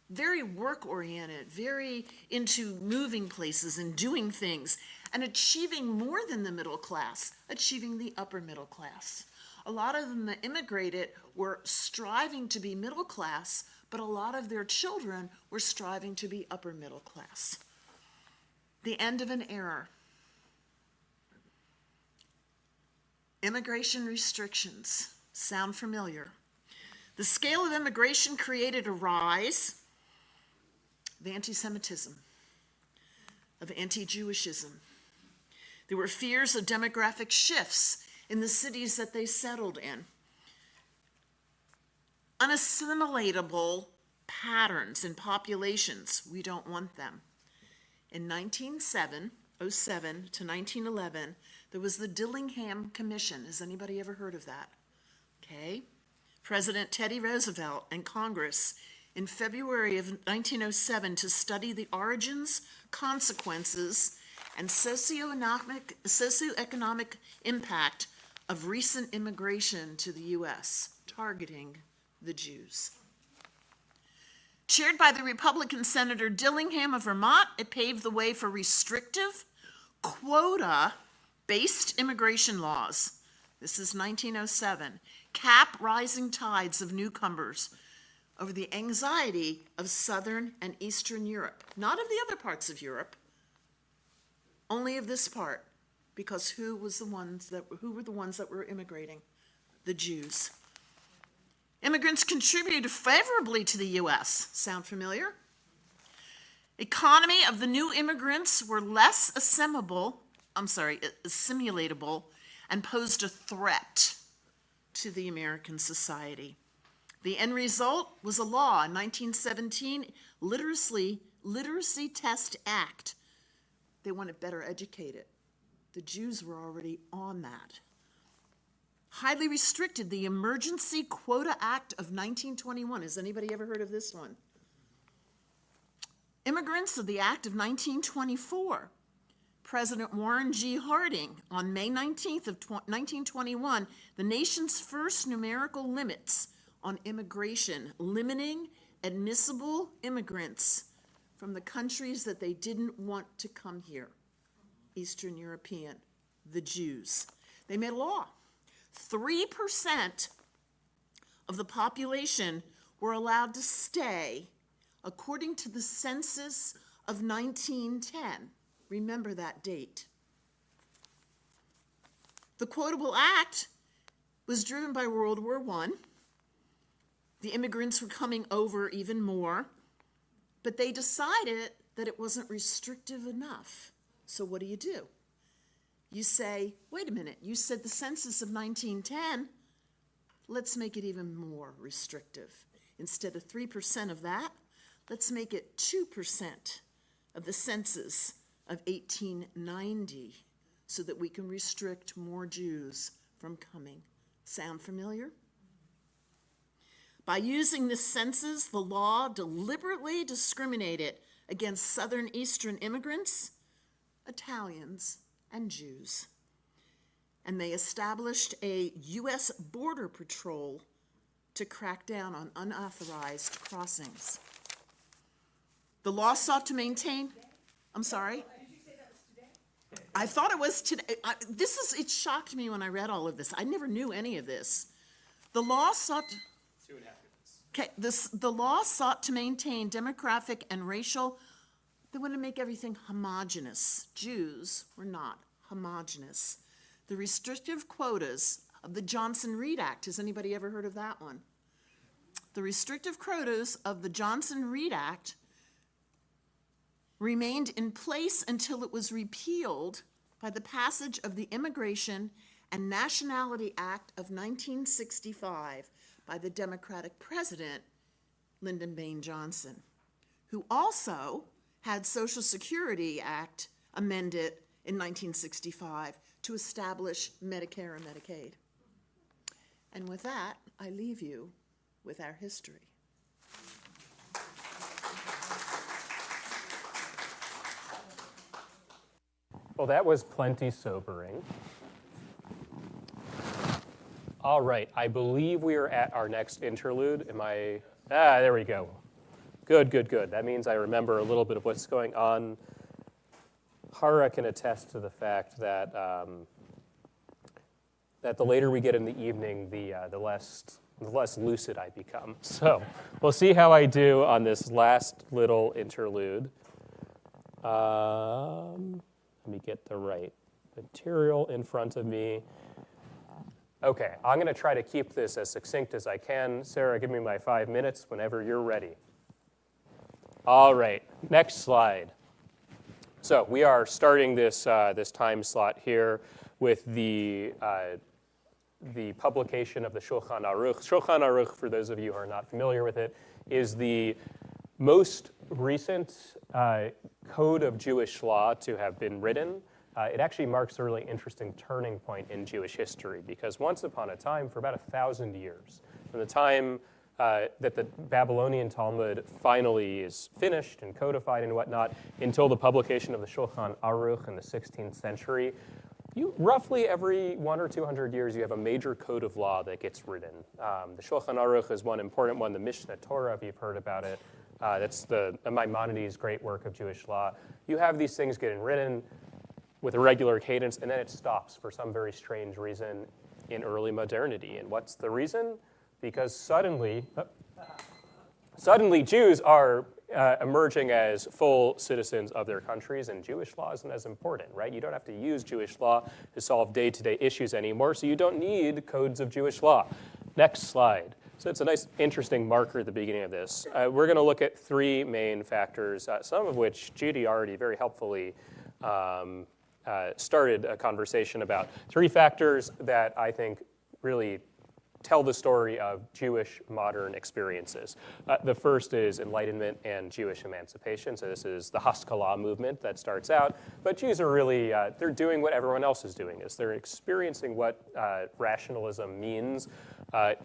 Very work-oriented, very into moving places and doing things and achieving more than the middle class, achieving the upper middle class. A lot of them that immigrated were striving to be middle class, but a lot of their children were striving to be upper middle class. The end of an era. Immigration restrictions. Sound familiar? The scale of immigration created a rise of anti-Semitism, of anti-Jewishism. There were fears of demographic shifts in the cities that they settled in. Unassimilatable patterns in populations. We don't want them. In 1907 to 1911, there was the Dillingham Commission. Has anybody ever heard of that? Okay. President Teddy Roosevelt and Congress in February of 1907 to study the origins, consequences, and socioeconomic impact of recent immigration to the U.S., targeting the Jews. Chaired by the Republican Senator Dillingham of Vermont, it paved the way for restrictive, quota-based immigration laws. This is 1907. Cap rising tides of newcomers over the anxiety of Southern and Eastern Europe. Not of the other parts of Europe, only of this part, because who were the ones that were immigrating? The Jews. Immigrants contributed favorably to the U.S. Sound familiar? Economy of the new immigrants were less assimilatable and posed a threat to the American society. The end result was a law in 1917, Literacy Test Act. They wanted better educated. The Jews were already on that. Highly restricted, the Emergency Quota Act of 1921. Has anybody ever heard of this one? Immigrants of the Act of 1924. President Warren G. Harding, on May 19th of 1921, the nation's first numerical limits on immigration, limiting admissible immigrants from the countries that they didn't want to come here. Eastern European, the Jews. They made a law. 3% of the population were allowed to stay according to the census of 1910. Remember that date. The Quotable Act was driven by World War I. The immigrants were coming over even more, but they decided that it wasn't restrictive enough. So what do? You say, wait a minute, you said the census of 1910, let's make it even more restrictive. Instead of 3% of that, let's make it 2% of the census of 1890 so that we can restrict more Jews from coming. Sound familiar? By using this census, the law deliberately discriminated against Southern Eastern immigrants, Italians, and Jews. And they established a U.S. Border Patrol to crack down on unauthorized crossings. The law sought to maintain, I'm sorry? I thought it was today. It shocked me when I read all of this. I never knew any of this. The law sought, 2.5 the minutes. law sought to maintain demographic and racial. They want to make everything homogeneous. Jews were not homogeneous. The restrictive quotas of the Johnson-Reed Act. Has anybody ever heard of that one? The restrictive quotas of the Johnson-Reed Act remained in place until it was repealed by the passage of the Immigration and Nationality Act of 1965 by the Democratic president, Lyndon Baines Johnson, who also had Social Security Act amended in 1965 to establish Medicare and Medicaid. And with that, I leave you with our history. Well, that was plenty sobering. All right, I believe we are at our next interlude. There we go. Good. That means I remember a little bit of what's going on. Hara can attest to the fact that that the later we get in the evening, the less lucid I become. So we'll see how I do on this last little interlude. Let me get the right material in front of me. Okay, I'm going to try to keep this as succinct as I can. Sarah, give me my 5 minutes whenever you're ready. All right, next slide. So we are starting this time slot here with the publication of the Shulchan Aruch. Shulchan Aruch, for those of you who are not familiar with it, is the most recent code of Jewish law to have been written. It actually marks a really interesting turning point in Jewish history because once upon a time, for about 1,000 years, from the time that the Babylonian Talmud finally is finished and codified and whatnot, until the publication of the Shulchan Aruch in the 16th century, roughly every 100 or 200 years, you have a major code of law that gets written. The Shulchan Aruch is one important one, the Mishnah Torah, if you've heard about it. That's the Maimonides' great work of Jewish law. You have these things getting written with a regular cadence, and then it stops for some very strange reason in early modernity. And what's the reason? Because suddenly Jews are emerging as full citizens of their countries, and Jewish law isn't as important, right? You don't have to use Jewish law to solve day-to-day issues anymore, so you don't need codes of Jewish law. Next slide. So it's a nice, interesting marker at the beginning of this. We're going to look at three main factors, some of which Judy already very helpfully started a conversation about. Three factors that I think really tell the story of Jewish modern experiences. The first is Enlightenment and Jewish emancipation. So this is the Haskalah movement that starts out. But Jews are really, they're doing what everyone else is doing. They're experiencing what rationalism means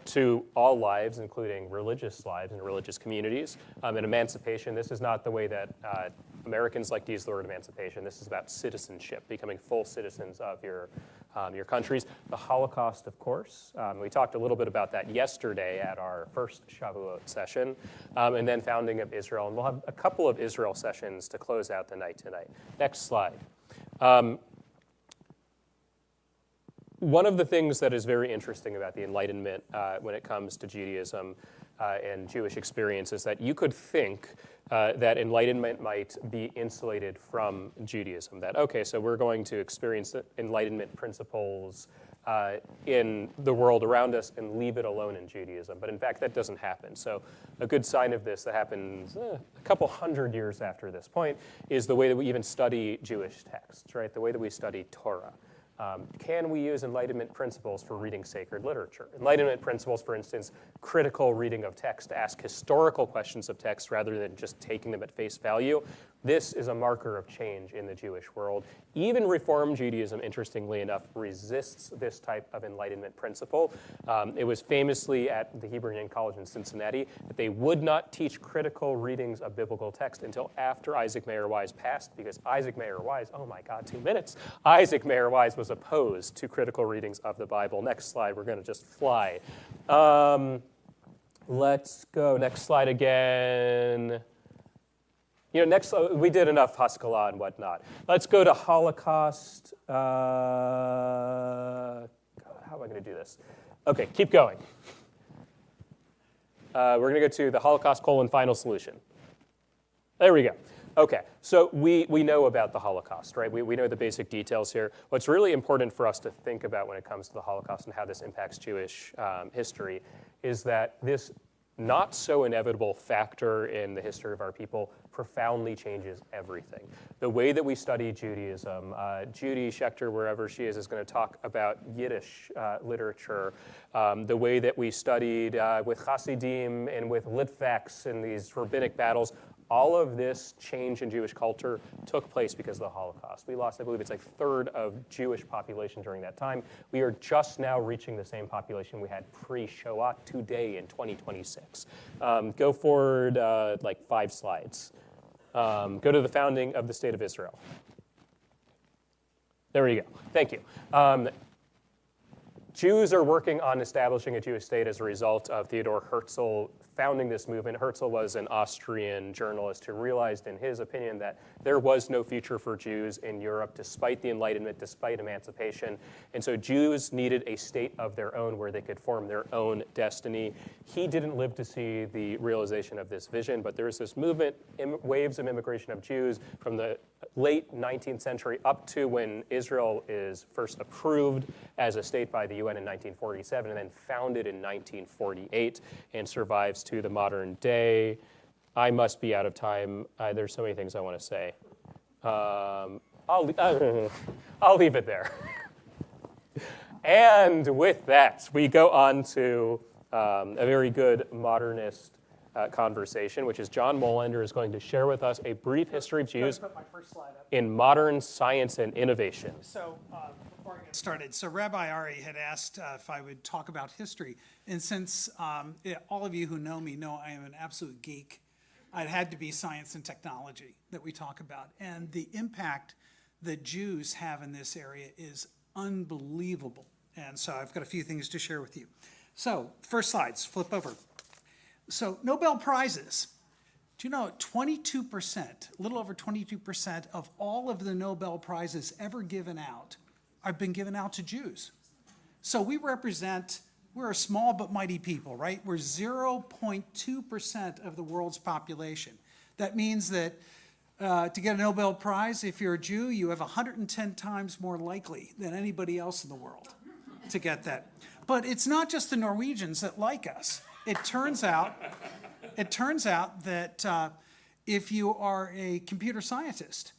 to all lives, including religious lives and religious communities. And emancipation, this is not the way that Americans like to use the word emancipation. This is about citizenship, becoming full citizens of your countries. The Holocaust, of course. We talked a little bit about that yesterday at our first Shavuot session. And then founding of Israel. And we'll have a couple of Israel sessions to close out the night tonight. Next slide. One of the things that is very interesting about the Enlightenment when it comes to Judaism and Jewish experience is that you could think that Enlightenment might be insulated from Judaism. That, okay, so we're going to experience the Enlightenment principles in the world around us and leave it alone in Judaism. But in fact, that doesn't happen. So a good sign of this that happens a couple hundred years after this point is the way that we even study Jewish texts, right? The way that we study Torah. Can we use Enlightenment principles for reading sacred literature? Enlightenment principles, for instance, critical reading of text to ask historical questions of text rather than just taking them at face value. This is a marker of change in the Jewish world. Even Reform Judaism, interestingly enough, resists this type of Enlightenment principle. It was famously at the Hebrew Union College in Cincinnati that they would not teach critical readings of biblical text until after Isaac Mayer Wise passed, because Isaac Mayer Wise, oh my God, 2 minutes. Isaac Mayer Wise was opposed to critical readings of the Bible. Next slide, we're going to just fly. Let's go. Next slide again. We did enough Haskalah and whatnot. Let's go to Holocaust. God, how am I going to do this? Okay, keep going. We're going to go to the Holocaust : final solution. There we go. Okay, so we know about the Holocaust, right? We know the basic details here. What's really important for us to think about when it comes to the Holocaust and how this impacts Jewish history is that this not so inevitable factor in the history of our people profoundly changes everything. The way that we study Judaism, Judy Schechter, wherever she is going to talk about Yiddish literature. The way that we studied with Hasidim and with Litvaks in these rabbinic battles, all of this change in Jewish culture took place because of the Holocaust. We lost, I believe it's a third of Jewish population during that time. We are just now reaching the same population we had pre-Shoah today in 2026. Go forward like 5 slides. Go to the founding of the State of Israel. There we go. Thank you. Jews are working on establishing a Jewish state as a result of Theodor Herzl founding this movement. Herzl was an Austrian journalist who realized, in his opinion, that there was no future for Jews in Europe despite the Enlightenment, despite emancipation. And so Jews needed a state of their own where they could form their own destiny. He didn't live to see the realization of this vision, but there was this movement, waves of immigration of Jews from the late 19th century up to when Israel is first approved as a state by the UN in 1947 and then founded in 1948 and survives to the modern day. I must be out of time. There's so many things I want to say. I'll leave it there. And with that, we go on to a very good modernist conversation, which is John Molander is going to share with us a brief history of Jews in modern science and innovation. So before I get started, so Rabbi Ari had asked if I would talk about history. And since all of you who know me know I am an absolute geek, it had to be science and technology that we talk about. And the impact that Jews have in this area is unbelievable. And so I've got a few things to share with you. So first slides, flip over. So Nobel Prizes. Do you know 22%, a little over 22% of all of the Nobel Prizes ever given out have been given out to Jews? So we're a small but mighty people, right? We're 0.2% of the world's population. That means that to get a Nobel Prize, if you're a Jew, you have 110 times more likely than anybody else in the world to get that. But it's not just the Norwegians that like us. It turns out that if you are a computer scientist,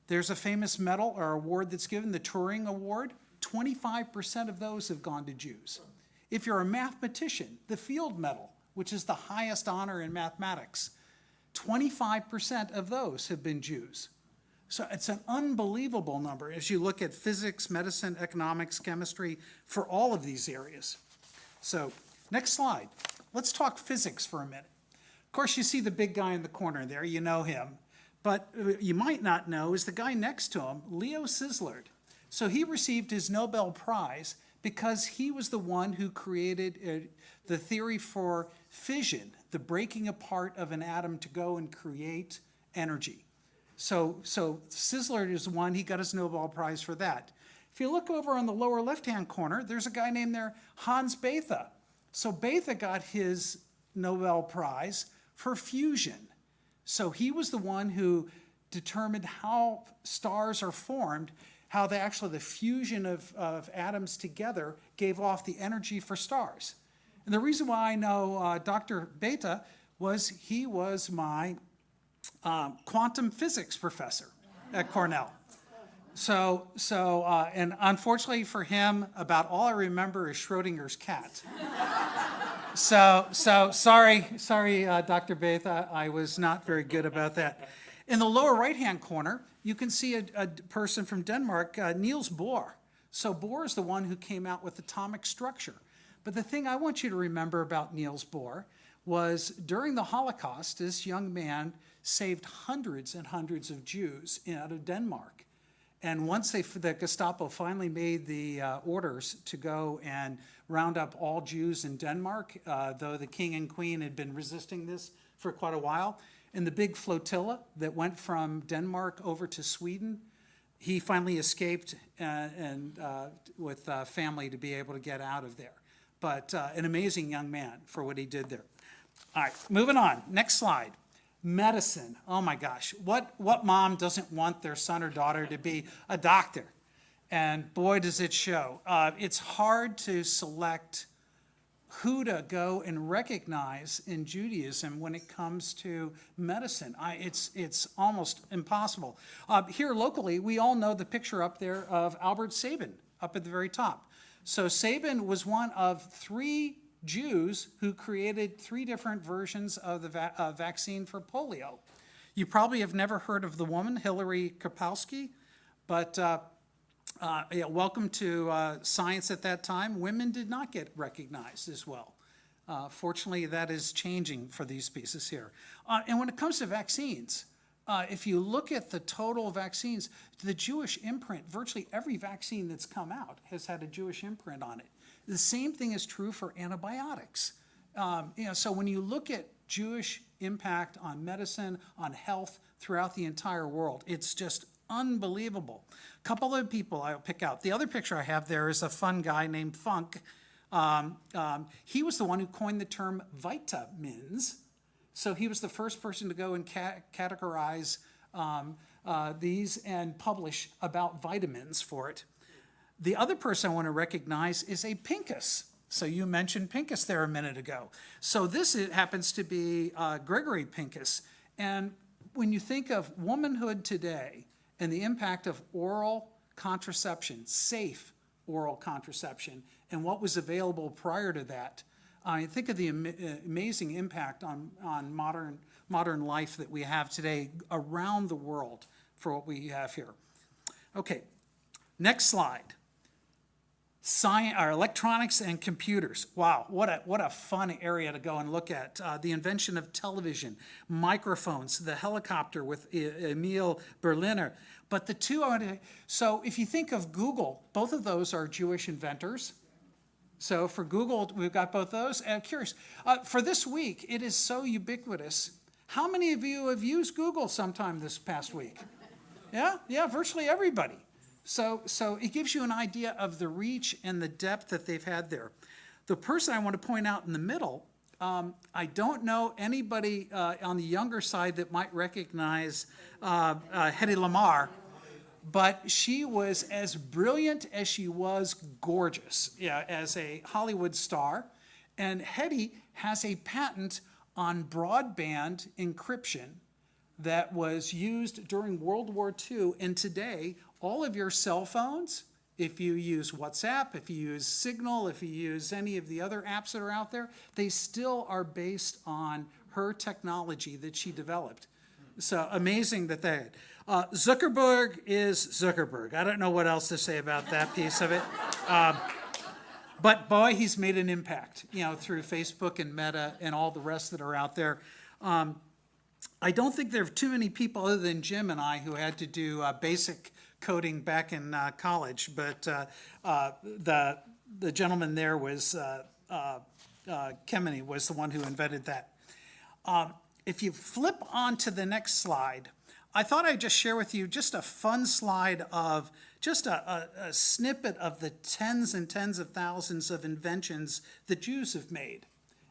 there's a famous medal or award that's given, the Turing Award. 25% of those have gone to Jews. If you're a mathematician, the Field Medal, which is the highest honor in mathematics, 25% of those have been Jews. So it's an unbelievable number as you look at physics, medicine, economics, chemistry, for all of these areas. So next slide. Let's talk physics for a minute. Of course, you see the big guy in the corner there. You know him. But you might not know is the guy next to him, Leo Szilard. So he received his Nobel Prize because he was the one who created the theory for fission, the breaking apart of an atom to go and create energy. So Szilard is the one, he got his Nobel Prize for that. If you look over on the lower left-hand corner, there's a guy named there, Hans Bethe. So Bethe got his Nobel Prize for fusion. So he was the one who determined how stars are formed, how the fusion of atoms together gave off the energy for stars. And the reason why I know Dr. Bethe was he was my quantum physics professor at Cornell. And unfortunately for him, about all I remember is Schrodinger's cat. So sorry, Dr. Bethe, I was not very good about that. In the lower right-hand corner, you can see a person from Denmark, Niels Bohr. So Bohr is the one who came out with atomic structure. But the thing I want you to remember about Niels Bohr was during the Holocaust, this young man saved hundreds and hundreds of Jews out of Denmark. And once the Gestapo finally made the orders to go and round up all Jews in Denmark, though the king and queen had been resisting this for quite a while, in the big flotilla that went from Denmark over to Sweden, he finally escaped with family to be able to get out of there. But an amazing young man for what he did there. All right, moving on. Next slide. Medicine. Oh my gosh. What mom doesn't want their son or daughter to be a doctor? And boy, does it show. It's hard to select who to go and recognize in Judaism when it comes to medicine. It's almost impossible. Here locally, we all know the picture up there of Albert Sabin up at the very top. So Sabin was one of 3 Jews who created 3 different versions of the vaccine for polio. You probably have never heard of the woman, Hillary Kapowski, but welcome to science at that time. Women did not get recognized as well. Fortunately, that is changing for these pieces here. And when it comes to vaccines, if you look at the total vaccines, the Jewish imprint, virtually every vaccine that's come out has had a Jewish imprint on it. The same thing is true for antibiotics. So when you look at Jewish impact on medicine, on health throughout the entire world, it's just unbelievable. A couple of people I'll pick out. The other picture I have there is a fun guy named Funk. He was the one who coined the term vitamins. So he was the first person to go and categorize these and publish about vitamins for it. The other person I want to recognize is a Pincus. So you mentioned Pincus there a minute ago. So this happens to be Gregory Pincus. And when you think of womanhood today and the impact of oral contraception, safe oral contraception, and what was available prior to that, I think of the amazing impact on modern life that we have today around the world for what we have here. Okay, next slide. Electronics and computers. Wow, what a fun area to go and look at. The invention of television, microphones, the helicopter with Emil Berliner. But the two, so if you think of Google, both of those are Jewish inventors. So for Google, we've got both those. And I'm curious, for this week, it is so ubiquitous How many of you have used Google sometime this past week? Yeah, virtually everybody. So it gives you an idea of the reach and the depth that they've had there. The person I want to point out in the middle, I don't know anybody on the younger side that might recognize Hedy Lamarr, but she was as brilliant as she was gorgeous, as a Hollywood star. And Hedy has a patent on broadband encryption that was used during World War II. And today, all of your cell phones, if you use WhatsApp, if you use Signal, if you use any of the other apps that are out there, they still are based on her technology that she developed. So amazing that they Zuckerberg is Zuckerberg. I don't know what else to say about that piece of it. But boy, he's made an impact, through Facebook and Meta and all the rest that are out there. I don't think there are too many people other than Jim and I who had to do basic coding back in college, but the gentleman there was, Kemeny was the one who invented that. If you flip on to the next slide, I thought I'd just share with you just a fun slide of just a snippet of the tens and tens of thousands of inventions that Jews have made.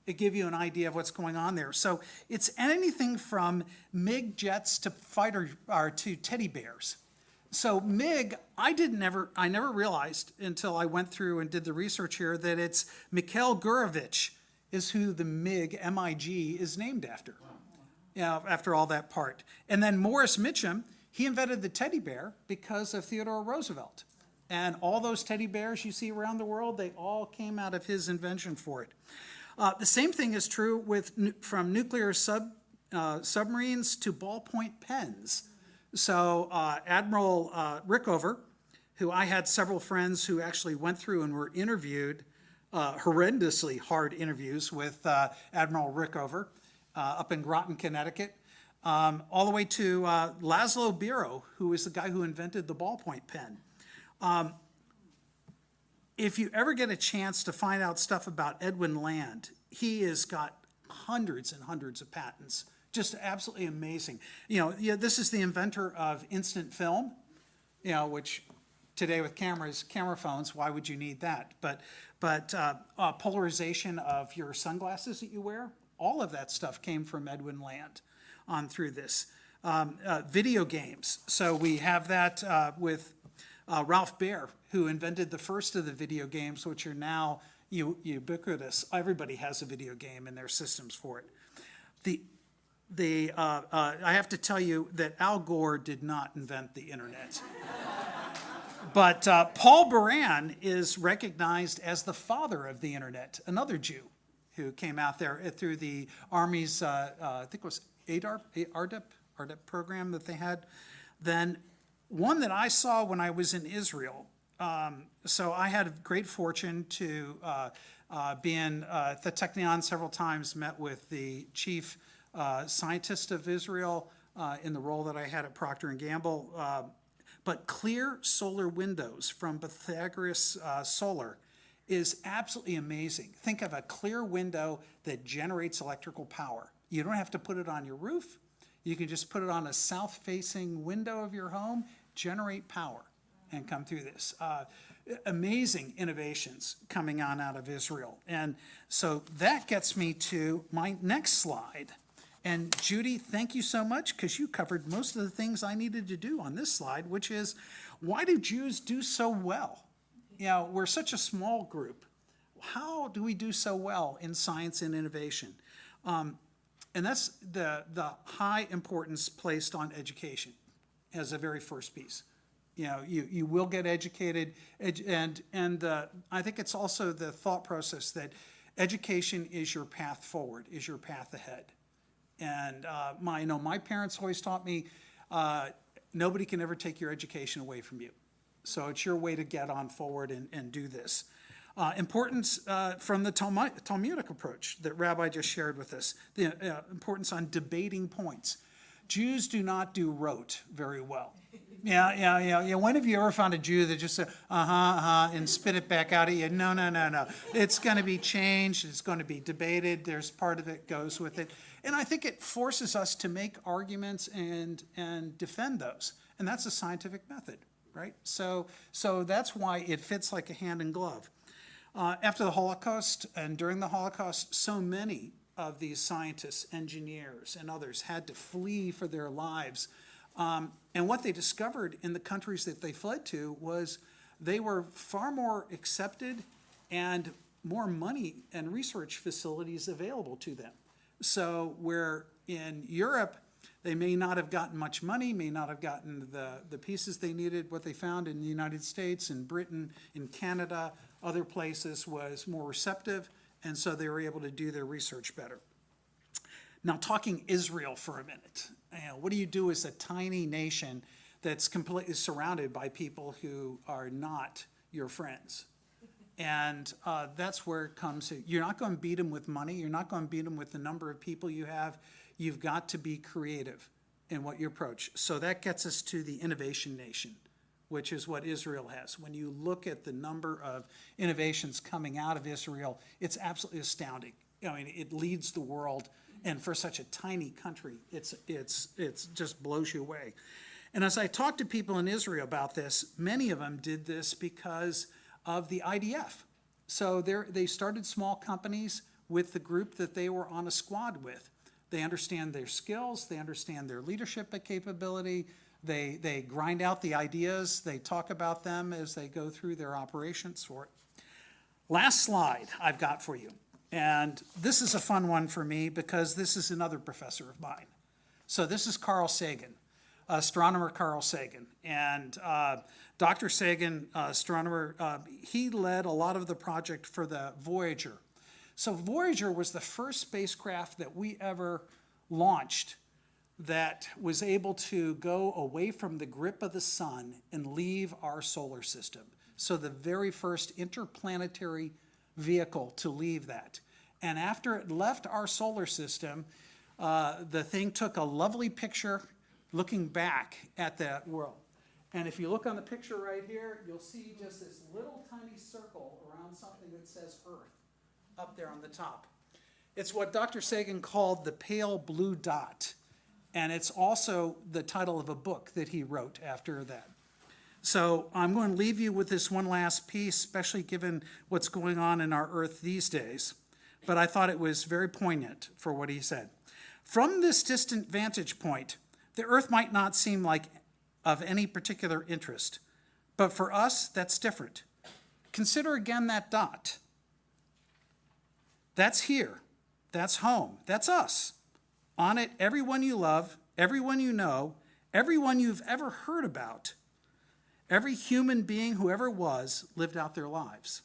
It give you an idea of what's going on there. So it's anything from MiG jets to to teddy bears. So MiG, I never realized until I went through and did the research here that it's Mikhail Gurevich is who the MiG, M-I-G, is named after. After all that part. And then Morris Mitchum, he invented the teddy bear because of Theodore Roosevelt. And all those teddy bears you see around the world, they all came out of his invention for it. The same thing is true from nuclear submarines to ballpoint pens. So Admiral Rickover, who I had several friends who actually went through and were interviewed, horrendously hard interviews with Admiral Rickover, up in Groton, Connecticut, all the way to Laszlo Biro, who is the guy who invented the ballpoint pen. If you ever get a chance to find out stuff about Edwin Land, he has got hundreds and hundreds of patents, just absolutely amazing. This is the inventor of instant film, which today with camera phones, why would you need that? But polarization of your sunglasses that you wear, all of that stuff came from Edwin Land on through this. Video games. So we have that with Ralph Baer, who invented the first of the video games, which are now ubiquitous. Everybody has a video game in their systems for it. I have to tell you that Al Gore did not invent the internet. But Paul Baran is recognized as the father of the internet, another Jew who came out there through the Army's, I think it was ARDEP program that they had. Then one that I saw when I was in Israel. So I had great fortune to be in the Technion several times, met with the chief scientist of Israel in the role that I had at Procter & Gamble. But clear solar windows from Pythagoras Solar is absolutely amazing. Think of a clear window that generates electrical power. You don't have to put it on your roof. You can just put it on a south-facing window of your home, generate power, and come through this. Amazing innovations coming on out of Israel. And so that gets me to my next slide. And Judy, thank you so much, because you covered most of the things I needed to do on this slide, which is, why do Jews do so well? We're such a small group. How do we do so well in science and innovation? And that's the high importance placed on education as a very first piece. You will get educated, and I think it's also the thought process that education is your path forward, is your path ahead. And my parents always taught me, nobody can ever take your education away from you. So it's your way to get on forward and do this. Importance from the Talmudic approach that Rabbi just shared with us, the importance on debating points. Jews do not do rote very well. Yeah. When have you ever found a Jew that just said, and spit it back out at you? No. It's going to be changed. It's going to be debated. There's part of it goes with it. And I think it forces us to make arguments and defend those. And that's a scientific method, right? So that's why it fits like a hand in glove. After the Holocaust and during the Holocaust, so many of these scientists, engineers, and others had to flee for their lives. And what they discovered in the countries that they fled to was they were far more accepted and more money and research facilities available to them. So where in Europe, they may not have gotten much money, may not have gotten the pieces they needed, what they found in the United States, in Britain, in Canada, other places was more receptive, and so they were able to do their research better. Now, talking Israel for a minute. What do you do as a tiny nation that's completely surrounded by people who are not your friends? And that's where it comes to. You're not going to beat them with money. You're not going to beat them with the number of people you have. You've got to be creative in what you approach. So that gets us to the innovation nation, which is what Israel has. When you look at the number of innovations coming out of Israel, it's absolutely astounding. I mean, it leads the world. And for such a tiny country, it's just blows you away. And as I talked to people in Israel about this, many of them did this because of the IDF. So they started small companies with the group that they were on a squad with. They understand their skills, they understand their leadership capability, they grind out the ideas, they talk about them as they go through their operations for it. Last slide I've got for you. And this is a fun one for me because this is another professor of mine. So this is Carl Sagan, astronomer Carl Sagan. And Dr. Sagan, astronomer, he led a lot of the project for the Voyager. So Voyager was the first spacecraft that we ever launched that was able to go away from the grip of the sun and leave our solar system. So the very first interplanetary vehicle to leave that. And after it left our solar system, the thing took a lovely picture looking back at that world. And if you look on the picture right here, you'll see just this little tiny circle around something that says Earth up there on the top. It's what Dr. Sagan called the pale blue dot. And it's also the title of a book that he wrote after that. So I'm going to leave you with this one last piece, especially given what's going on in our Earth these days. But I thought it was very poignant for what he said. From this distant vantage point, the Earth might not seem like of any particular interest, but for us, that's different. Consider again that dot. That's here. That's home. That's us. On it, everyone you love, everyone you know, everyone you've ever heard about, every human being who ever was lived out their lives.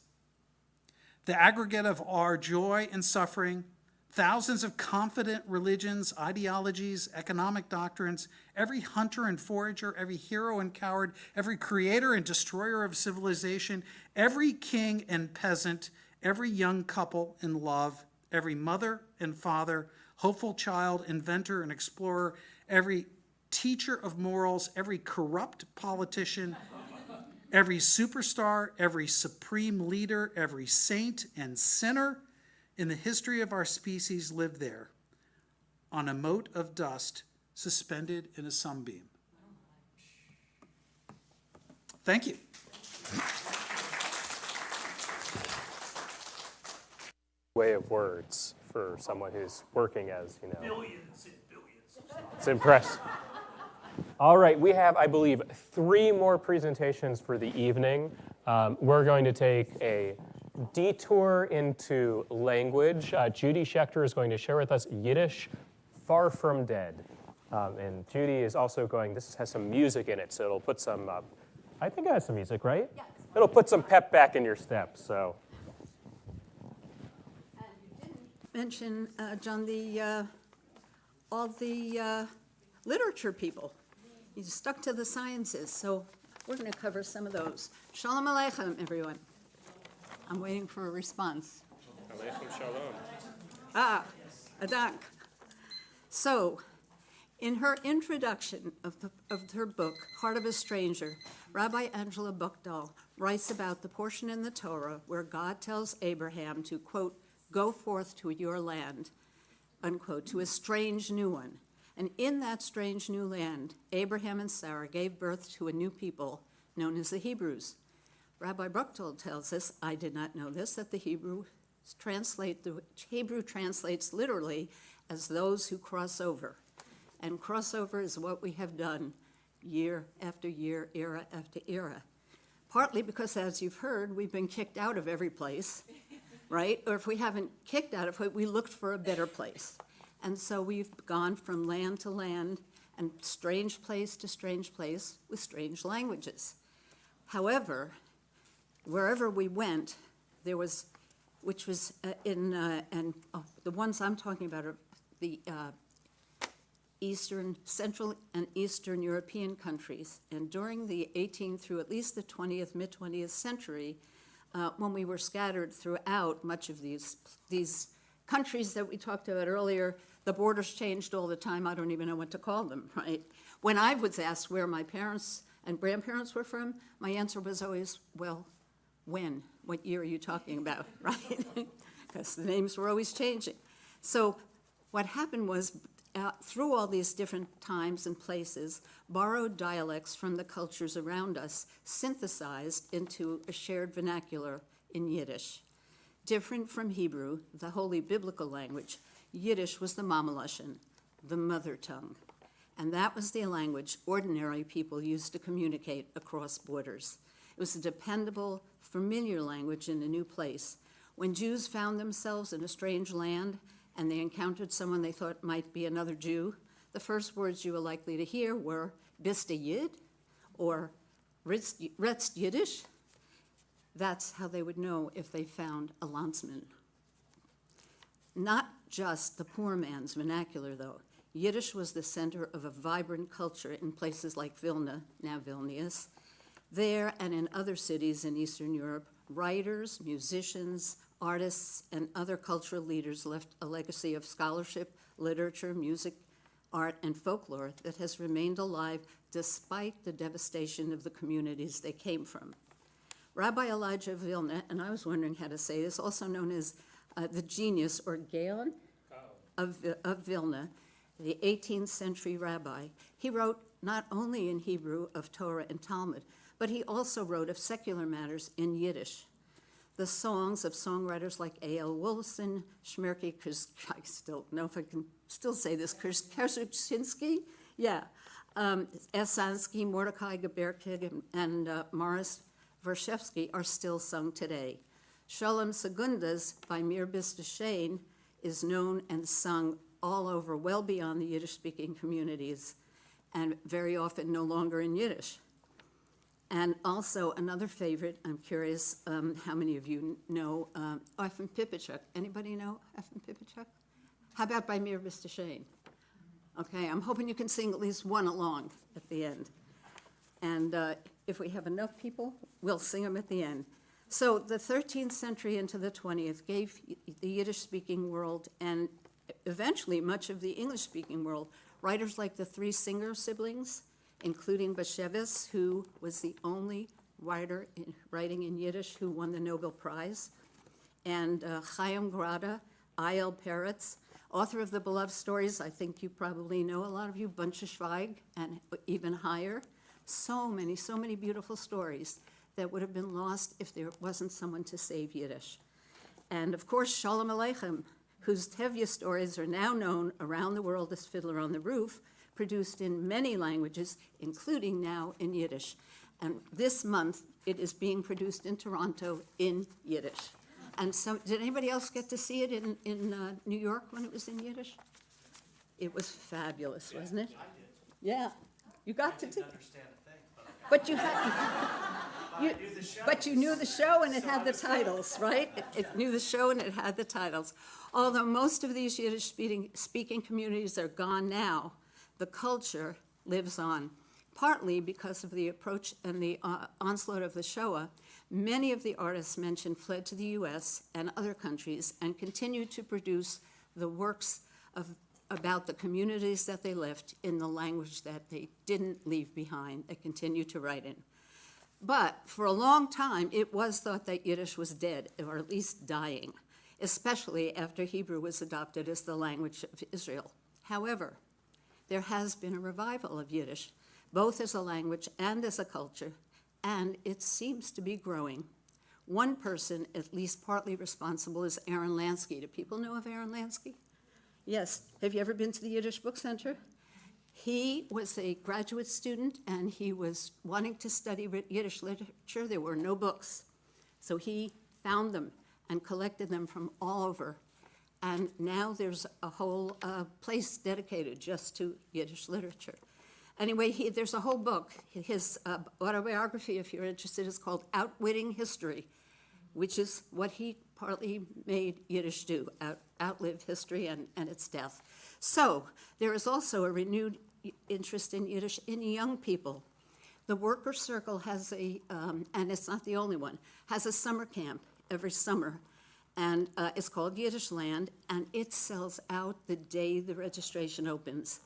The aggregate of our joy and suffering, thousands of confident religions, ideologies, economic doctrines, every hunter and forager, every hero and coward, every creator and destroyer of civilization, every king and peasant, every young couple in love, every mother and father, hopeful child, inventor and explorer, every teacher of morals, every corrupt politician, every superstar, every supreme leader, every saint and sinner in the history of our species lived there, on a mote of dust suspended in a sunbeam. Thank you. Way of words for someone who's working as, Billions and billions. It's impressive. All right, we have, I believe, 3 more presentations for the evening. We're going to take a detour into language. Judy Schechter is going to share with us Yiddish, Far From Dead. And Judy is also this has some music in it, so it'll put some, I think it has some music, right? Yes. It'll put some pep back in your steps, so. And you didn't mention, John, all the literature people. You stuck to the sciences, so we're going to cover some of those. Shalom Aleichem, everyone. I'm waiting for a response. Aleichem Shalom. Adank. So, In her introduction of her book, Heart of a Stranger, Rabbi Angela Buchdahl writes about the portion in the Torah where God tells Abraham to, quote, go forth to your land, unquote, to a strange new one. And in that strange new land, Abraham and Sarah gave birth to a new people known as the Hebrews. Rabbi Buchdahl tells us, I did not know this, that the Hebrew translates literally as those who cross over. And crossover is what we have done year after year, era after era. Partly because, as you've heard, we've been kicked out of every place, right? Or if we haven't kicked out of it, we looked for a better place. And so we've gone from land to land and strange place to strange place with strange languages. However, wherever we went, there was, which was the ones I'm talking about are the Central and Eastern European countries. And during the 18th through at least the 20th, mid-20th century, when we were scattered throughout much of these countries that we talked about earlier, the borders changed all the time. I don't even know what to call them, right? When I was asked where my parents and grandparents were from, my answer was always, well, when? What year are you talking about, right? Because the names were always changing. So what happened was, through all these different times and places, borrowed dialects from the cultures around us synthesized into a shared vernacular in Yiddish. Different from Hebrew, the holy biblical language, Yiddish was the Mama Lashon, the mother tongue. And that was the language ordinary people used to communicate across borders. It was a dependable, familiar language in a new place. When Jews found themselves in a strange land, and they encountered someone they thought might be another Jew, the first words you were likely to hear were, Bist a Yid? Or Redst Yiddish? That's how they would know if they found a landsman. Not just the poor man's vernacular, though. Yiddish was the center of a vibrant culture in places like Vilna, now Vilnius. There and in other cities in Eastern Europe, writers, musicians, artists, and other cultural leaders left a legacy of scholarship, literature, music, art, and folklore that has remained alive despite the devastation of the communities they came from. Rabbi Elijah Vilna, and I was wondering how to say this, also known as the genius or Gaon of Vilna, the 18th century rabbi, he wrote not only in Hebrew of Torah and Talmud, but he also wrote of secular matters in Yiddish. The songs of songwriters like A.L. Wolfson, Shmerke, I still know if I can still say this, Kershachinsky, yeah, Esansky, Mordecai Geberkig, and Morris Vershevsky are still sung today. Sholom Segundas by Mir Bistashane is known and sung all over, well beyond the Yiddish-speaking communities, and very often no longer in Yiddish. And also another favorite, I'm curious how many of you know Efim Pipachuk. Anybody know Efim Pipachuk? How about by Mir Bistashane? Okay, I'm hoping you can sing at least one along at the end. And if we have enough people, we'll sing them at the end. So the 13th century into the 20th gave the Yiddish-speaking world and eventually much of the English-speaking world writers like the three Singer siblings, including Bashevis, who was the only writer writing in Yiddish who won the Nobel Prize, and Chaim Grada, I.L. Peretz, author of the beloved stories I think you probably know, a lot of you, Bunch of Schweig, and even higher. So many beautiful stories that would have been lost if there wasn't someone to save Yiddish. And of course, Shalom Aleichem, whose Tevye stories are now known around the world as Fiddler on the Roof, produced in many languages, including now in Yiddish. And this month, it is being produced in Toronto in Yiddish. And so, did anybody else get to see it in New York when it was in Yiddish? It was fabulous, wasn't it? I did. Yeah, you got to. I didn't understand a thing. But you had. But you knew the show and it had the titles, right? It knew the show and it had the titles. Although most of these Yiddish-speaking communities are gone now, the culture lives on, partly because of the approach and the onslaught of the Shoah. Many of the artists mentioned fled to the U.S. and other countries and continued to produce the works of about the communities that they left in the language that they didn't leave behind, they continue to write in. But for a long time, it was thought that Yiddish was dead, or at least dying, especially after Hebrew was adopted as the language of Israel. However, there has been a revival of Yiddish, both as a language and as a culture, and it seems to be growing. One person, at least partly responsible, is Aaron Lansky. Do people know of Aaron Lansky? Yes. Have you ever been to the Yiddish Book Center? He was a graduate student, and he was wanting to study Yiddish literature. There were no books. So he found them and collected them from all over. And now there's a whole place dedicated just to Yiddish literature. Anyway, there's a whole book. His autobiography, if you're interested, is called Outwitting History, which is what he partly made Yiddish do, outlive history and its death. So there is also a renewed interest in Yiddish in young people. The Worker Circle has and it's not the only one, has a summer camp every summer, and it's called Yiddish Land, and it sells out the day the registration opens.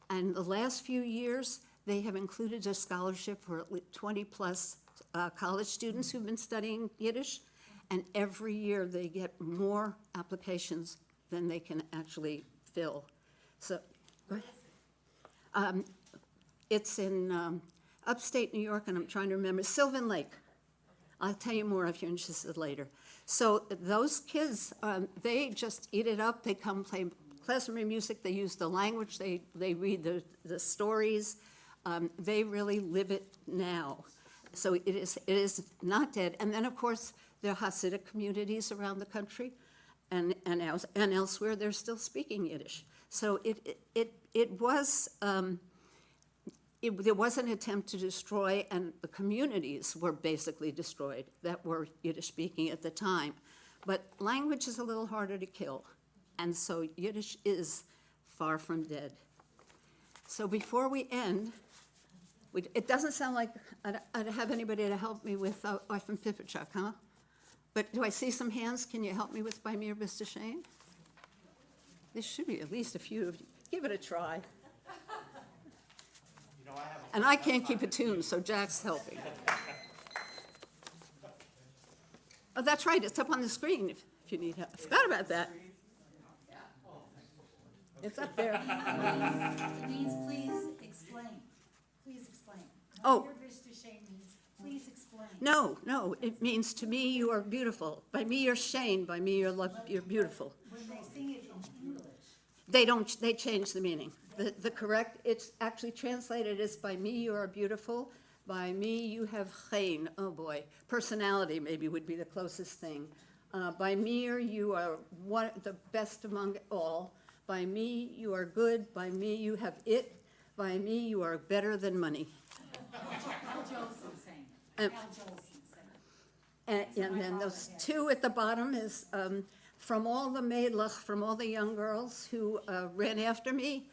And the last few years, they have included a scholarship for 20-plus college students who've been studying Yiddish, and every year they get more applications than they can actually fill. So, go ahead. It's in upstate New York, and I'm trying to remember, Sylvan Lake. I'll tell you more if you're interested later. So those kids, they just eat it up. They come play classroom music. They use the language. They read the stories. They really live it now. So it is not dead. And then, of course, there are Hasidic communities around the country, and elsewhere. They're still speaking Yiddish. So there was an attempt to destroy, and the communities were basically destroyed that were Yiddish speaking at the time. But language is a little harder to kill, and so Yiddish is far from dead. So before we end, it doesn't sound like I'd have anybody to help me with Orphan Pipichuk, huh? But do I see some hands? Can you help me with By Mir Bist Shane? There should be at least a few of you. Give it a try. And I can't keep a tune, so Jack's helping. Oh, that's right, it's up on the screen if you need help. I forgot about that. It's up there. It means please explain. Please explain. Oh. Your Bist Shane means please explain. No, it means to me you are beautiful. By me you're Shane, by me you're beautiful. When they sing it in English. They change the meaning. The correct, it's actually translated as by me you are beautiful, by me you have chen, oh boy, personality maybe would be the closest thing. By me you are the best among all, by me you are good, by me you have it, by me you are better than money. Al Jolson sang. Al Jolson sang. And then those two at the bottom is from all the meidlach, from all the young girls who ran after me,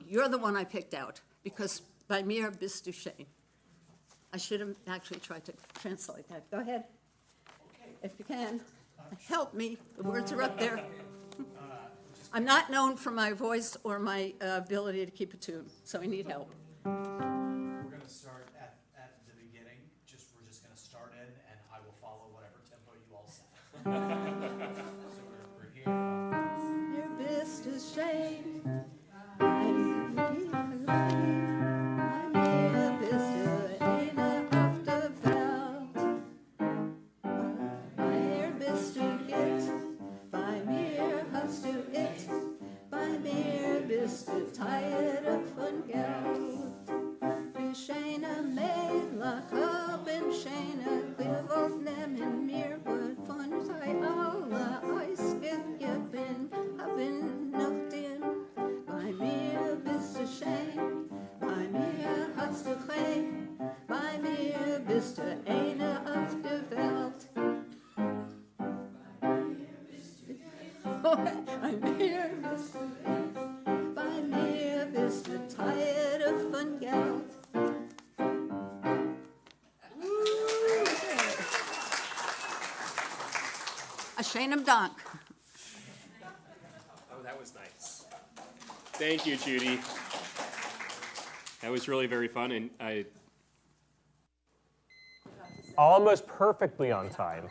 you're the one I picked out, because by mir bist du schön. I should have actually tried to translate that. Go ahead, if you can. Help me, the words are up there. I'm not known for my voice or my ability to keep a tune, so I need help. We're going to start at the beginning. We're just going to start in, and I will follow whatever tempo you all set. So we're here. Mir bist du schön. Oh, that was nice. Thank you, Judy. That was really very fun, and I almost perfectly on time.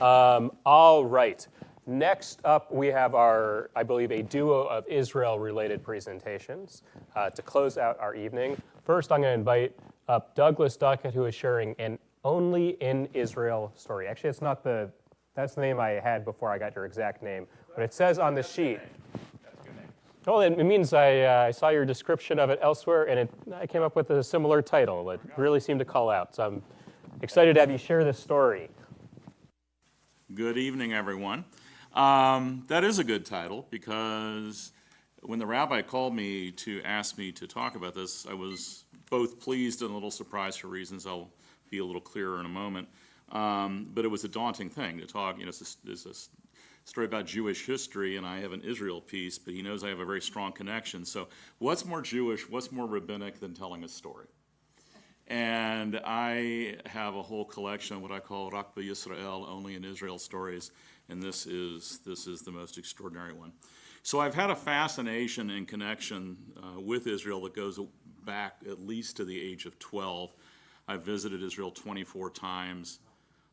All right. Next up, we have our, I believe, a duo of Israel-related presentations to close out our evening. First, I'm going to invite up Douglas Duckett, who is sharing an Only in Israel story. Actually, that's the name I had before I got your exact name, but it says on the sheet. Well, it means I saw your description of it elsewhere, and I came up with a similar title. It really seemed to call out, so I'm excited to have you share this story. Good evening, everyone. That is a good title, because when the rabbi called me to ask me to talk about this, I was both pleased and a little surprised for reasons I'll be a little clearer in a moment. But it was a daunting thing to talk. It's a story about Jewish history, and I have an Israel piece, but he knows I have a very strong connection. So what's more Jewish, what's more rabbinic than telling a story? And I have a whole collection of what I call Rak B'Yisrael, Only in Israel stories, and this is the most extraordinary one. So I've had a fascination and connection with Israel that goes back at least to the age of 12. I've visited Israel 24 times,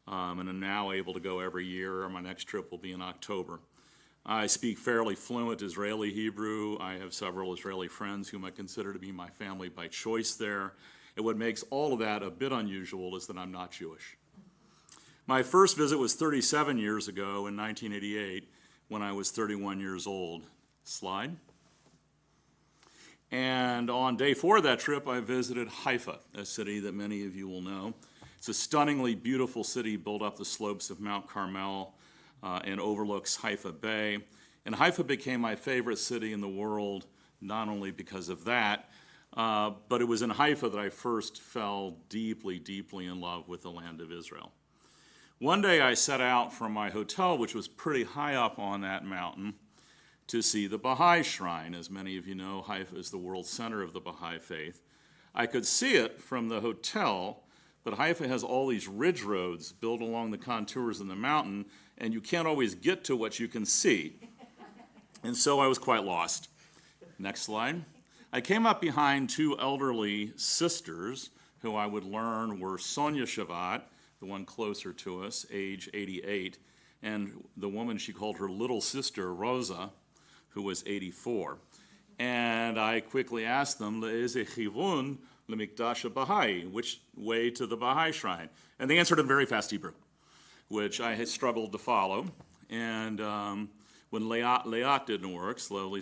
and I'm now able to go every year. My next trip will be in October. I speak fairly fluent Israeli Hebrew. I have several Israeli friends whom I consider to be my family by choice there. And what makes all of that a bit unusual is that I'm not Jewish. My first visit was 37 years ago in 1988 when I was 31 years old. Slide. And on day 4 of that trip, I visited Haifa, a city that many of you will know. It's a stunningly beautiful city built up the slopes of Mount Carmel and overlooks Haifa Bay. And Haifa became my favorite city in the world, not only because of that, but it was in Haifa that I first fell deeply, deeply in love with the land of Israel. One day I set out from my hotel, which was pretty high up on that mountain, to see the Baha'i shrine. As many of you know, Haifa is the world center of the Baha'i faith. I could see it from the hotel, but Haifa has all these ridge roads built along the contours of the mountain, and you can't always get to what you can see. And so I was quite lost. Next slide. I came up behind 2 elderly sisters who I would learn were Sonia Shabbat, the one closer to us, age 88, and the woman she called her little sister, Rosa, who was 84. And I quickly asked them, Le'eze chivun le'mikdash Baha'i, which way to the Baha'i shrine? And they answered in very fast Hebrew, which I had struggled to follow. And when Leat didn't work, slowly,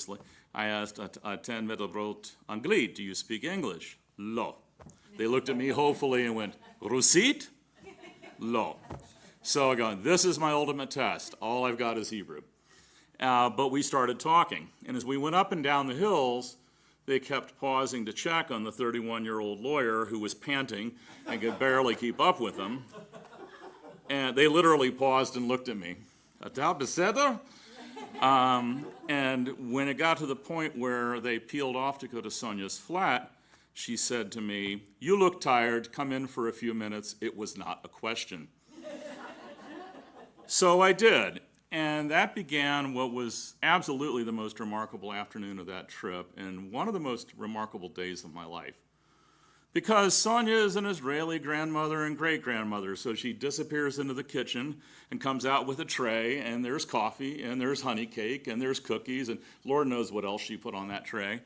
I asked, Aten medabrot Anglit, do you speak English? Lo. They looked at me hopefully and went, Rusit? Lo. So I go, this is my ultimate test. All I've got is Hebrew. But we started talking. And as we went up and down the hills, they kept pausing to check on the 31-year-old lawyer who was panting and could barely keep up with them. And they literally paused and looked at me. Atal beseder? And when it got to the point where they peeled off to go to Sonia's flat, she said to me, you look tired, come in for a few minutes. It was not a question. So I did, and that began what was absolutely the most remarkable afternoon of that trip and one of the most remarkable days of my life. Because Sonia is an Israeli grandmother and great-grandmother, so she disappears into the kitchen and comes out with a tray, and there's coffee, and there's honey cake, and there's cookies, and Lord knows what else she put on that tray.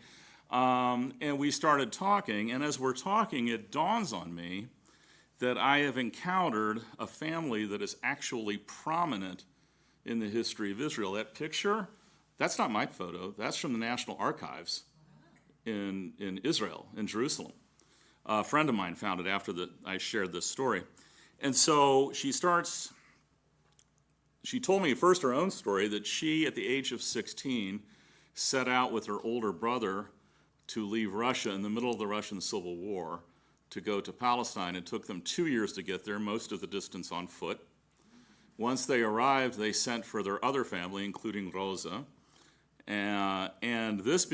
And we started talking, and as we're talking, it dawns on me that I have encountered a family that is actually prominent in the history of Israel. That picture, that's not my photo. That's from the National Archives in Israel, in Jerusalem. A friend of mine found it after I shared this story. And so she told me first her own story that she, at the age of 16, set out with her older brother to leave Russia in the middle of the Russian Civil War to go to Palestine. It took them 2 years to get there, most of the distance on foot. Once they arrived, they sent for their other family, including Rosa. And this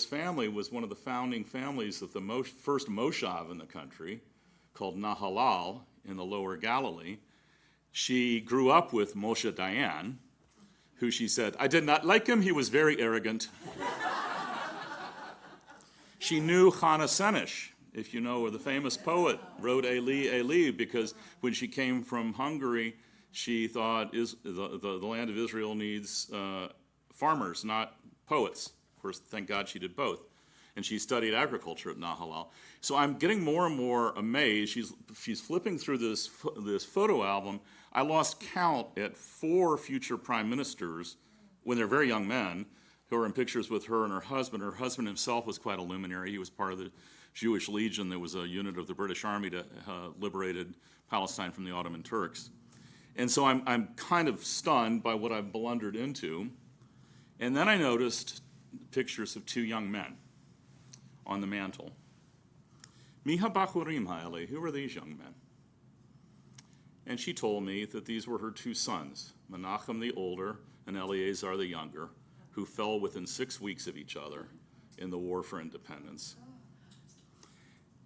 family was one of the founding families of the first moshav in the country, called Nahalal in the Lower Galilee. She grew up with Moshe Dayan, who she said, I did not like him, he was very arrogant. She knew Chana Senesh, if you know, the famous poet, wrote Eli, Eli, because when she came from Hungary, she thought the land of Israel needs farmers, not poets. Of course, thank God she did both. And she studied agriculture at Nahalal. So I'm getting more and more amazed. She's flipping through this photo album. I lost count at 4 future prime ministers when they're very young men who are in pictures with her and her husband. Her husband himself was quite a luminary. He was part of the Jewish Legion. That was a unit of the British Army that liberated Palestine from the Ottoman Turks. And so I'm kind of stunned by what I've blundered into. And then I noticed pictures of 2 young men on the mantle. Miha Bachurim Ha'ele, who are these young men? And she told me that these were her 2 sons, Menachem the older and Eleazar the younger, who fell within 6 weeks of each other in the War for Independence.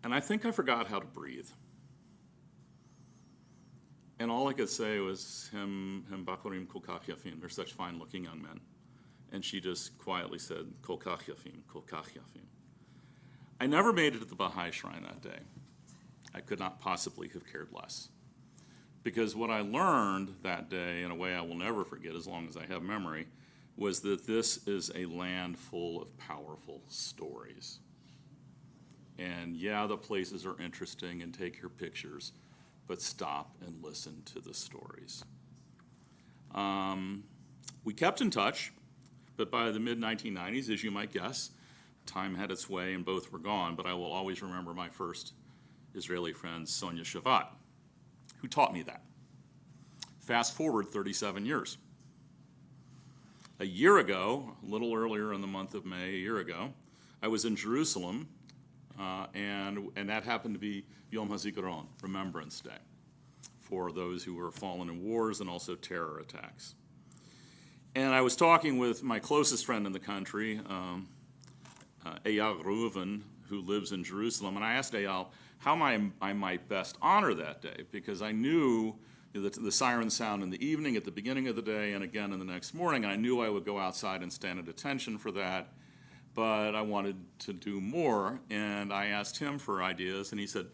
And I think I forgot how to breathe. And all I could say was, Hem Bachurim Kolkach Yafim, they're such fine-looking young men. And she just quietly said, Kolkach Yafim, Kolkach Yafim. I never made it to the Baha'i Shrine that day. I could not possibly have cared less. Because what I learned that day, in a way I will never forget as long as I have memory, was that this is a land full of powerful stories. And yeah, the places are interesting and take your pictures, but stop and listen to the stories. We kept in touch, but by the mid-1990s, as you might guess, time had its way and both were gone, but I will always remember my first Israeli friend, Sonia Shavat, who taught me that. Fast forward 37 years. A year ago, a little earlier in the month of May, a year ago, I was in Jerusalem, and that happened to be Yom HaZikaron, Remembrance Day, for those who were fallen in wars and also terror attacks. And I was talking with my closest friend in the country, Eyal Reuven, who lives in Jerusalem, and I asked Eyal how I might best honor that day, because I knew that the siren sound in the evening, at the beginning of the day, and again in the next morning, and I knew I would go outside and stand at attention for that, but I wanted to do more, and I asked him for ideas, and he said,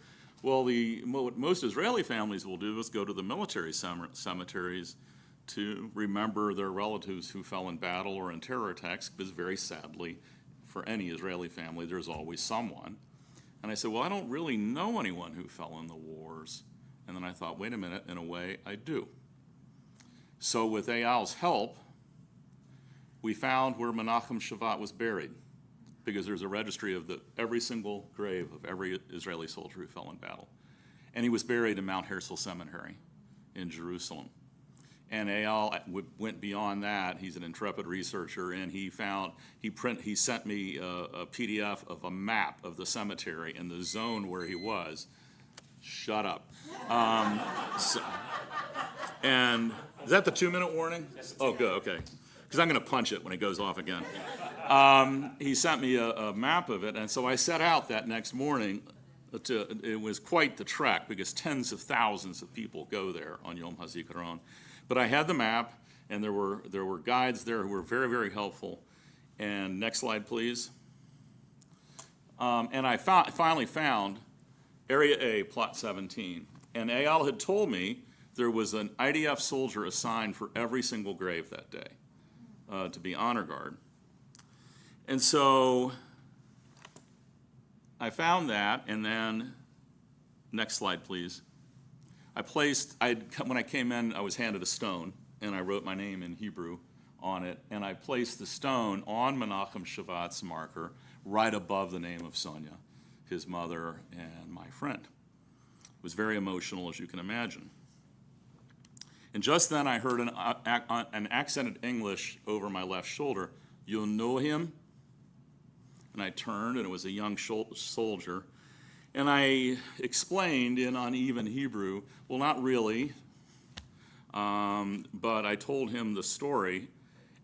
well, what most Israeli families will do is go to the military cemeteries to remember their relatives who fell in battle or in terror attacks, because very sadly, for any Israeli family, there's always someone. And I said, well, I don't really know anyone who fell in the wars. And then I thought, wait a minute, in a way, I do. So with Eyal's help, we found where Menachem Shavat was buried, because there's a registry of every single grave of every Israeli soldier who fell in battle. And he was buried in Mount Herzl Cemetery in Jerusalem. And Eyal went beyond that. He's an intrepid researcher, and he sent me a PDF of a map of the cemetery and the zone where he was. Shut up. And is that the 2-minute warning? Oh, good, okay. Because I'm going to punch it when it goes off again. He sent me a map of it, and so I set out that next morning. It was quite the trek, because tens of thousands of people go there on Yom HaZikaron. But I had the map, and there were guides there who were very, very helpful. And next slide, please. And I finally found Area A, Plot 17. And Eyal had told me there was an IDF soldier assigned for every single grave that day to be honor guard. And so I found that, and then, next slide, please. When I came in, I was handed a stone, and I wrote my name in Hebrew on it, and I placed the stone on Menachem Shavat's marker right above the name of Sonia, his mother and my friend. It was very emotional, as you can imagine. And just then I heard an accented English over my left shoulder. You know him? And I turned, and it was a young soldier. And I explained in uneven Hebrew, well, not really, but I told him the story.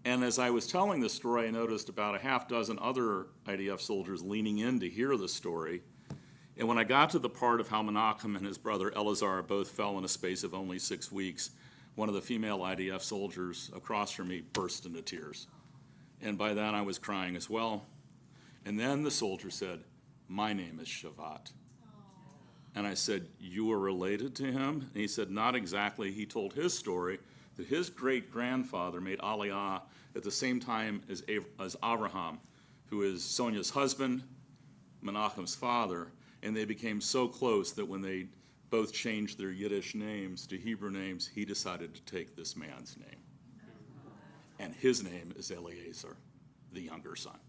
And as I was telling the story, I noticed about a half dozen other IDF soldiers leaning in to hear the story. And when I got to the part of how Menachem and his brother Eleazar both fell in a space of only 6 weeks, one of the female IDF soldiers across from me burst into tears. And by then I was crying as well. And then the soldier said, my name is Shabbat. And I said, you are related to him? And he said, not exactly. He told his story that his great-grandfather made Aliyah at the same time as Avraham, who is Sonia's husband, Menachem's father, and they became so close that when they both changed their Yiddish names to Hebrew names, he decided to take this man's name. And his name is Eliezer, the younger son.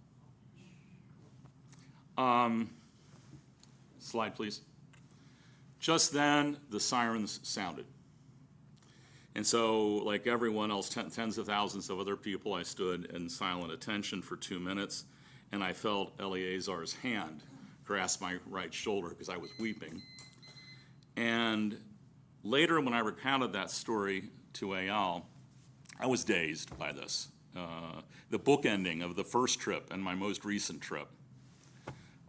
Slide, please. Just then, the sirens sounded. And so, like everyone else, tens of thousands of other people, I stood in silent attention for 2 minutes, and I felt Eleazar's hand grasp my right shoulder because I was weeping. And later, when I recounted that story to Eyal, I was dazed by this. The bookending of the first trip and my most recent trip.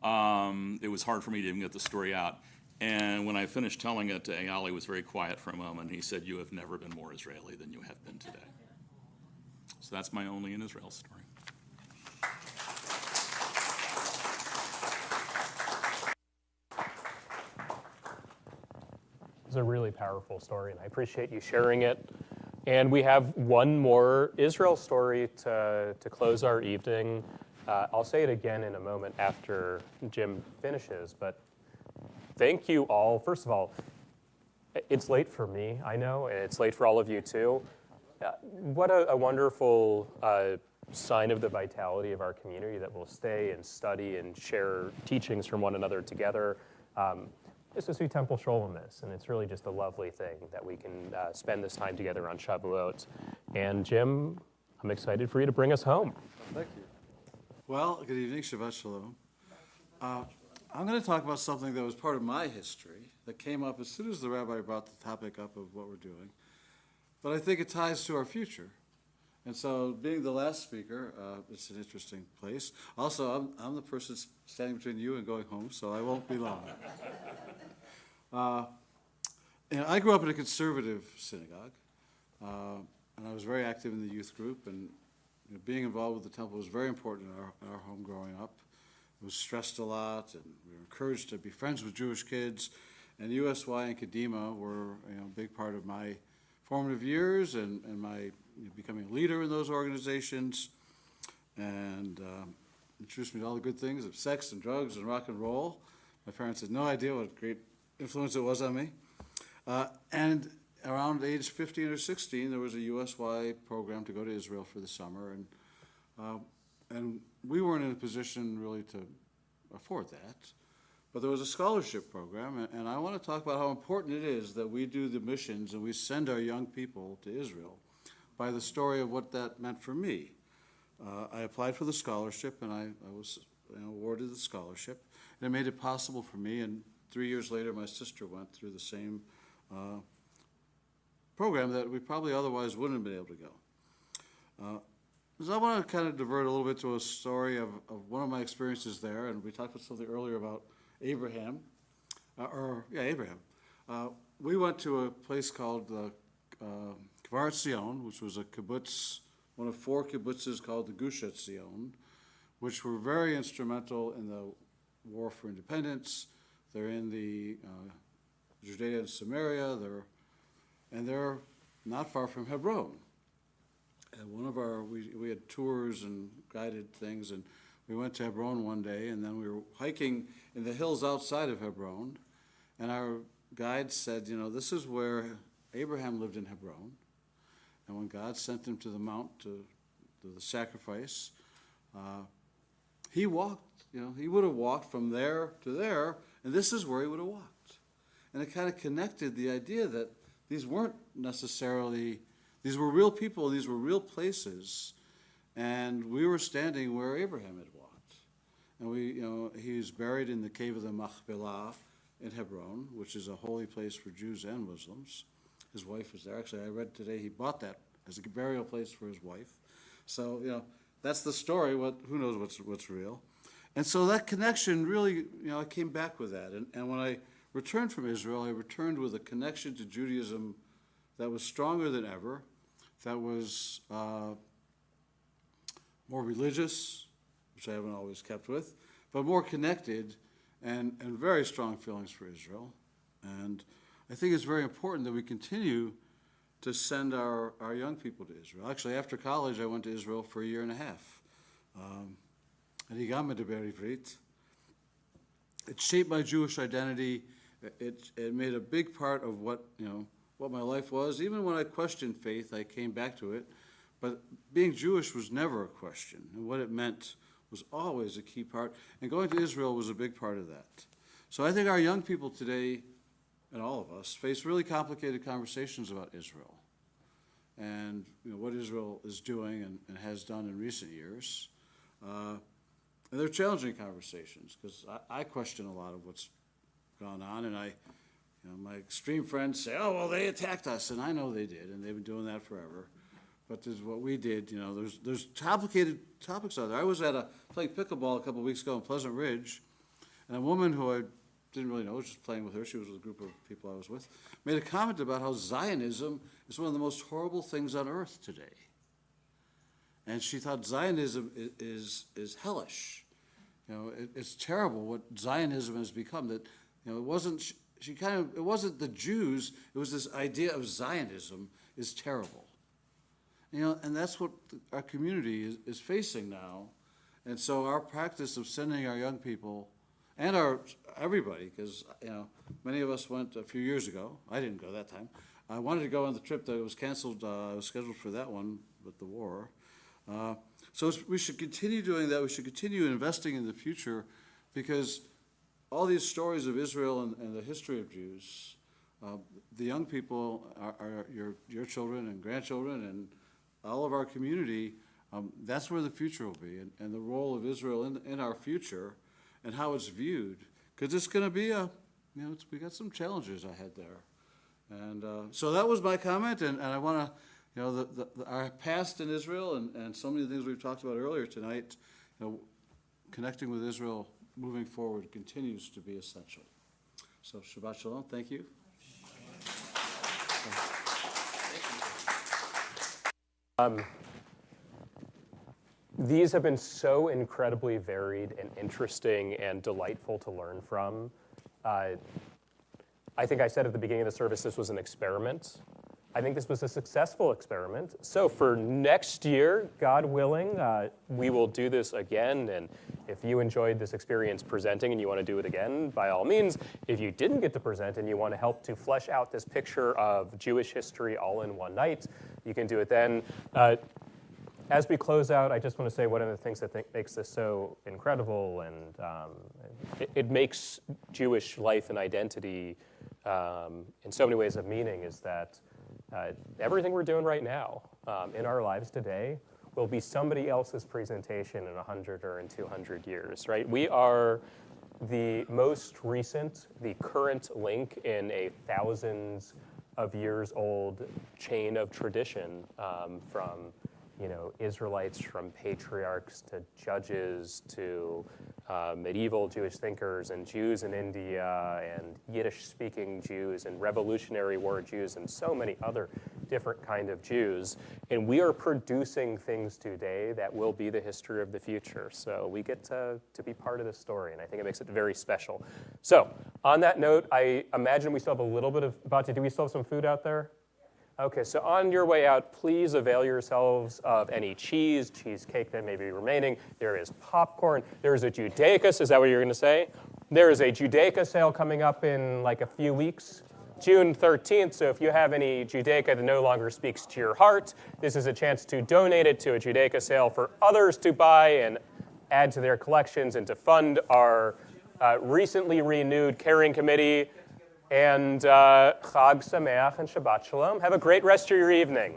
It was hard for me to even get the story out. And when I finished telling it to Eyal, he was very quiet for a moment. He said, you have never been more Israeli than you have been today. So that's my only in Israel story. It's a really powerful story, and I appreciate you sharing it. And we have one more Israel story to close our evening. I'll say it again in a moment after Jim finishes, but thank you all. First of all, it's late for me, I know, and it's late for all of you too. What a wonderful sign of the vitality of our community that we'll stay and study and share teachings from one another together. This is who Temple Sholom is, and it's really just a lovely thing that we can spend this time together on Shavuot. And Jim, I'm excited for you to bring us home. Thank you. Well, good evening, Shabbat Shalom. I'm going to talk about something that was part of my history that came up as soon as the rabbi brought the topic up of what we're doing. But I think it ties to our future. And so being the last speaker, it's an interesting place. Also, I'm the person standing between you and going home, so I won't be long. I grew up in a conservative synagogue, and I was very active in the youth group, and being involved with the temple was very important in our home growing up. It was stressed a lot, and we were encouraged to be friends with Jewish kids, and USY and Kadima were a big part of my formative years and my becoming a leader in those organizations, and introduced me to all the good things of sex and drugs and rock and roll. My parents had no idea what great influence it was on me. And around age 15 or 16, there was a USY program to go to Israel for the summer, and we weren't in a position really to afford that. But there was a scholarship program, and I want to talk about how important it is that we do the missions and we send our young people to Israel by the story of what that meant for me. I applied for the scholarship, and I was awarded the scholarship, and it made it possible for me, and 3 years later my sister went through the same program that we probably otherwise wouldn't have been able to go. So I want to kind of divert a little bit to a story of one of my experiences there, and we talked about something earlier about Abraham. Abraham. We went to a place called Kvar Etzion, which was a kibbutz, one of 4 kibbutzes called the Gush Etzion, which were very instrumental in the war for independence. They're in the Judea and Samaria, they're not far from Hebron. And we had tours and guided things, and we went to Hebron one day, and then we were hiking in the hills outside of Hebron, and our guide said, this is where Abraham lived in Hebron, and when God sent him to the mount to do the sacrifice, he walked, he would have walked from there to there, and this is where he would have walked. And it kind of connected the idea that these weren't necessarily, these were real people, these were real places, and we were standing where Abraham had walked. And he's buried in the cave of the Machpelah in Hebron, which is a holy place for Jews and Muslims. His wife was there. Actually, I read today he bought that as a burial place for his wife. So, that's the story. Who knows what's real? And so that connection really, I came back with that. And when I returned from Israel, I returned with a connection to Judaism that was stronger than ever, that was more religious, which I haven't always kept with, but more connected and very strong feelings for Israel. And I think it's very important that we continue to send our young people to Israel. Actually, after college, I went to Israel for a year and a half. אני גם מדבר עברית. It shaped my Jewish identity. It made a big part of what my life was. Even when I questioned faith, I came back to it. But being Jewish was never a question, and what it meant was always a key part. And going to Israel was a big part of that. So I think our young people today, and all of us, face really complicated conversations about Israel and what Israel is doing and has done in recent years. And they're challenging conversations because I question a lot of what's gone on, and my extreme friends say, "Oh, well, they attacked us," and I know they did, and they've been doing that forever. But there's what we did. There's complicated topics out there. I was playing pickleball a couple of weeks ago in Pleasant Ridge, and a woman who I didn't really know, I was just playing with her. She was with a group of people I was with, made a comment about how Zionism is one of the most horrible things on earth today. And she thought Zionism is hellish. It's terrible what Zionism has become. That it wasn't. It wasn't the Jews. It was this idea of Zionism is terrible. And that's what our community is facing now. And so our practice of sending our young people and everybody, because many of us went a few years ago. I didn't go that time. I wanted to go on the trip that was canceled. I was scheduled for that one with the war. So we should continue doing that. We should continue investing in the future, because all these stories of Israel and the history of Jews, the young people are your children and grandchildren and all of our community. That's where the future will be, and the role of Israel in our future and how it's viewed. Because it's going to be we got some challenges ahead there. And so that was my comment, and I want to, our past in Israel and so many things we've talked about earlier tonight, connecting with Israel moving forward continues to be essential. So Shabbat Shalom, thank you. These have been so incredibly varied and interesting and delightful to learn from. I think I said at the beginning of the service this was an experiment. I think this was a successful experiment. So for next year, God willing, we will do this again. And if you enjoyed this experience presenting and you want to do it again, by all means. If you didn't get to present and you want to help to flesh out this picture of Jewish history all in one night, you can do it then. As we close out, I just want to say one of the things that makes this so incredible, and it makes Jewish life and identity in so many ways of meaning, is that everything we're doing right now in our lives today will be somebody else's presentation in 100 or in 200 years, right? We are the most recent, the current link in a thousands of years old chain of tradition from Israelites, from patriarchs to judges to medieval Jewish thinkers and Jews in India and Yiddish-speaking Jews and Revolutionary War Jews and so many other different kind of Jews. And we are producing things today that will be the history of the future. So we get to be part of this story, and I think it makes it very special. So on that note, I imagine we still have a little bit of, Bati, do we still have some food out there? Okay, so on your way out, please avail yourselves of any cheesecake that may be remaining. There is popcorn. There is a Judaicus. Is that what you're going to say? There is a Judaica sale coming up in like a few weeks, June 13th. So if you have any Judaica that no longer speaks to your heart, this is a chance to donate it to a Judaica sale for others to buy and add to their collections and to fund our recently renewed caring committee. And Chag Sameach and Shabbat Shalom. Have a great rest of your evening.